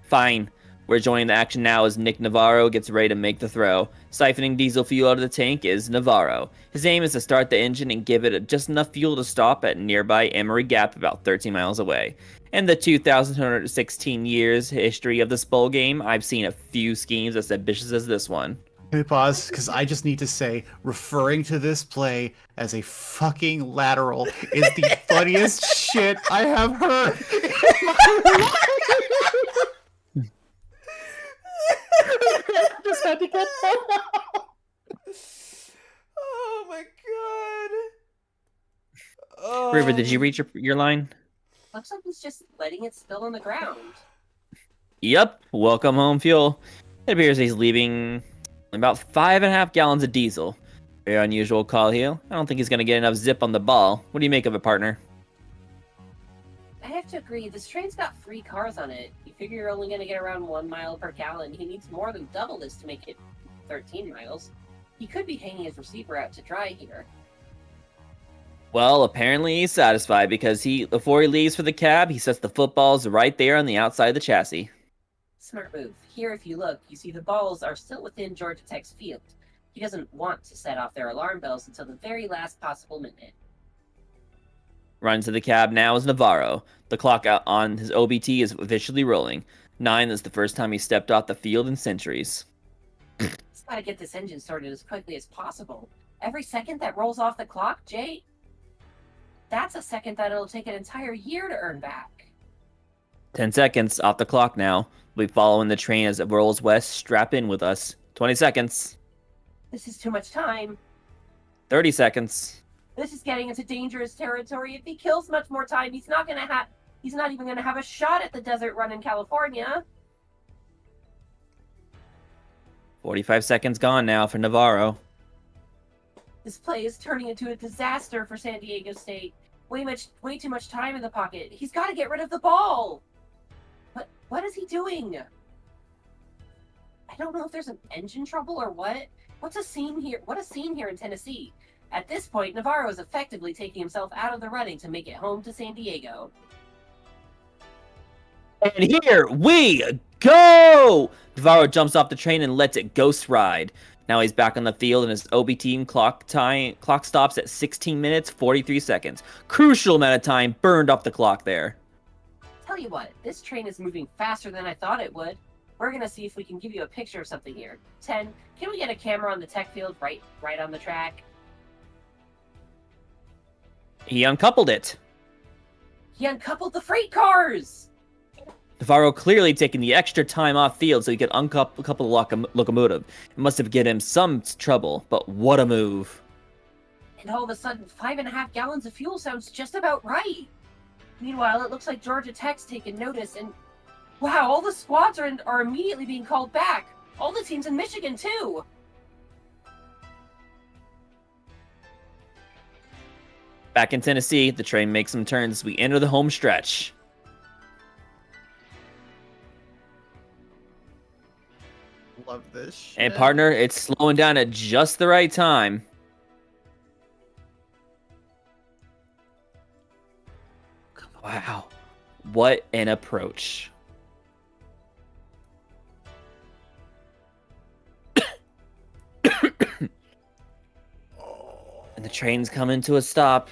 Fine. We're joining the action now as Nick Navarro gets ready to make the throw. Siphoning diesel fuel out of the tank is Navarro. His aim is to start the engine and give it just enough fuel to stop at nearby Emory Gap about 13 miles away. In the 2,216 years history of this bowl game, I've seen a few schemes as ambitious as this one. Can we pause? Because I just need to say, referring to this play as a fucking lateral is the funniest shit I have heard in my life. Just had to get that out. Oh my god. Oh. River, did you reach your line? Looks like he's just letting it spill on the ground. Yep, welcome home fuel. It appears he's leaving about 5.5 gallons of diesel. Very unusual call here. I don't think he's going to get enough zip on the ball. What do you make of it, partner? I have to agree, this train's got 3 cars on it. You figure you're only going to get around 1 mile per gallon. He needs more than double this to make it 13 miles. He could be hanging his receiver out to dry here. Well, apparently he's satisfied because before he leaves for the cab, he sets the footballs right there on the outside of the chassis. Smart move. Here, if you look, you see the balls are still within Georgia Tech's field. He doesn't want to set off their alarm bells until the very last possible minute. Runs to the cab now is Navarro. The clock out on his OBT is officially rolling. 9 is the first time he stepped off the field in centuries. Just gotta get this engine started as quickly as possible. Every second that rolls off the clock, Jay, that's a second that it'll take an entire year to earn back. 10 seconds off the clock now. We'll be following the train as it rolls west. Strap in with us. 20 seconds. This is too much time. 30 seconds. This is getting into dangerous territory. If he kills much more time, he's not even gonna have a shot at the desert run in California. 45 seconds gone now for Navarro. This play is turning into a disaster for San Diego State. Way too much time in the pocket. He's got to get rid of the ball. What is he doing? I don't know if there's an engine trouble or what. What a scene here in Tennessee. At this point, Navarro is effectively taking himself out of the running to make it home to San Diego. And here we go! Navarro jumps off the train and lets it ghost ride. Now he's back on the field and his OB team clock stops at 16 minutes, 43 seconds. Crucial amount of time burned off the clock there. Tell you what, this train is moving faster than I thought it would. We're gonna see if we can give you a picture of something here. 10, can we get a camera on the tech field right on the track? He uncoupled it. He uncoupled the freight cars! Navarro clearly taking the extra time off field so he could uncouple the locomotive. It must have given him some trouble, but what a move. And all of a sudden, 5.5 gallons of fuel sounds just about right. Meanwhile, it looks like Georgia Tech's taken notice, and wow, all the squads are immediately being called back. All the teams in Michigan, too. Back in Tennessee, the train makes some turns as we enter the home stretch. Love this shit. And partner, it's slowing down at just the right time. Wow. What an approach. And the train's coming to a stop.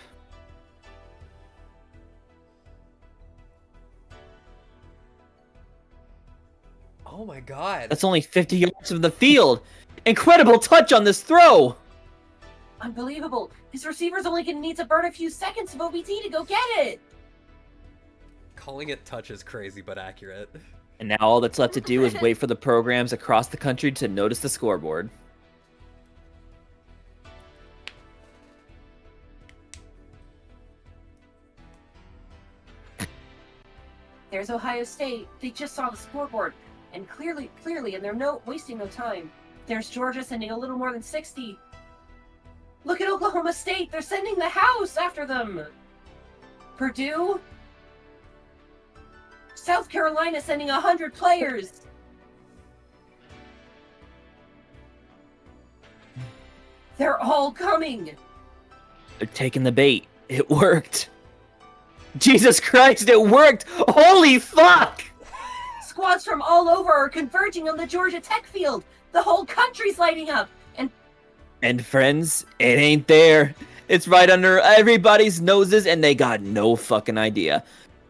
Oh my god. That's only 50 yards from the field. Incredible touch on this throw. Unbelievable. His receiver's only going to need to burn a few seconds of OBT to go get it. Calling it touch is crazy but accurate. And now all that's left to do is wait for the programs across the country to notice the scoreboard. There's Ohio State. They just saw the scoreboard. And clearly, and they're wasting no time. There's Georgia sending a little more than 60. Look at Oklahoma State. They're sending the house after them. Purdue. South Carolina sending 100 players. They're all coming. They're taking the bait. It worked. Jesus Christ, it worked! Holy fuck! Squads from all over are converging on the Georgia Tech field. The whole country's lighting up. And friends, it ain't there. It's right under everybody's noses and they got no fucking idea.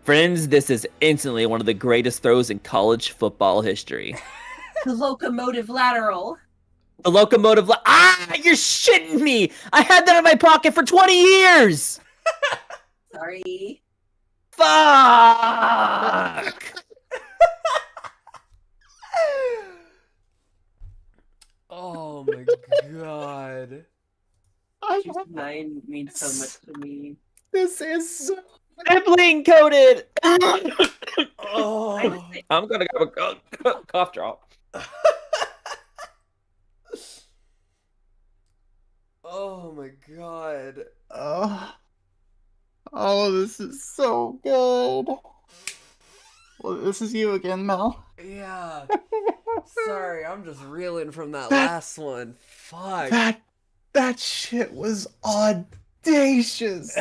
Friends, this is instantly one of the greatest throws in college football history. The locomotive lateral. The locomotive you're shitting me! I had that in my pocket for 20 years! Sorry. Fuck! Oh my god. Just 9 means so much to me. This is so... Sibling coded! Oh. I'm gonna have a cough drop. Oh my god. Oh, this is so good. Well, this is you again, Mel. Yeah. Sorry, I'm just reeling from that last one. Fuck. That shit was audacious.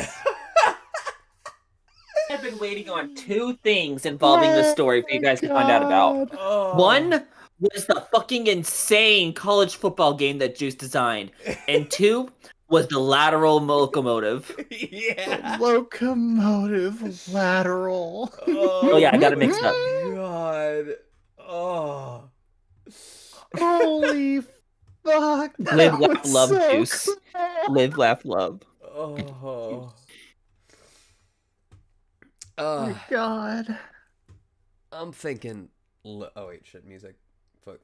I've been waiting on 2 things involving this story for you guys to find out about. Oh. One was the fucking insane college football game that Juice designed. And 2 was the lateral locomotive. Yeah. Locomotive lateral. Oh yeah, I got it mixed up. God. Oh. Holy fuck. Live, That laugh, was love, so juice. cool. Live, laugh, love. Oh. Oh my god. I'm thinking. Oh wait, shit, music. Fuck.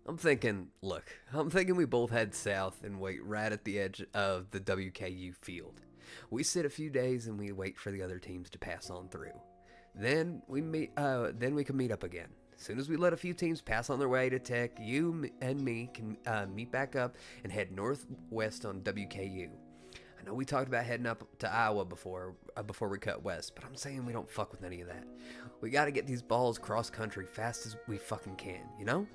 I'm thinking. Look, I'm thinking we both head south and wait right at the edge of the WKU field. We sit a few days and we wait for the other teams to pass on through. Then we meet. Then we can meet up again. As soon as we let a few teams pass on their way to Tech, you and me can meet back up and head northwest on WKU. I know we talked about heading up to Iowa before we cut west, but I'm saying we don't fuck with any of that. We gotta get these balls cross country fast as we fucking can, you know?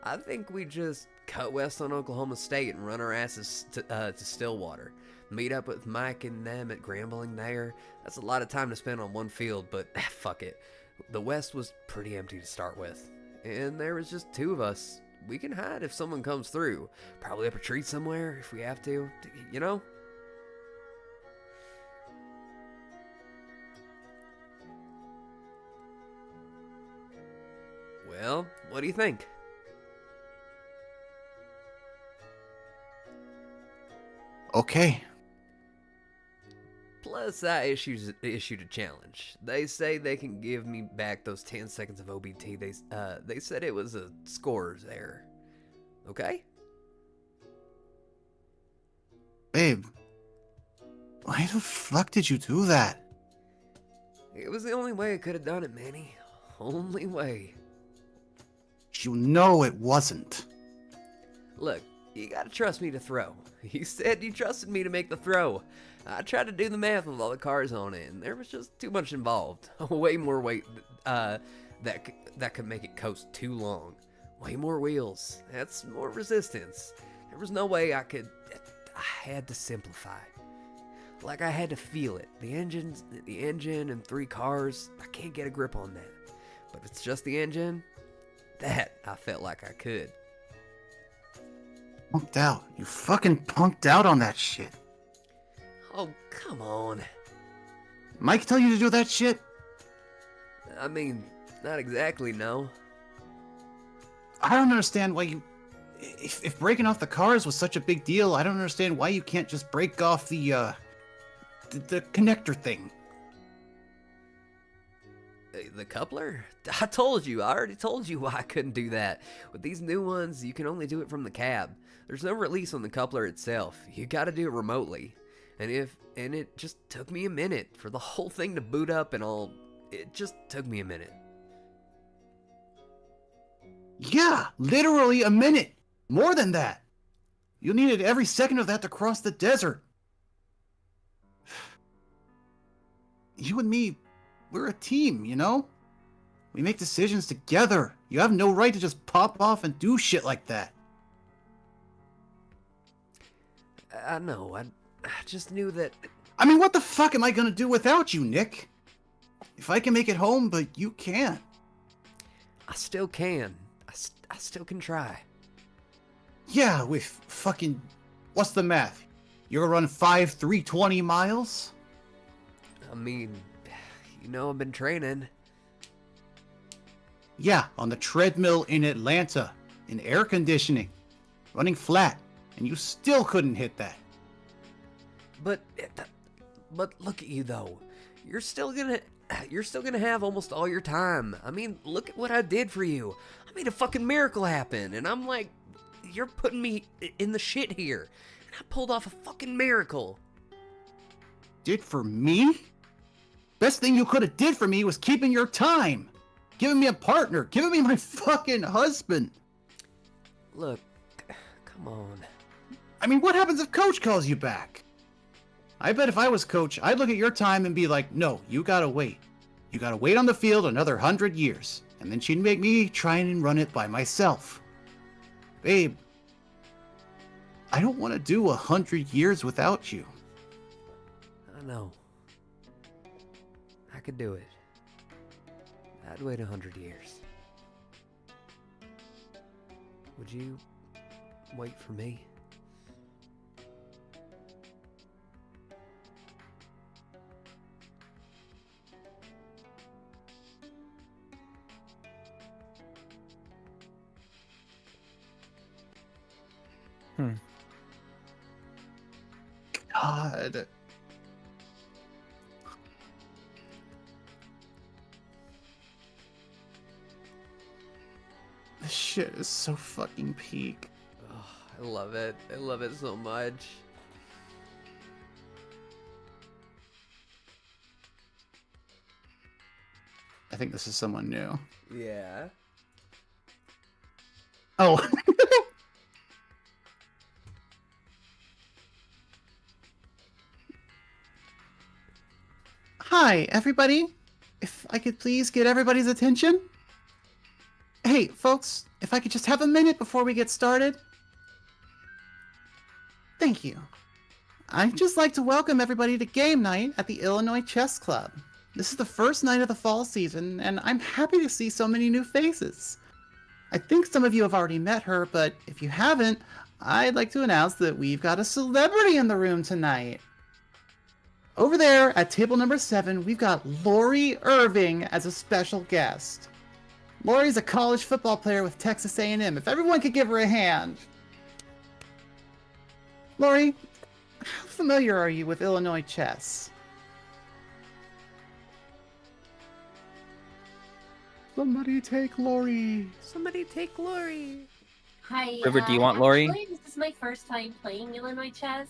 I think we just cut west on Oklahoma State and run our asses to Stillwater. Meet up with Mike and them at Grambling there. That's a lot of time to spend on one field, but fuck it. The west was pretty empty to start with, and there was just two of us. We can hide if someone comes through. Probably up a tree somewhere if we have to, you know? Well, what do you think? Okay. Plus, I issued a challenge. They say they can give me back those 10 seconds of OBT. They said it was a scorer's error. Okay? Babe. Why the fuck did you do that? It was the only way I could have done it, Manny. Only way. You know it wasn't. Look, you gotta trust me to throw. You said you trusted me to make the throw. I tried to do the math with all the cars on it, and there was just too much involved. Way more weight that could make it coast too long. Way more wheels. That's more resistance. There was no way I had to simplify. Like I had to feel it. The engine and 3 cars, I can't get a grip on that. But if it's just the engine, that I felt like I could. Punked out. You fucking punked out on that shit. Oh, come on. Mike tell you to do that shit? I mean, not exactly, no. I don't understand why you... If breaking off the cars was such a big deal, I don't understand why you can't just break off the connector thing. The coupler? I already told you why I couldn't do that. With these new ones, you can only do it from the cab. There's no release on the coupler itself. You gotta do it remotely. And it just took me a minute for the whole thing to boot up and all. It just took me a minute. Yeah, literally a minute. More than that. You needed every second of that to cross the desert. You and me, we're a team, you know? We make decisions together. You have no right to just pop off and do shit like that. I know, I just knew that... I mean, what the fuck am I gonna do without you, Nick? If I can make it home, but you can't. I still can. I still can try. Yeah, with fucking... What's the math? You're gonna run 320 miles? I mean, you know I've been training. Yeah, on the treadmill in Atlanta, in air conditioning, running flat, and you still couldn't hit that. But look at you though. You're still gonna have almost all your time. I mean, look at what I did for you. I made a fucking miracle happen, and I'm like, you're putting me in the shit here. And I pulled off a fucking miracle. Did for me? Best thing you could have did for me was keeping your time. Giving me a partner. Giving me my fucking husband. Look, come on. I mean, what happens if Coach calls you back? I bet if I was Coach, I'd look at your time and be like, no, you gotta wait. You gotta wait on the field another 100 years. And then she'd make me try and run it by myself. Babe, I don't want to do 100 years without you. I know. I could do it. I'd wait 100 years. Would you wait for me? God. This shit is so fucking peak. Oh, I love it. I love it so much. I think this is someone new. Yeah. Oh. Hi, everybody. If I could please get everybody's attention. Hey, folks, if I could just have a minute before we get started. Thank you. I'd just like to welcome everybody to game night at the Illinois Chess Club. This is the first night of the fall season, and I'm happy to see so many new faces. I think some of you have already met her, but if you haven't, I'd like to announce that we've got a celebrity in the room tonight. Over there at table number 7, we've got Lori Irving as a special guest. Lori's a college football player with Texas A&M. If everyone could give her a hand. Lori, how familiar are you with Illinois chess? Somebody take Lori. Somebody take Lori. Hi, River, do you want Lori? Actually, this is my first time playing Illinois chess.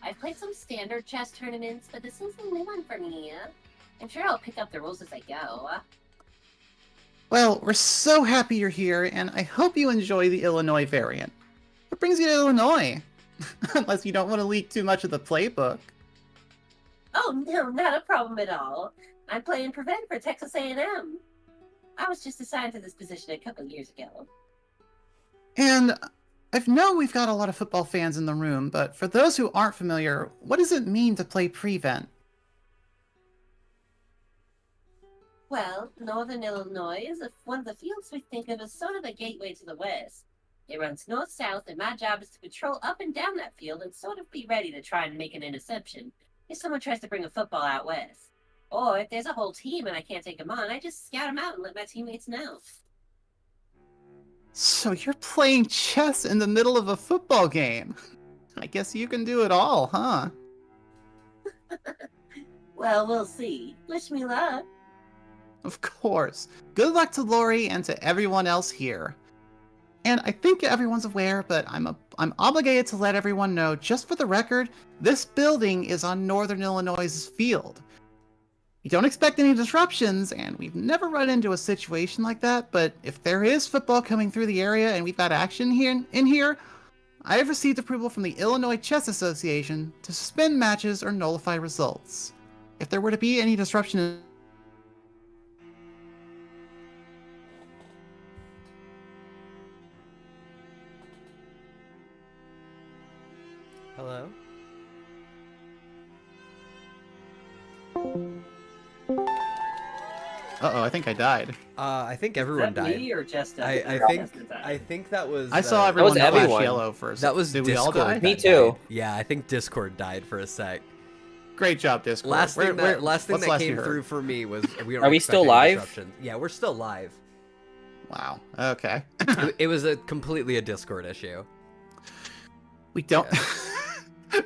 I've played some standard chess tournaments, but this is a new one for me. I'm sure I'll pick up the rules as I go. Well, we're so happy you're here, and I hope you enjoy the Illinois variant. What brings you to Illinois? Unless you don't want to leak too much of the playbook. Oh no, not a problem at all. I'm playing Prevent for Texas A&M. I was just assigned to this position a couple years ago. And I know we've got a lot of football fans in the room, but for those who aren't familiar, what does it mean to play Prevent? Well, Northern Illinois is one of the fields we think of as sort of the gateway to the West. It runs north-south, and my job is to patrol up and down that field and sort of be ready to try and make an interception if someone tries to bring a football out west. Or if there's a whole team and I can't take them on, I just scout them out and let my teammates know. So you're playing chess in the middle of a football game. I guess you can do it all, huh? Well, we'll see. Wish me luck. Of course. Good luck to Lori and to everyone else here. And I think everyone's aware, but I'm obligated to let everyone know, just for the record, this building is on Northern Illinois' field. We don't expect any disruptions, and we've never run into a situation like that, but if there is football coming through the area and we've got action in here, I have received approval from the Illinois Chess Association to suspend matches or nullify results. If there were to be any disruption Hello? Uh-oh, I think I died. I think everyone Is that died. me or just I think that was. I saw everyone was flash everyone. yellow first. That was Did Discord. we all die? Me that too. died. Yeah, I think Discord died for a sec. Great job, Discord. Last thing that what's came you heard? through for me was we don't Are we expect still any live? disruptions. Yeah, we're still live. Wow. Okay. It was completely a Discord issue. We don't.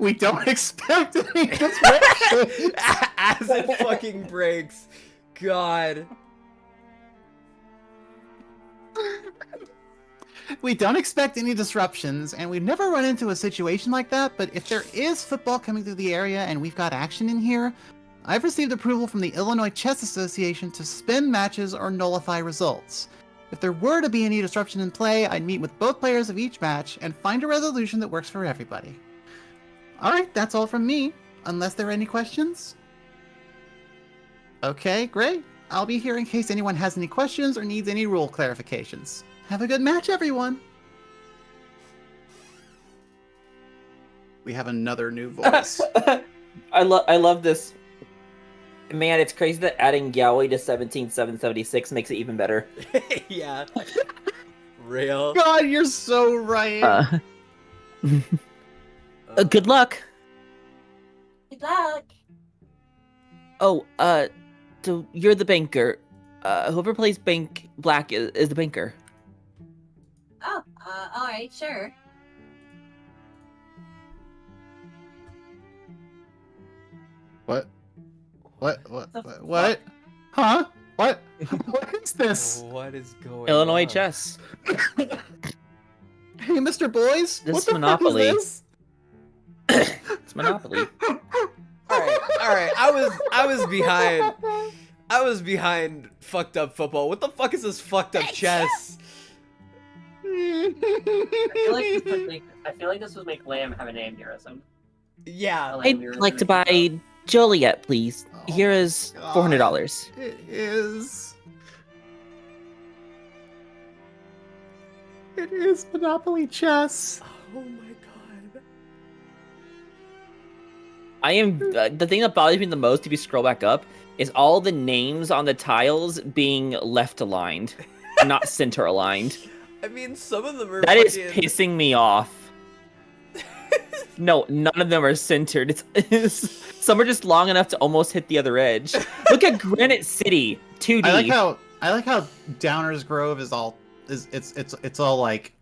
We don't expect any disruption. As it fucking breaks. God. We don't expect any disruptions, and we've never run into a situation like that, but if there is football coming through the area and we've got action in here, I've received approval from the Illinois Chess Association to suspend matches or nullify results. If there were to be any disruption in play, I'd meet with both players of each match and find a resolution that works for everybody. Alright, that's all from me, unless there are any questions? Okay, great. I'll be here in case anyone has any questions or needs any rule clarifications. Have a good match, everyone! We have another new voice. I love this. Man, it's crazy that adding Yowie to 17776 makes it even better. Yeah. Real. God, you're so right! Good luck. Good luck. Oh, so you're the banker. Whoever plays bank black is the banker. Oh, alright, sure. What? What? The What? Huh? What? What is this? What is going Illinois on? chess. Hey, Mr. Boys, This what the Monopoly. fuck is this? It's Monopoly. All right. I was behind fucked up football. What the fuck is this fucked up chess? I feel like this would make Lamb have an aneurysm. Yeah. I'd like to buy Joliet, please. Oh Here is God. $400. It is. It is Monopoly chess. Oh my god. I am the thing that bothers me the most if you scroll back up is all the names on the tiles being left aligned, not center aligned. I mean, some of them are That is fucking... pissing me off. No, none of them are centered. Some are just long enough to almost hit the other edge. Look at Granite City 2D. I like how Downers Grove is all it's all like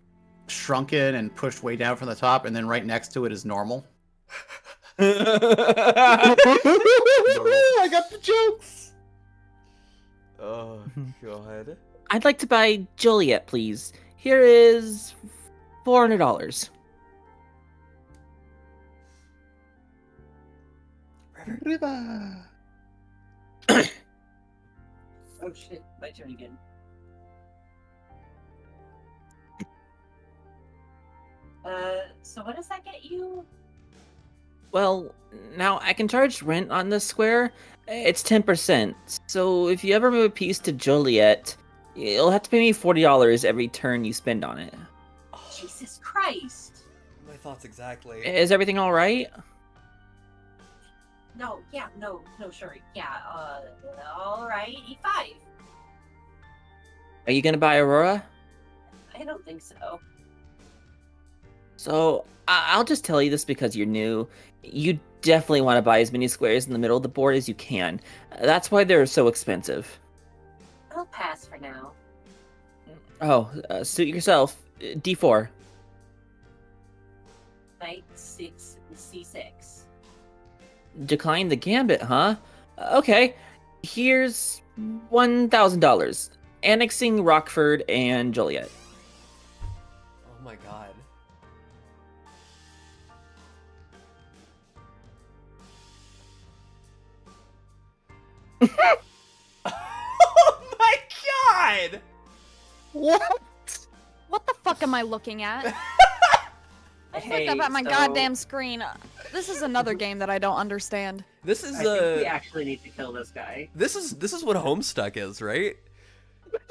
shrunken and pushed way down from the top, and then right next to it is normal. I got the jokes. Oh god. I'd like to buy Joliet, please. Here is $400. River. Oh shit, my turn again. So what does that get you? Well, now I can charge rent on this square. It's 10%. So if you ever move a piece to Joliet, you'll have to pay me $40 every turn you spend on it. Jesus Christ! My thoughts exactly. Is everything all right? No, sure, yeah, alright, E5. Are you gonna buy Aurora? I don't think so. So I'll just tell you this because you're new. You definitely want to buy as many squares in the middle of the board as you can. That's why they're so expensive. I'll pass for now. Oh, suit yourself. D4. Knight 6, C6. Decline the gambit, huh? Okay, here's $1,000. Annexing Rockford and Joliet. Oh my god. Oh my god! What? What the fuck am I looking at? I Hey, looked up at my so- goddamn screen. This is another game that I don't understand. This is I think we actually need to kill this guy. this is what Homestuck is, right?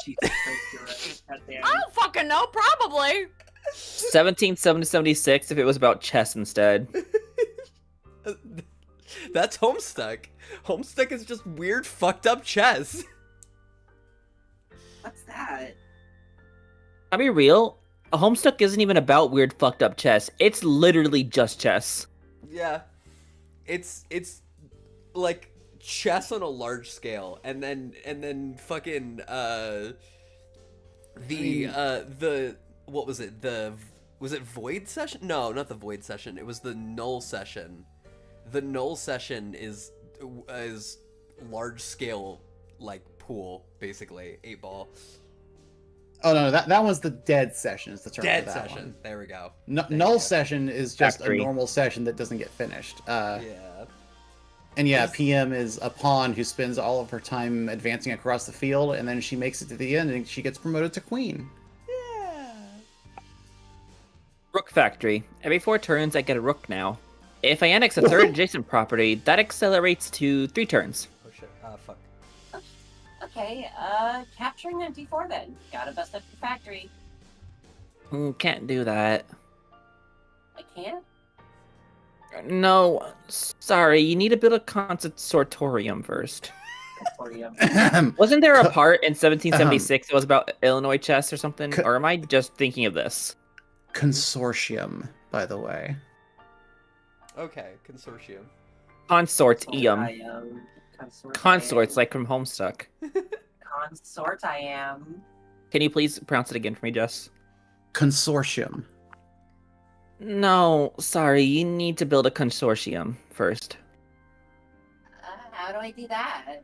Jesus Christ, you're right. Goddamn. I don't fucking know, probably. 1776 if it was about chess instead. That's Homestuck. Homestuck is just weird, fucked up chess. What's that? I'll be real. A Homestuck isn't even about weird, fucked up chess. It's literally just chess. Yeah, it's like chess on a large scale, and then fucking the what was it, was it Void Session? No, not the Void Session. It was the Null Session. The Null Session is large scale, like pool, basically 8-ball. Oh no, that one's the dead session. Is the term Dead for that session. one. There we go. Null session is just Factory. a normal session that doesn't get finished. Yeah. And yeah, PM is a pawn who spends all of her time advancing across the field, and then she makes it to the end, and she gets promoted to queen. Yeah. Rook Factory. Every 4 turns, I get a rook now. If I annex a third adjacent property, that accelerates to 3 turns. Oh shit. Fuck. Okay, capturing on D4 then. Gotta bust up your factory. Can't do that. I can't? No, sorry, you need to build a consortium first. Consortium. Wasn't there a part in 1776 that was about Illinois chess or something? Or am I just thinking of this? Consortium, by the way. Okay, consortium. Consorts, I eum. am. Consort. Consorts, like from Homestuck. Consort I am. Can you please pronounce it again for me, Jess? Consortium. No, sorry, you need to build a consortium first. How do I do that?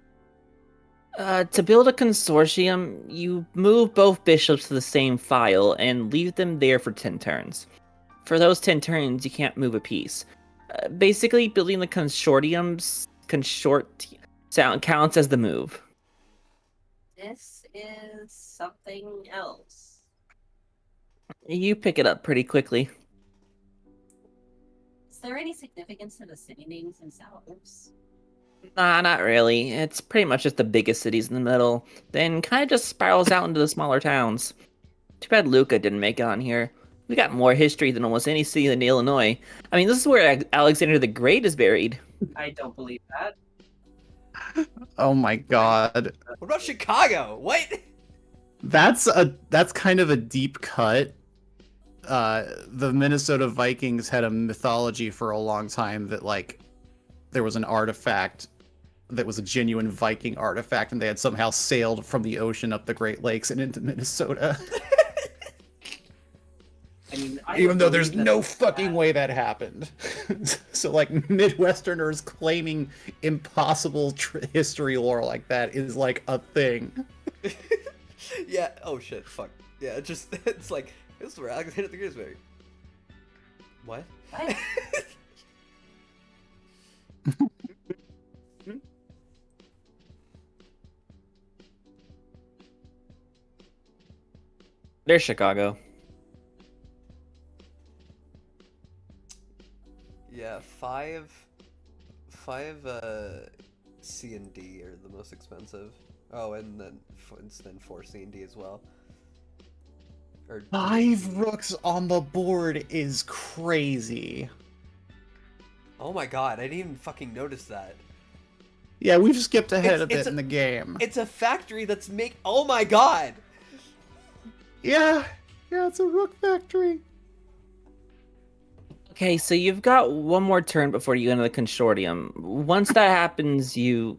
To build a consortium, you move both bishops to the same file and leave them there for 10 turns. For those 10 turns, you can't move a piece. Basically, building the sound counts as the move. This is something else. You pick it up pretty quickly. Is there any significance to the city names themselves? Nah, not really. It's pretty much just the biggest cities in the middle, then kind of just spirals out into the smaller towns. Too bad Luca didn't make it on here. We got more history than almost any city in Illinois. I mean, this is where Alexander the Great is buried. I don't believe that. Oh my god. What about Chicago? What? That's kind of a deep cut. The Minnesota Vikings had a mythology for a long time that like there was an artifact that was a genuine Viking artifact and they had somehow sailed from the ocean up the Great Lakes and into Minnesota. I mean, Even though there's no fucking way that happened. So like Midwesterners claiming impossible history lore like that is like a thing. Yeah. Oh shit. Fuck. Yeah. It's like this is where Alexander the Great is buried. What? What? There's Chicago. Yeah. Five. C and D are the most expensive. Oh, and then 4 C and D as well. Or 5 rooks on the board is crazy. Oh my god, I didn't even fucking notice that. Yeah, we've skipped ahead It's- a bit it's in the game. It's a factory that's oh my god! Yeah, it's a rook factory. Okay, so you've got one more turn before you enter the consortium. Once that happens, you...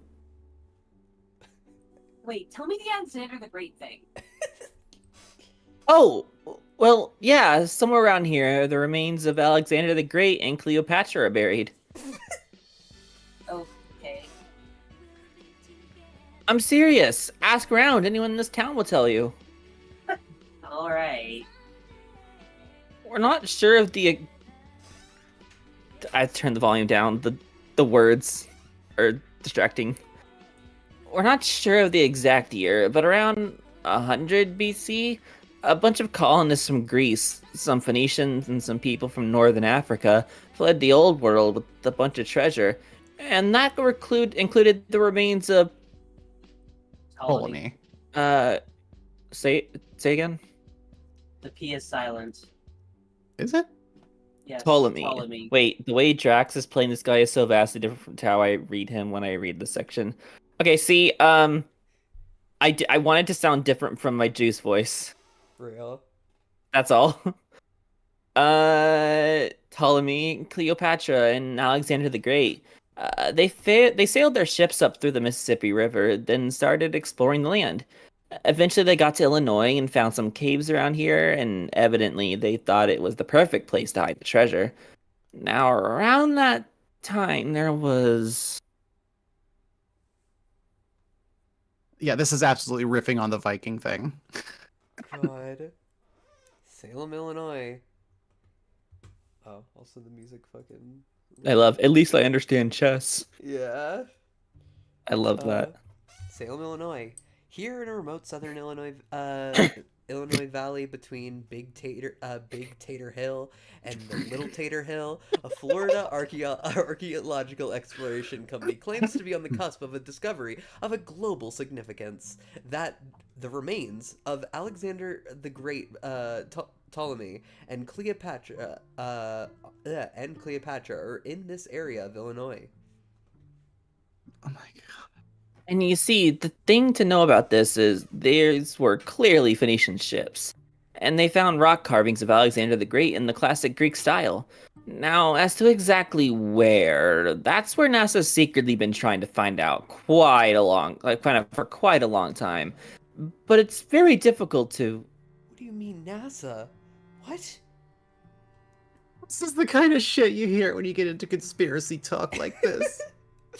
Wait, tell me the Alexander the Great thing. Oh, well, yeah, somewhere around here, the remains of Alexander the Great and Cleopatra are buried. Okay. I'm serious. Ask around. Anyone in this town will tell you. Alright. We're not sure if the... I turned the volume down. The words are distracting. We're not sure of the exact year, but around 100 BC, a bunch of colonists from Greece, some Phoenicians, and some people from northern Africa fled the old world with a bunch of treasure, and that included the remains of... Ptolemy. Say again? The P is silent. Is it? Yes, Ptolemy. Wait, the way Drax is playing this guy is so vastly different from how I read him when I read this section. Okay, see, I wanted to sound different from my Juice voice. Real. That's all. Ptolemy, Cleopatra, and Alexander the Great. They sailed their ships up through the Mississippi River, then started exploring the land. Eventually, they got to Illinois and found some caves around here, and evidently, they thought it was the perfect place to hide the treasure. Now, around that time, there was... Yeah, this is absolutely riffing on the Viking thing. God. Salem, Illinois. Oh, also the music fucking... at least I understand chess. Yeah. I love that. Salem, Illinois. Here in a remote southern Illinois, Illinois Valley between Big Tater Hill and the Little Tater Hill, a Florida archaeological exploration company claims to be on the cusp of a discovery of a global significance. That the remains of Alexander the Great, Ptolemy, and Cleopatra are in this area of Illinois. Oh my god. And you see, the thing to know about this is these were clearly Phoenician ships, and they found rock carvings of Alexander the Great in the classic Greek style. Now, as to exactly where, that's where NASA's secretly been trying to find out for quite a long time. But it's very difficult to... What do you mean, NASA? What? This is the kind of shit you hear when you get into conspiracy talk like this.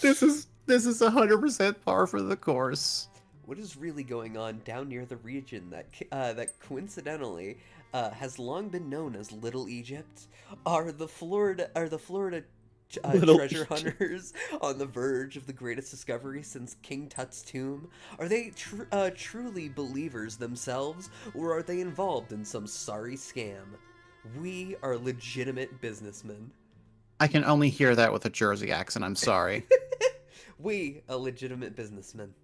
This is This is 100% par for the course. What is really going on down near the region that coincidentally has long been known as Little Egypt? Are the Florida Little treasure Egypt. hunters on the verge of the greatest discovery since King Tut's tomb? Are they truly believers themselves, or are they involved in some sorry scam? We are legitimate businessmen. I can only hear that with a Jersey accent. I'm sorry. We are legitimate businessmen.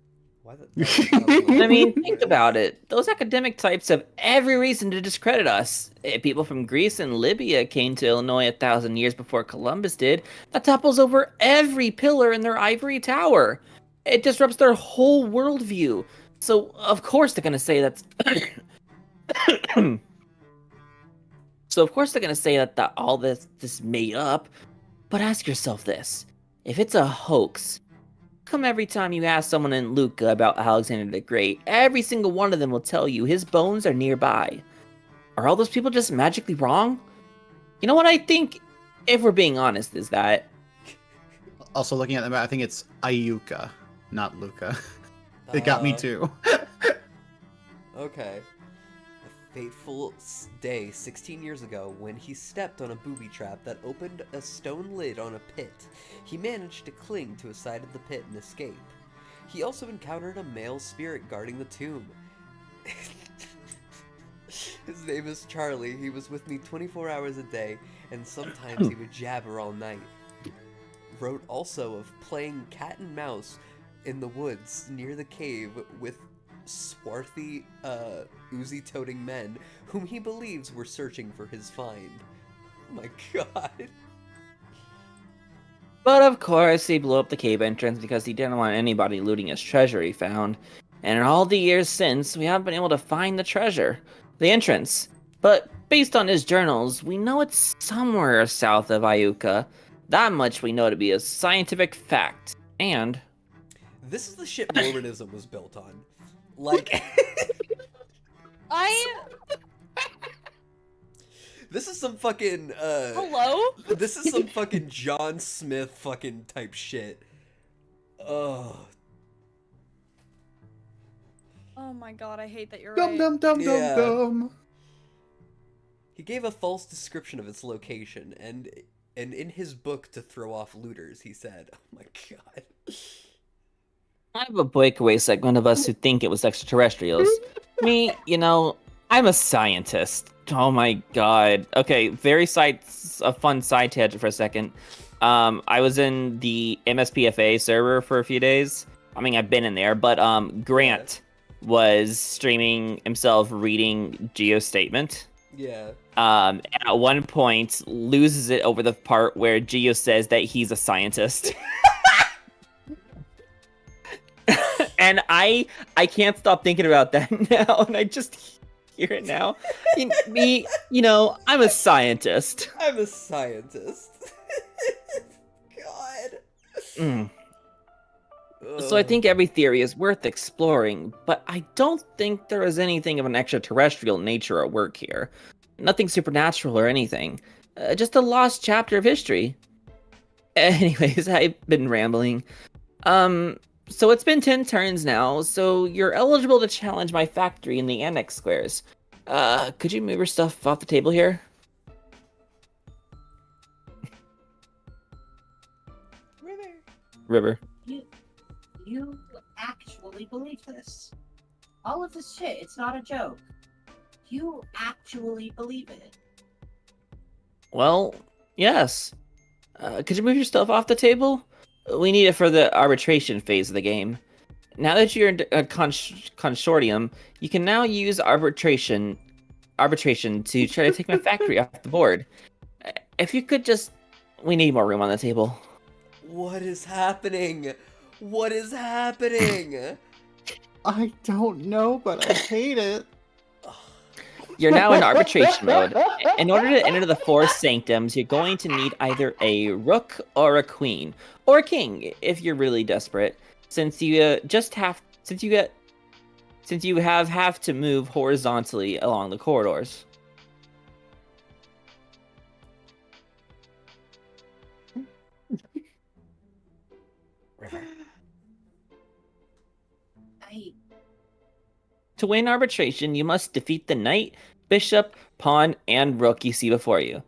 Why the? I mean, think about it. Those academic types have every reason to discredit us. People from Greece and Libya came to Illinois 1,000 years before Columbus did. That topples over every pillar in their ivory tower. It disrupts their whole worldview. So, of course, they're going to say that's. So, of course, they're going to say that all this is made up. But ask yourself this: if it's a hoax, come every time you ask someone in Lucca about Alexander the Great, every single one of them will tell you his bones are nearby. Are all those people just magically wrong? You know what I think, if we're being honest, is that... Also, looking at the map, I think it's Iuka, not Luca. It got me too. Okay. A fateful day 16 years ago when he stepped on a booby trap that opened a stone lid on a pit. He managed to cling to a side of the pit and escape. He also encountered a male spirit guarding the tomb. His name is Charlie. He was with me 24 hours a day, and sometimes he would jabber all night. Wrote also of playing cat and mouse in the woods near the cave with swarthy, Uzi-toting men whom he believes were searching for his find. Oh my god. But of course, he blew up the cave entrance because he didn't want anybody looting his treasure he found. And in all the years since, we haven't been able to find the treasure, the entrance. But based on his journals, we know it's somewhere south of Iuka. That much we know to be a scientific fact. And... This is the shit Mormonism was built on. Like... This is some fucking, Hello? This is some fucking John Smith fucking type shit. Oh. Oh my god, I hate that you're Dum right. dum dum Yeah. dum dum. He gave a false description of its location, and in his book to throw off looters, he said, oh my god. I have a breakaway segment of us who think it was extraterrestrials. Me, you know, I'm a scientist. Oh my god. Okay, a fun side tangent for a second. I was in the MSPFA server for a few days. I mean, I've been in there, but Grant was streaming himself reading Geo's statement. Yeah. And at one point loses it over the part where Geo says that he's a scientist. And I can't stop thinking about that now, and I just hear it now. Me, you know, I'm a scientist. I'm a scientist. God. Mm. So I think every theory is worth exploring, but I don't think there is anything of an extraterrestrial nature at work here. Nothing supernatural or anything. Just a lost chapter of history. Anyways, I've been rambling. So it's been 10 turns now, so you're eligible to challenge my factory in the annex squares. Could you move your stuff off the table here? River. You actually believe this? All of this shit, it's not a joke. You actually believe it. Well, yes. Could you move your stuff off the table? We need it for the arbitration phase of the game. Now that you're in a consortium, you can now use arbitration to try to take my factory off the board. If you could just... We need more room on the table. What is happening? What is happening? I don't know, but I hate it. You're now in arbitration mode. In order to enter the four sanctums, you're going to need either a rook or a queen, or a king if you're really desperate. Since you have to move horizontally along the corridors. To win arbitration, you must defeat the knight, bishop, pawn, and rook you see before you.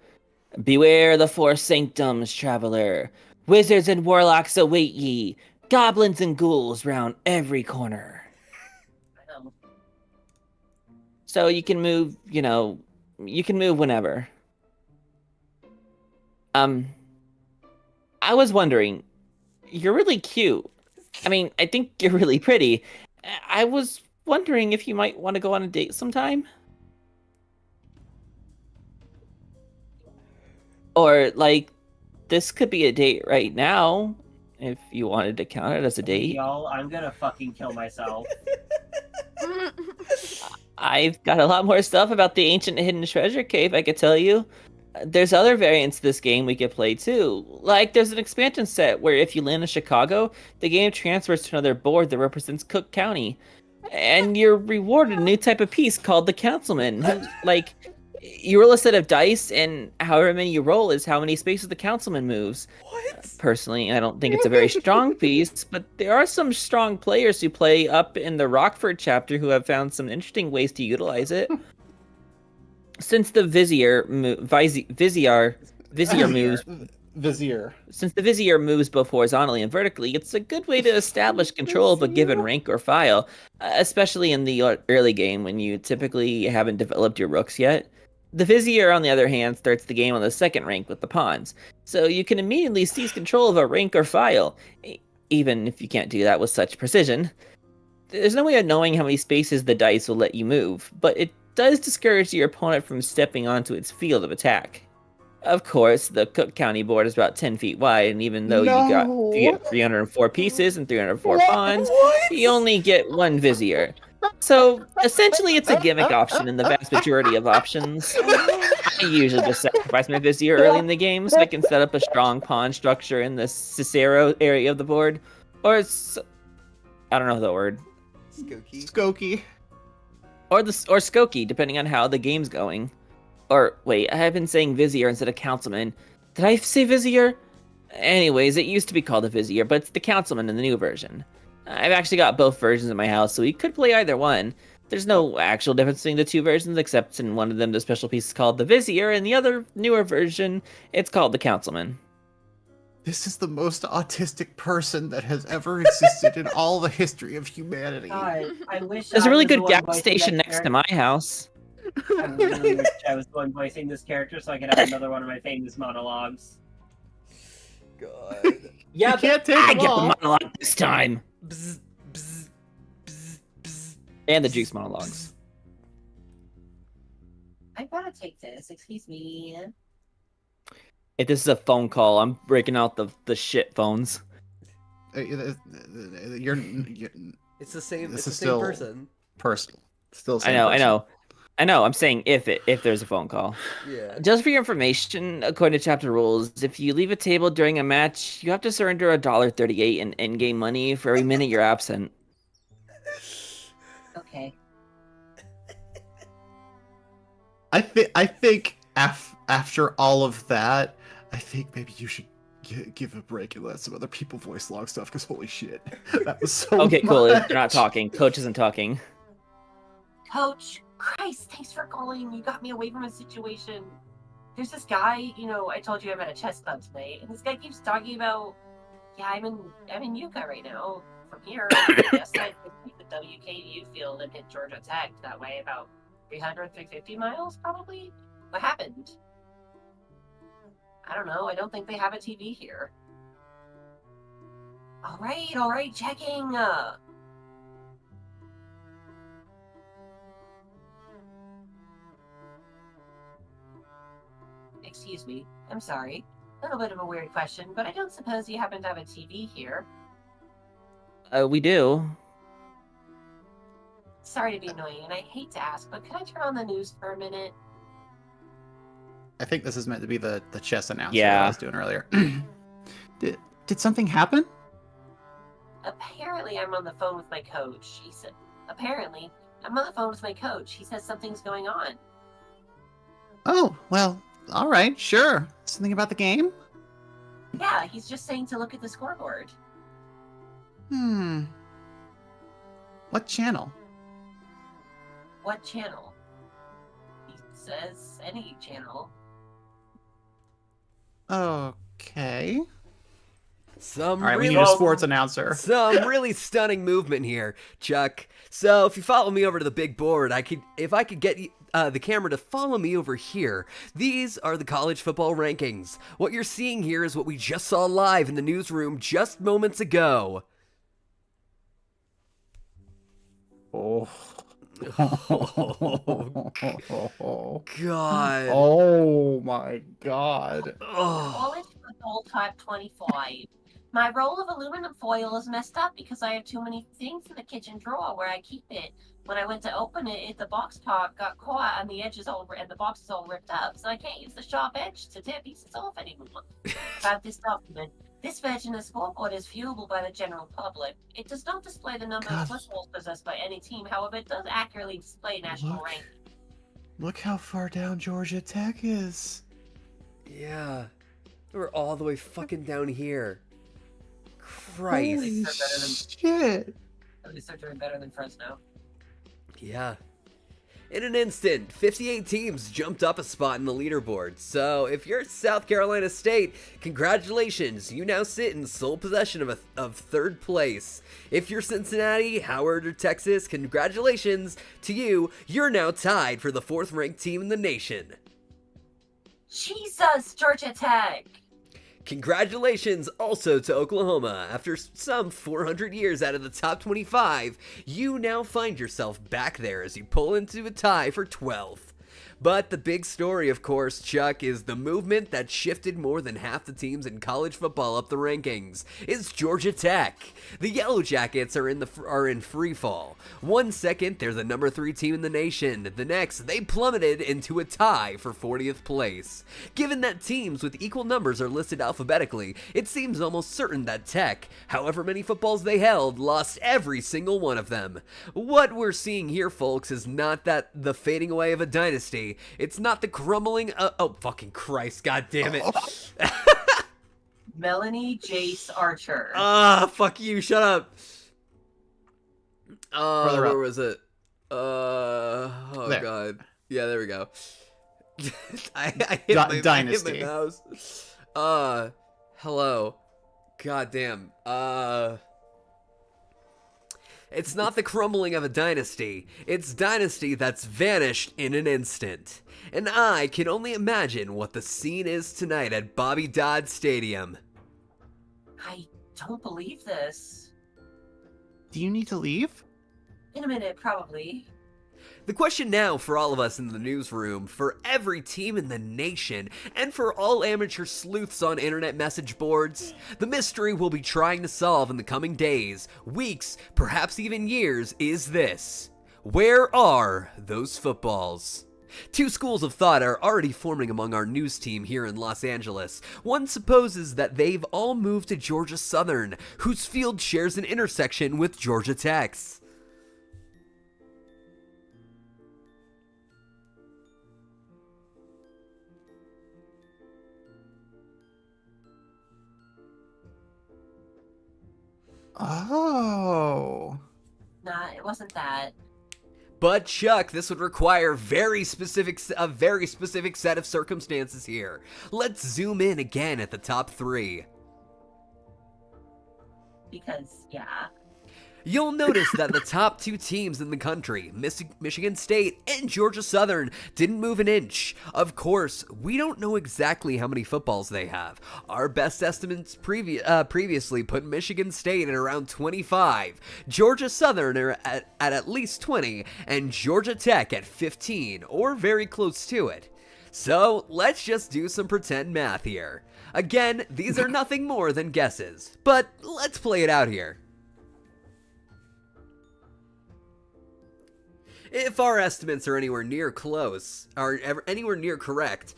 Beware the four sanctums, traveler. Wizards and warlocks await ye. Goblins and ghouls round every corner. So you can move, you can move whenever. I was wondering, you're really cute. I mean, I think you're really pretty. I was wondering if you might want to go on a date sometime? Or, like, this could be a date right now, if you wanted to count it as a date. Y'all, I'm gonna fucking kill myself. I've got a lot more stuff about the ancient hidden treasure cave I could tell you. There's other variants of this game we could play too. Like, there's an expansion set where if you land in Chicago, the game transfers to another board that represents Cook County. And you're rewarded a new type of piece called the Councilman. Like, you roll a set of dice, and however many you roll is how many spaces the Councilman moves. What? Personally, I don't think it's a very strong piece, but there are some strong players who play up in the Rockford chapter who have found some interesting ways to utilize it. Since the Vizier moves, Vizier. since the Vizier moves both horizontally and vertically, it's a good way to establish control of a given rank or file, especially in the early game when you typically haven't developed your rooks yet. The Vizier, on the other hand, starts the game on the second rank with the pawns, so you can immediately seize control of a rank or file, even if you can't do that with such precision. There's no way of knowing how many spaces the dice will let you move, but it does discourage your opponent from stepping onto its field of attack. Of course, the Cook County board is about 10 feet wide, and even though you get 304 pieces and 304 pawns, you only get one Vizier. So, essentially, it's a gimmick option in the vast majority of options. I usually just sacrifice my Vizier early in the game so I can set up a strong pawn structure in the Cicero area of the board. Or, I don't know the word. Skokie. Or Skokie, depending on how the game's going. Or, wait, I have been saying Vizier instead of Councilman. Did I say Vizier? Anyways, it used to be called a Vizier, but it's the Councilman in the new version. I've actually got both versions in my house, so we could play either one. There's no actual difference between the two versions, except in one of them the special piece is called the Vizier, and the other, newer version, it's called the Councilman. This is the most autistic person that has ever existed in all the history of humanity. God, I wish There's I a really was the good one gas voicing station that next to my house. I really wish I was the one voicing this character so I could have another one of my famous monologues. God. Yeah, You can't take I them get the all. monologue this time! Bzz, bzz, bzz, bzz, And the juice monologues. I gotta take this. Excuse me. If this is a phone call, I'm breaking out the shit phones. You're It's the same. This It's the is same still person. personal. Still I same know, person. I know. I'm saying if there's a phone call. Yeah. Just for your information, according to chapter rules, if you leave a table during a match, you have to surrender $1.38 in in-game money for every minute you're absent. Okay. I think after all of that, I think maybe you should give a break and let some other people voice log stuff. Because holy shit, that was so. Okay, cool. They're not much. talking. Coach isn't talking. Coach, Christ, thanks for calling. You got me away from a situation. There's this guy, I told you I'm at a chess club tonight, and this guy keeps talking about, yeah, I'm in Yucca right now. From here, yes, I could take the WKU field and hit Georgia Tech that way, about 300, 350 miles, probably. What happened? I don't know. I don't think they have a TV here. All right, checking. Excuse me. I'm sorry. A little bit of a weird question, but I don't suppose you happen to have a TV here. We do. Sorry to be annoying, and I hate to ask, but could I turn on the news for a minute? I think this is meant to be the chess announcer Yeah. I was doing earlier. Did something happen? Apparently, I'm on the phone with my coach. He said, apparently, I'm on the phone with my coach. He says something's going on. Oh well, all right, sure. Something about the game? Yeah, he's just saying to look at the scoreboard. What channel? What channel? He says any channel. Okay. Some All right, we really need a sports announcer. Some really stunning movement here, Chuck. So if you follow me over to the big board, if I could get the camera to follow me over here. These are the college football rankings. What you're seeing here is what we just saw live in the newsroom just moments ago. Oh. God. Oh my God. Oh. College football type 25. My roll of aluminum foil is messed up because I have too many things in the kitchen drawer where I keep it. When I went to open it, the box part got caught and the edges and the box is all ripped up, so I can't use the sharp edge to tear pieces off anymore. About this document, this version of the scoreboard is viewable by the general public. It does not display the number of footballs possessed by any team, however, it does accurately display national rank. Look how far down Georgia Tech is. Yeah. We're all the way fucking down here. Christ. Holy shit. At least they're doing better than Fresno. Yeah. In an instant, 58 teams jumped up a spot in the leaderboard. So, if you're South Carolina State, congratulations, you now sit in sole possession of third place. If you're Cincinnati, Howard, or Texas, congratulations to you, you're now tied for the 4th ranked team in the nation. Jesus, Georgia Tech! Congratulations also to Oklahoma. After some 400 years out of the top 25, you now find yourself back there as you pull into a tie for 12th. But the big story, of course, Chuck, is the movement that shifted more than half the teams in college football up the rankings. Is Georgia Tech. The Yellow Jackets are in free fall. 1 second, they're the number 3 team in the nation. The next, they plummeted into a tie for 40th place. Given that teams with equal numbers are listed alphabetically, it seems almost certain that Tech, however many footballs they held, lost every single one of them. What we're seeing here, folks, is not that the fading away of a dynasty. It's not the crumbling oh, fucking Christ, god damn it. Melanie Jace Archer. Fuck you, shut up. Where was it? Oh there. God. Yeah, there we go. I hit my Dynasty. mouse. Hello. God damn. It's not the crumbling of a dynasty. It's dynasty that's vanished in an instant. And I can only imagine what the scene is tonight at Bobby Dodd Stadium. I don't believe this. Do you need to leave? In a minute, probably. The question now for all of us in the newsroom, for every team in the nation, and for all amateur sleuths on internet message boards, the mystery we'll be trying to solve in the coming days, weeks, perhaps even years, is this. Where are those footballs? Two schools of thought are already forming among our news team here in Los Angeles. One supposes that they've all moved to Georgia Southern, whose field shares an intersection with Georgia Tech's. Oh. Nah, it wasn't that. But Chuck, this would require a very specific set of circumstances here. Let's zoom in again at the top 3. Because, yeah. You'll notice that the top 2 teams in the country, Michigan State and Georgia Southern, didn't move an inch. Of course, we don't know exactly how many footballs they have. Our best estimates previously put Michigan State at around 25, Georgia Southern are at least 20, and Georgia Tech at 15, or very close to it. So, let's just do some pretend math here. Again, these are nothing more than guesses, but let's play it out here. If our estimates are anywhere near close, or anywhere near correct,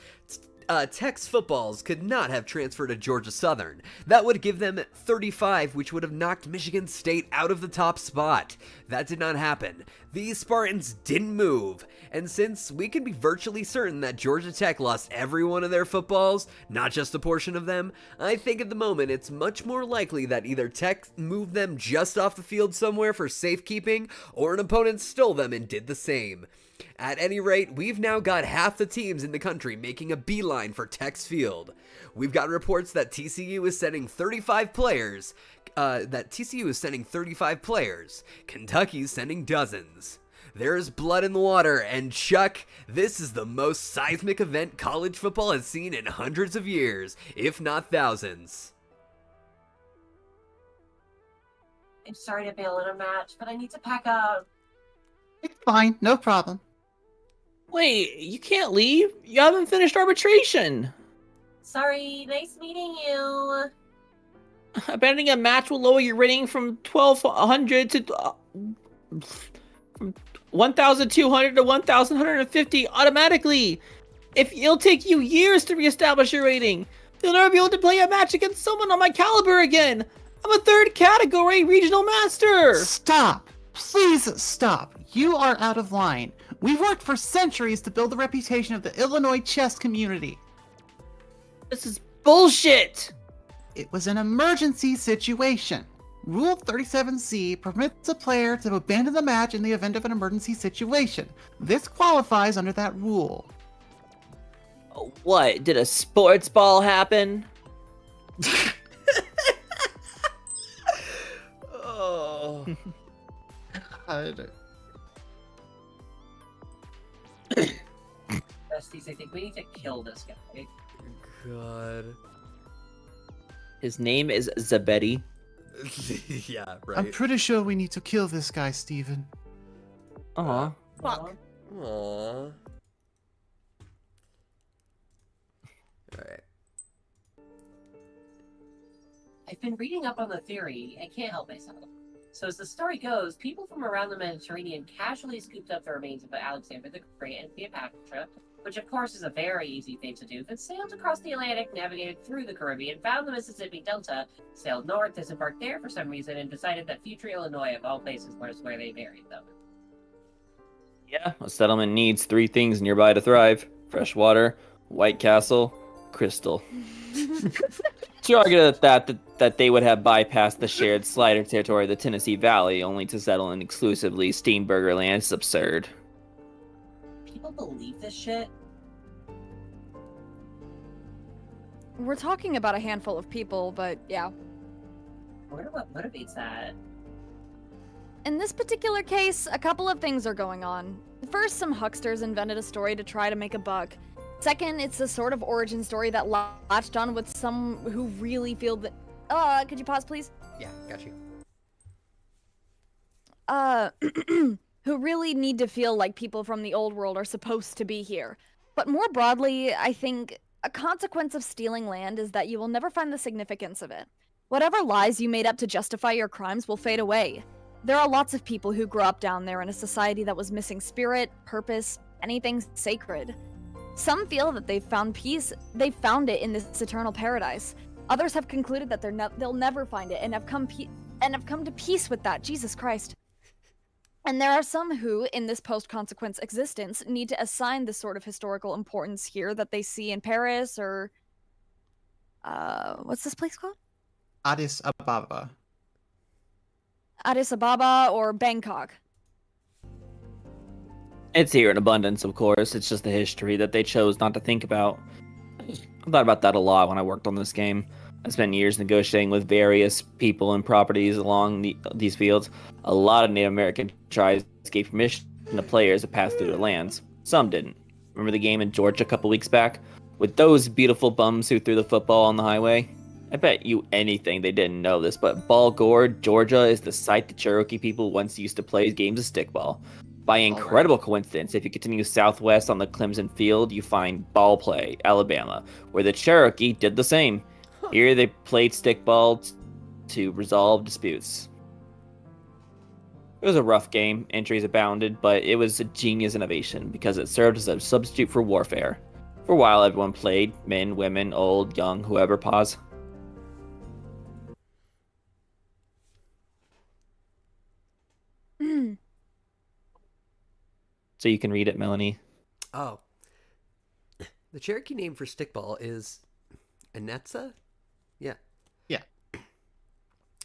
Tech's footballs could not have transferred to Georgia Southern. That would give them 35, which would have knocked Michigan State out of the top spot. That did not happen. These Spartans didn't move. And since we can be virtually certain that Georgia Tech lost every one of their footballs, not just a portion of them, I think at the moment it's much more likely that either Tech moved them just off the field somewhere for safekeeping, or an opponent stole them and did the same. At any rate, we've now got half the teams in the country making a beeline for Tech's field. We've got reports that TCU is sending 35 players. Kentucky's sending dozens. There's blood in the water, and Chuck, this is the most seismic event college football has seen in hundreds of years, if not thousands. I'm sorry to bail in a match, but I need to pack up. It's fine, no problem. Wait, you can't leave? You haven't finished arbitration. Sorry, nice meeting you. Abandoning a match will lower your rating from 1,200 to from 1,200 to 1,150 automatically. It'll take you years to reestablish your rating. You'll never be able to play a match against someone on my caliber again. I'm a third category regional master. Stop! Please stop. You are out of line. We've worked for centuries to build the reputation of the Illinois chess community. This is bullshit. It was an emergency situation. Rule 37C permits a player to abandon the match in the event of an emergency situation. This qualifies under that rule. What? Did a sports ball happen? Oh. God. Besties, I think we need to kill this guy. God. His name is Zabedi. Yeah, right. I'm pretty sure we need to kill this guy, Steven. Fuck. Aww. Alright. I've been reading up on the theory. I can't help myself. So as the story goes, people from around the Mediterranean casually scooped up the remains of Alexander the Great and Cleopatra, which of course is a very easy thing to do, then sailed across the Atlantic, navigated through the Caribbean, found the Mississippi Delta, sailed north, disembarked there for some reason, and decided that future Illinois, of all places, was where they buried them. Yeah, a settlement needs 3 things nearby to thrive: fresh water, White Castle, crystal. To argue that they would have bypassed the shared slider territory of the Tennessee Valley only to settle in exclusively Steenburger land is absurd. People believe this shit? We're talking about a handful of people, but yeah. I wonder what motivates that. In this particular case, a couple of things are going on. First, some hucksters invented a story to try to make a buck. Second, it's a sort of origin story that latched on with some who really feel that... could you pause, please? Yeah, got you. Who really need to feel like people from the old world are supposed to be here. But more broadly, I think a consequence of stealing land is that you will never find the significance of it. Whatever lies you made up to justify your crimes will fade away. There are lots of people who grew up down there in a society that was missing spirit, purpose, anything sacred. Some feel that they've found peace, they've found it in this eternal paradise. Others have concluded that they'll never find it and have come to peace with that. Jesus Christ. And there are some who, in this post-consequence existence, need to assign the sort of historical importance here that they see in Paris or... what's this place called? Addis Ababa. Addis Ababa or Bangkok. It's here in abundance, of course. It's just the history that they chose not to think about. I thought about that a lot when I worked on this game. I spent years negotiating with various people and properties along these fields. A lot of Native American tribes gave permission to players to pass through their lands. Some didn't. Remember the game in Georgia a couple weeks back? With those beautiful bums who threw the football on the highway? I bet you anything they didn't know this, but Ball Gorge, Georgia is the site the Cherokee people once used to play games of stickball. By incredible coincidence, if you continue southwest on the Clemson Field, you find Ball Play, Alabama, where the Cherokee did the same. Here they played stickball to resolve disputes. It was a rough game, entries abounded, but it was a genius innovation because it served as a substitute for warfare. For a while, everyone played. Men, women, old, young, whoever. Pause. So you can read it, Melanie. Oh. The Cherokee name for stickball is Anetza? Yeah. Yeah.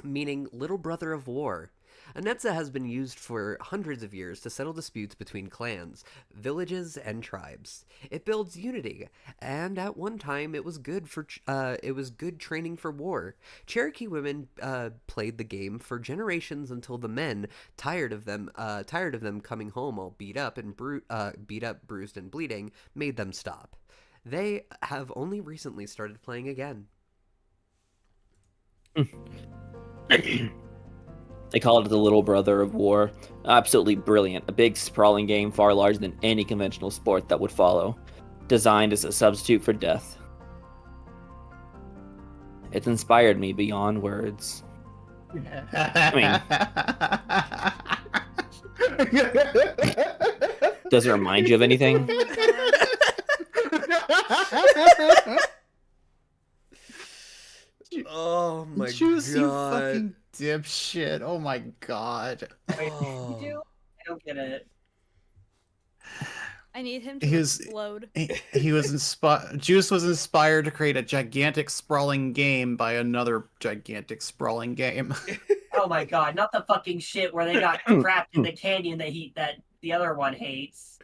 Meaning little brother of war. Anetza has been used for hundreds of years to settle disputes between clans, villages, and tribes. It builds unity, and at one time it was good training for war. Cherokee women played the game for generations until the men, tired of them coming home all beat up, bruised, and bleeding, made them stop. They have only recently started playing again. They call it the little brother of war. Absolutely brilliant. A big, sprawling game far larger than any conventional sport that would follow. Designed as a substitute for death. It's inspired me beyond words. Does it remind you of anything? Oh my Juice, god. you fucking dipshit. Oh my god. Wait, Oh. you do? I don't get it. I need him to He was- explode. He was inspired. Juice was inspired to create a gigantic sprawling game by another gigantic sprawling game. Oh my god, not the fucking shit where they got trapped in the canyon that the other one hates.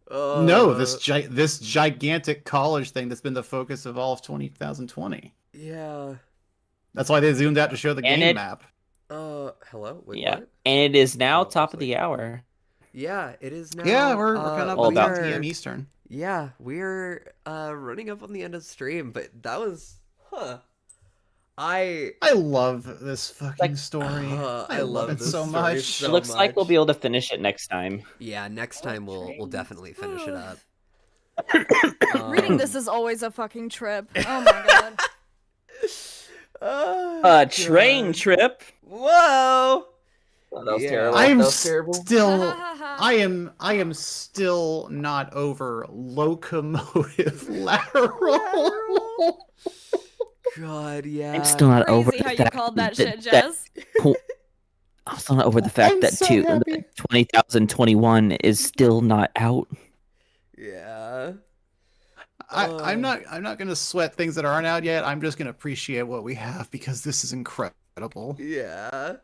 No, this gigantic college thing that's been the focus of all of 2020. Yeah. That's why they zoomed out to show the And game it- map. Hello? Wait, Yeah. what? And it is now Oh, top it's of the hour. Yeah, it is now. Yeah, we're coming up all on about- 10 p.m. Eastern. Yeah, we're running up on the end of the stream, but that was I love this fucking story. I love it this so story much. so It looks like we'll much. be able to finish it next time. Yeah, next time we'll definitely finish it up. Reading this is always a fucking trip. Oh my god. Oh, Train God. trip. Whoa! Oh, that was Yeah. terrible. I'm That was terrible. still I am still not over locomotive lateral. God, yeah. I'm still not over Crazy the how you fact called that that- shit, Jess. I'm still not over the fact I'm that so two, happy. that 2021 is still not out. Yeah. I'm not gonna sweat things that aren't out yet. I'm just gonna appreciate what we have because this is incredible. Yeah.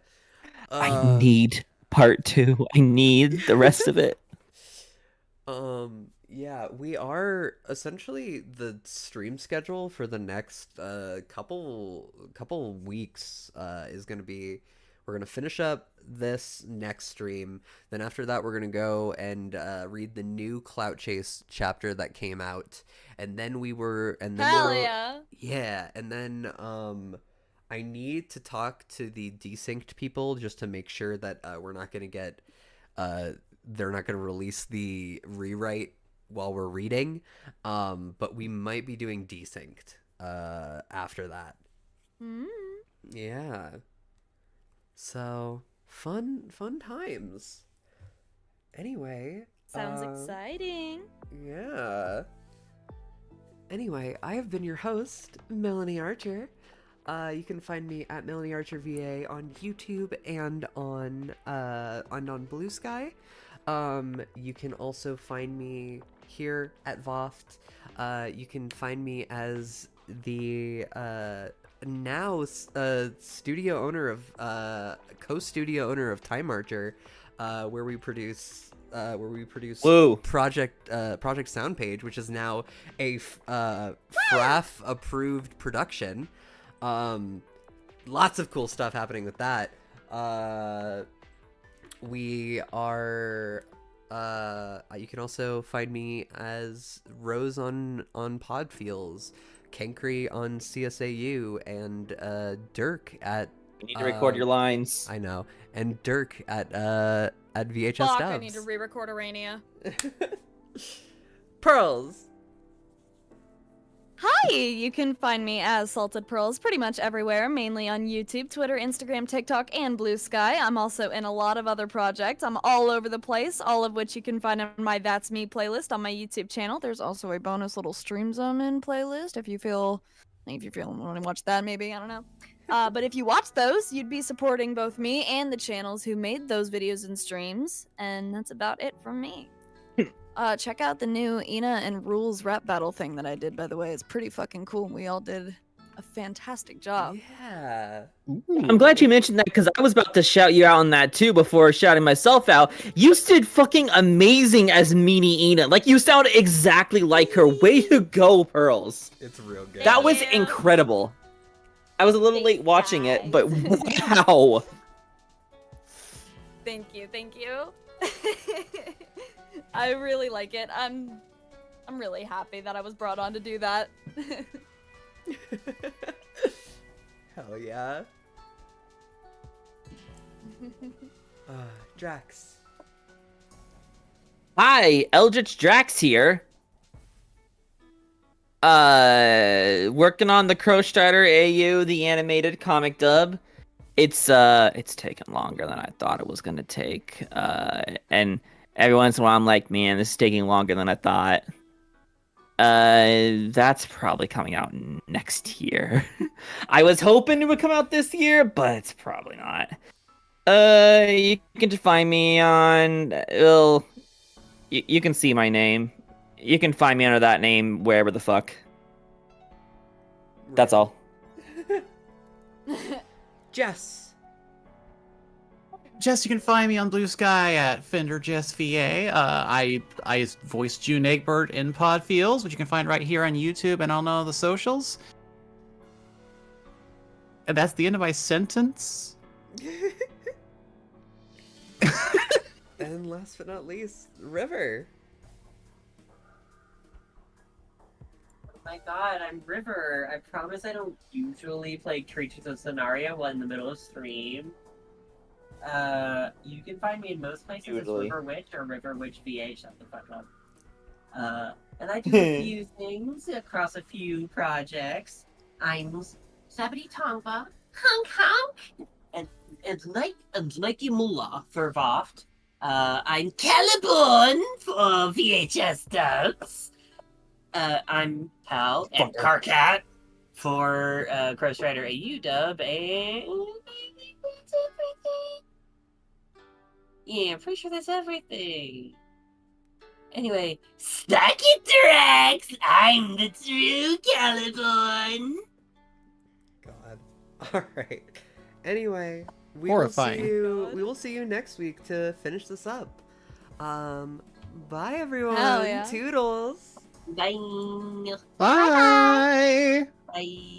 I need part 2. I need the rest of it. Yeah, we are essentially the stream schedule for the next couple weeks is gonna be, we're gonna finish up this next stream. Then after that, we're gonna go and read the new Clout Chase chapter that came out, and then Hell yeah. yeah, and then I need to talk to the desynced people just to make sure that we're not gonna get they're not gonna release the rewrite while we're reading, but we might be doing desynced after that. Yeah. So fun times. Anyway. Sounds exciting. Yeah. Anyway, I have been your host, Melanie Archer. You can find me at Melanie Archer VA on YouTube and on Blue Sky. You can also find me here at VOFT. You can find me as the studio owner of co-studio owner of Time Archer, where we produce Woo. Project Sound Page, which is now a FRAF approved production. Lots of cool stuff happening with that. We are you can also find me as Rose on Podfeels, Kenkri on CSAU, and Dirk at You need to record your lines. I know, and Dirk at VHS Fuck, Dubs. I need to re-record Arania. Pearls. Hi! You can find me as Salted Pearls pretty much everywhere, mainly on YouTube, Twitter, Instagram, TikTok, and Blue Sky. I'm also in a lot of other projects. I'm all over the place, all of which you can find on my That's Me playlist on my YouTube channel. There's also a bonus little streams I'm in playlist if you feel want to watch that, maybe, I don't know. But if you watch those, you'd be supporting both me and the channels who made those videos and streams, and that's about it from me. Check out the new Ina and Rules rap battle thing that I did, by the way. It's pretty fucking cool. We all did a fantastic job. Yeah. I'm glad you mentioned that because I was about to shout you out on that too before shouting myself out. You stood fucking amazing as Meanie Ina. Like, you sound exactly like her. Way to go, Pearls. It's real good. That was incredible. I was a little late watching it, but wow. Thank you. I really like it. I'm really happy that I was brought on to do that. Hell yeah. Drax. Hi, Eldritch Drax here. Working on the Crow Strider AU, the animated comic dub. It's taken longer than I thought it was gonna take. And every once in a while I'm like, man, this is taking longer than I thought. That's probably coming out next year. I was hoping it would come out this year, but it's probably not. You can just find me on, well, you can see my name. You can find me under that name wherever the fuck. That's all. Jess. Jess, you can find me on Blue Sky at FenderJessVA. I voiced June Egbert in Pod Fields, which you can find right here on YouTube and on all the socials. And that's the end of my sentence. And last but not least, River. Oh my god, I'm River. I promise I don't usually play Creatures of Sonaria while in the middle of stream. You can find me in most places as River Witch or River Witch VA, shut the fuck up. And I do a few things across a few projects. I'm Sabity Tongva, Hong Kong, and like Mullah for VOFT. I'm Caliborn for VHS Ducks. I'm Hal and Carcat for Crow Strider AU dub, and that's everything. Yeah, I'm pretty sure that's everything. Anyway, stack it, Drax! I'm the true Caliborn! God. Alright. Anyway, we Horrifying. will see you next week to finish this up. Bye everyone. Hell yeah. Toodles. Bye. Bye. Bye.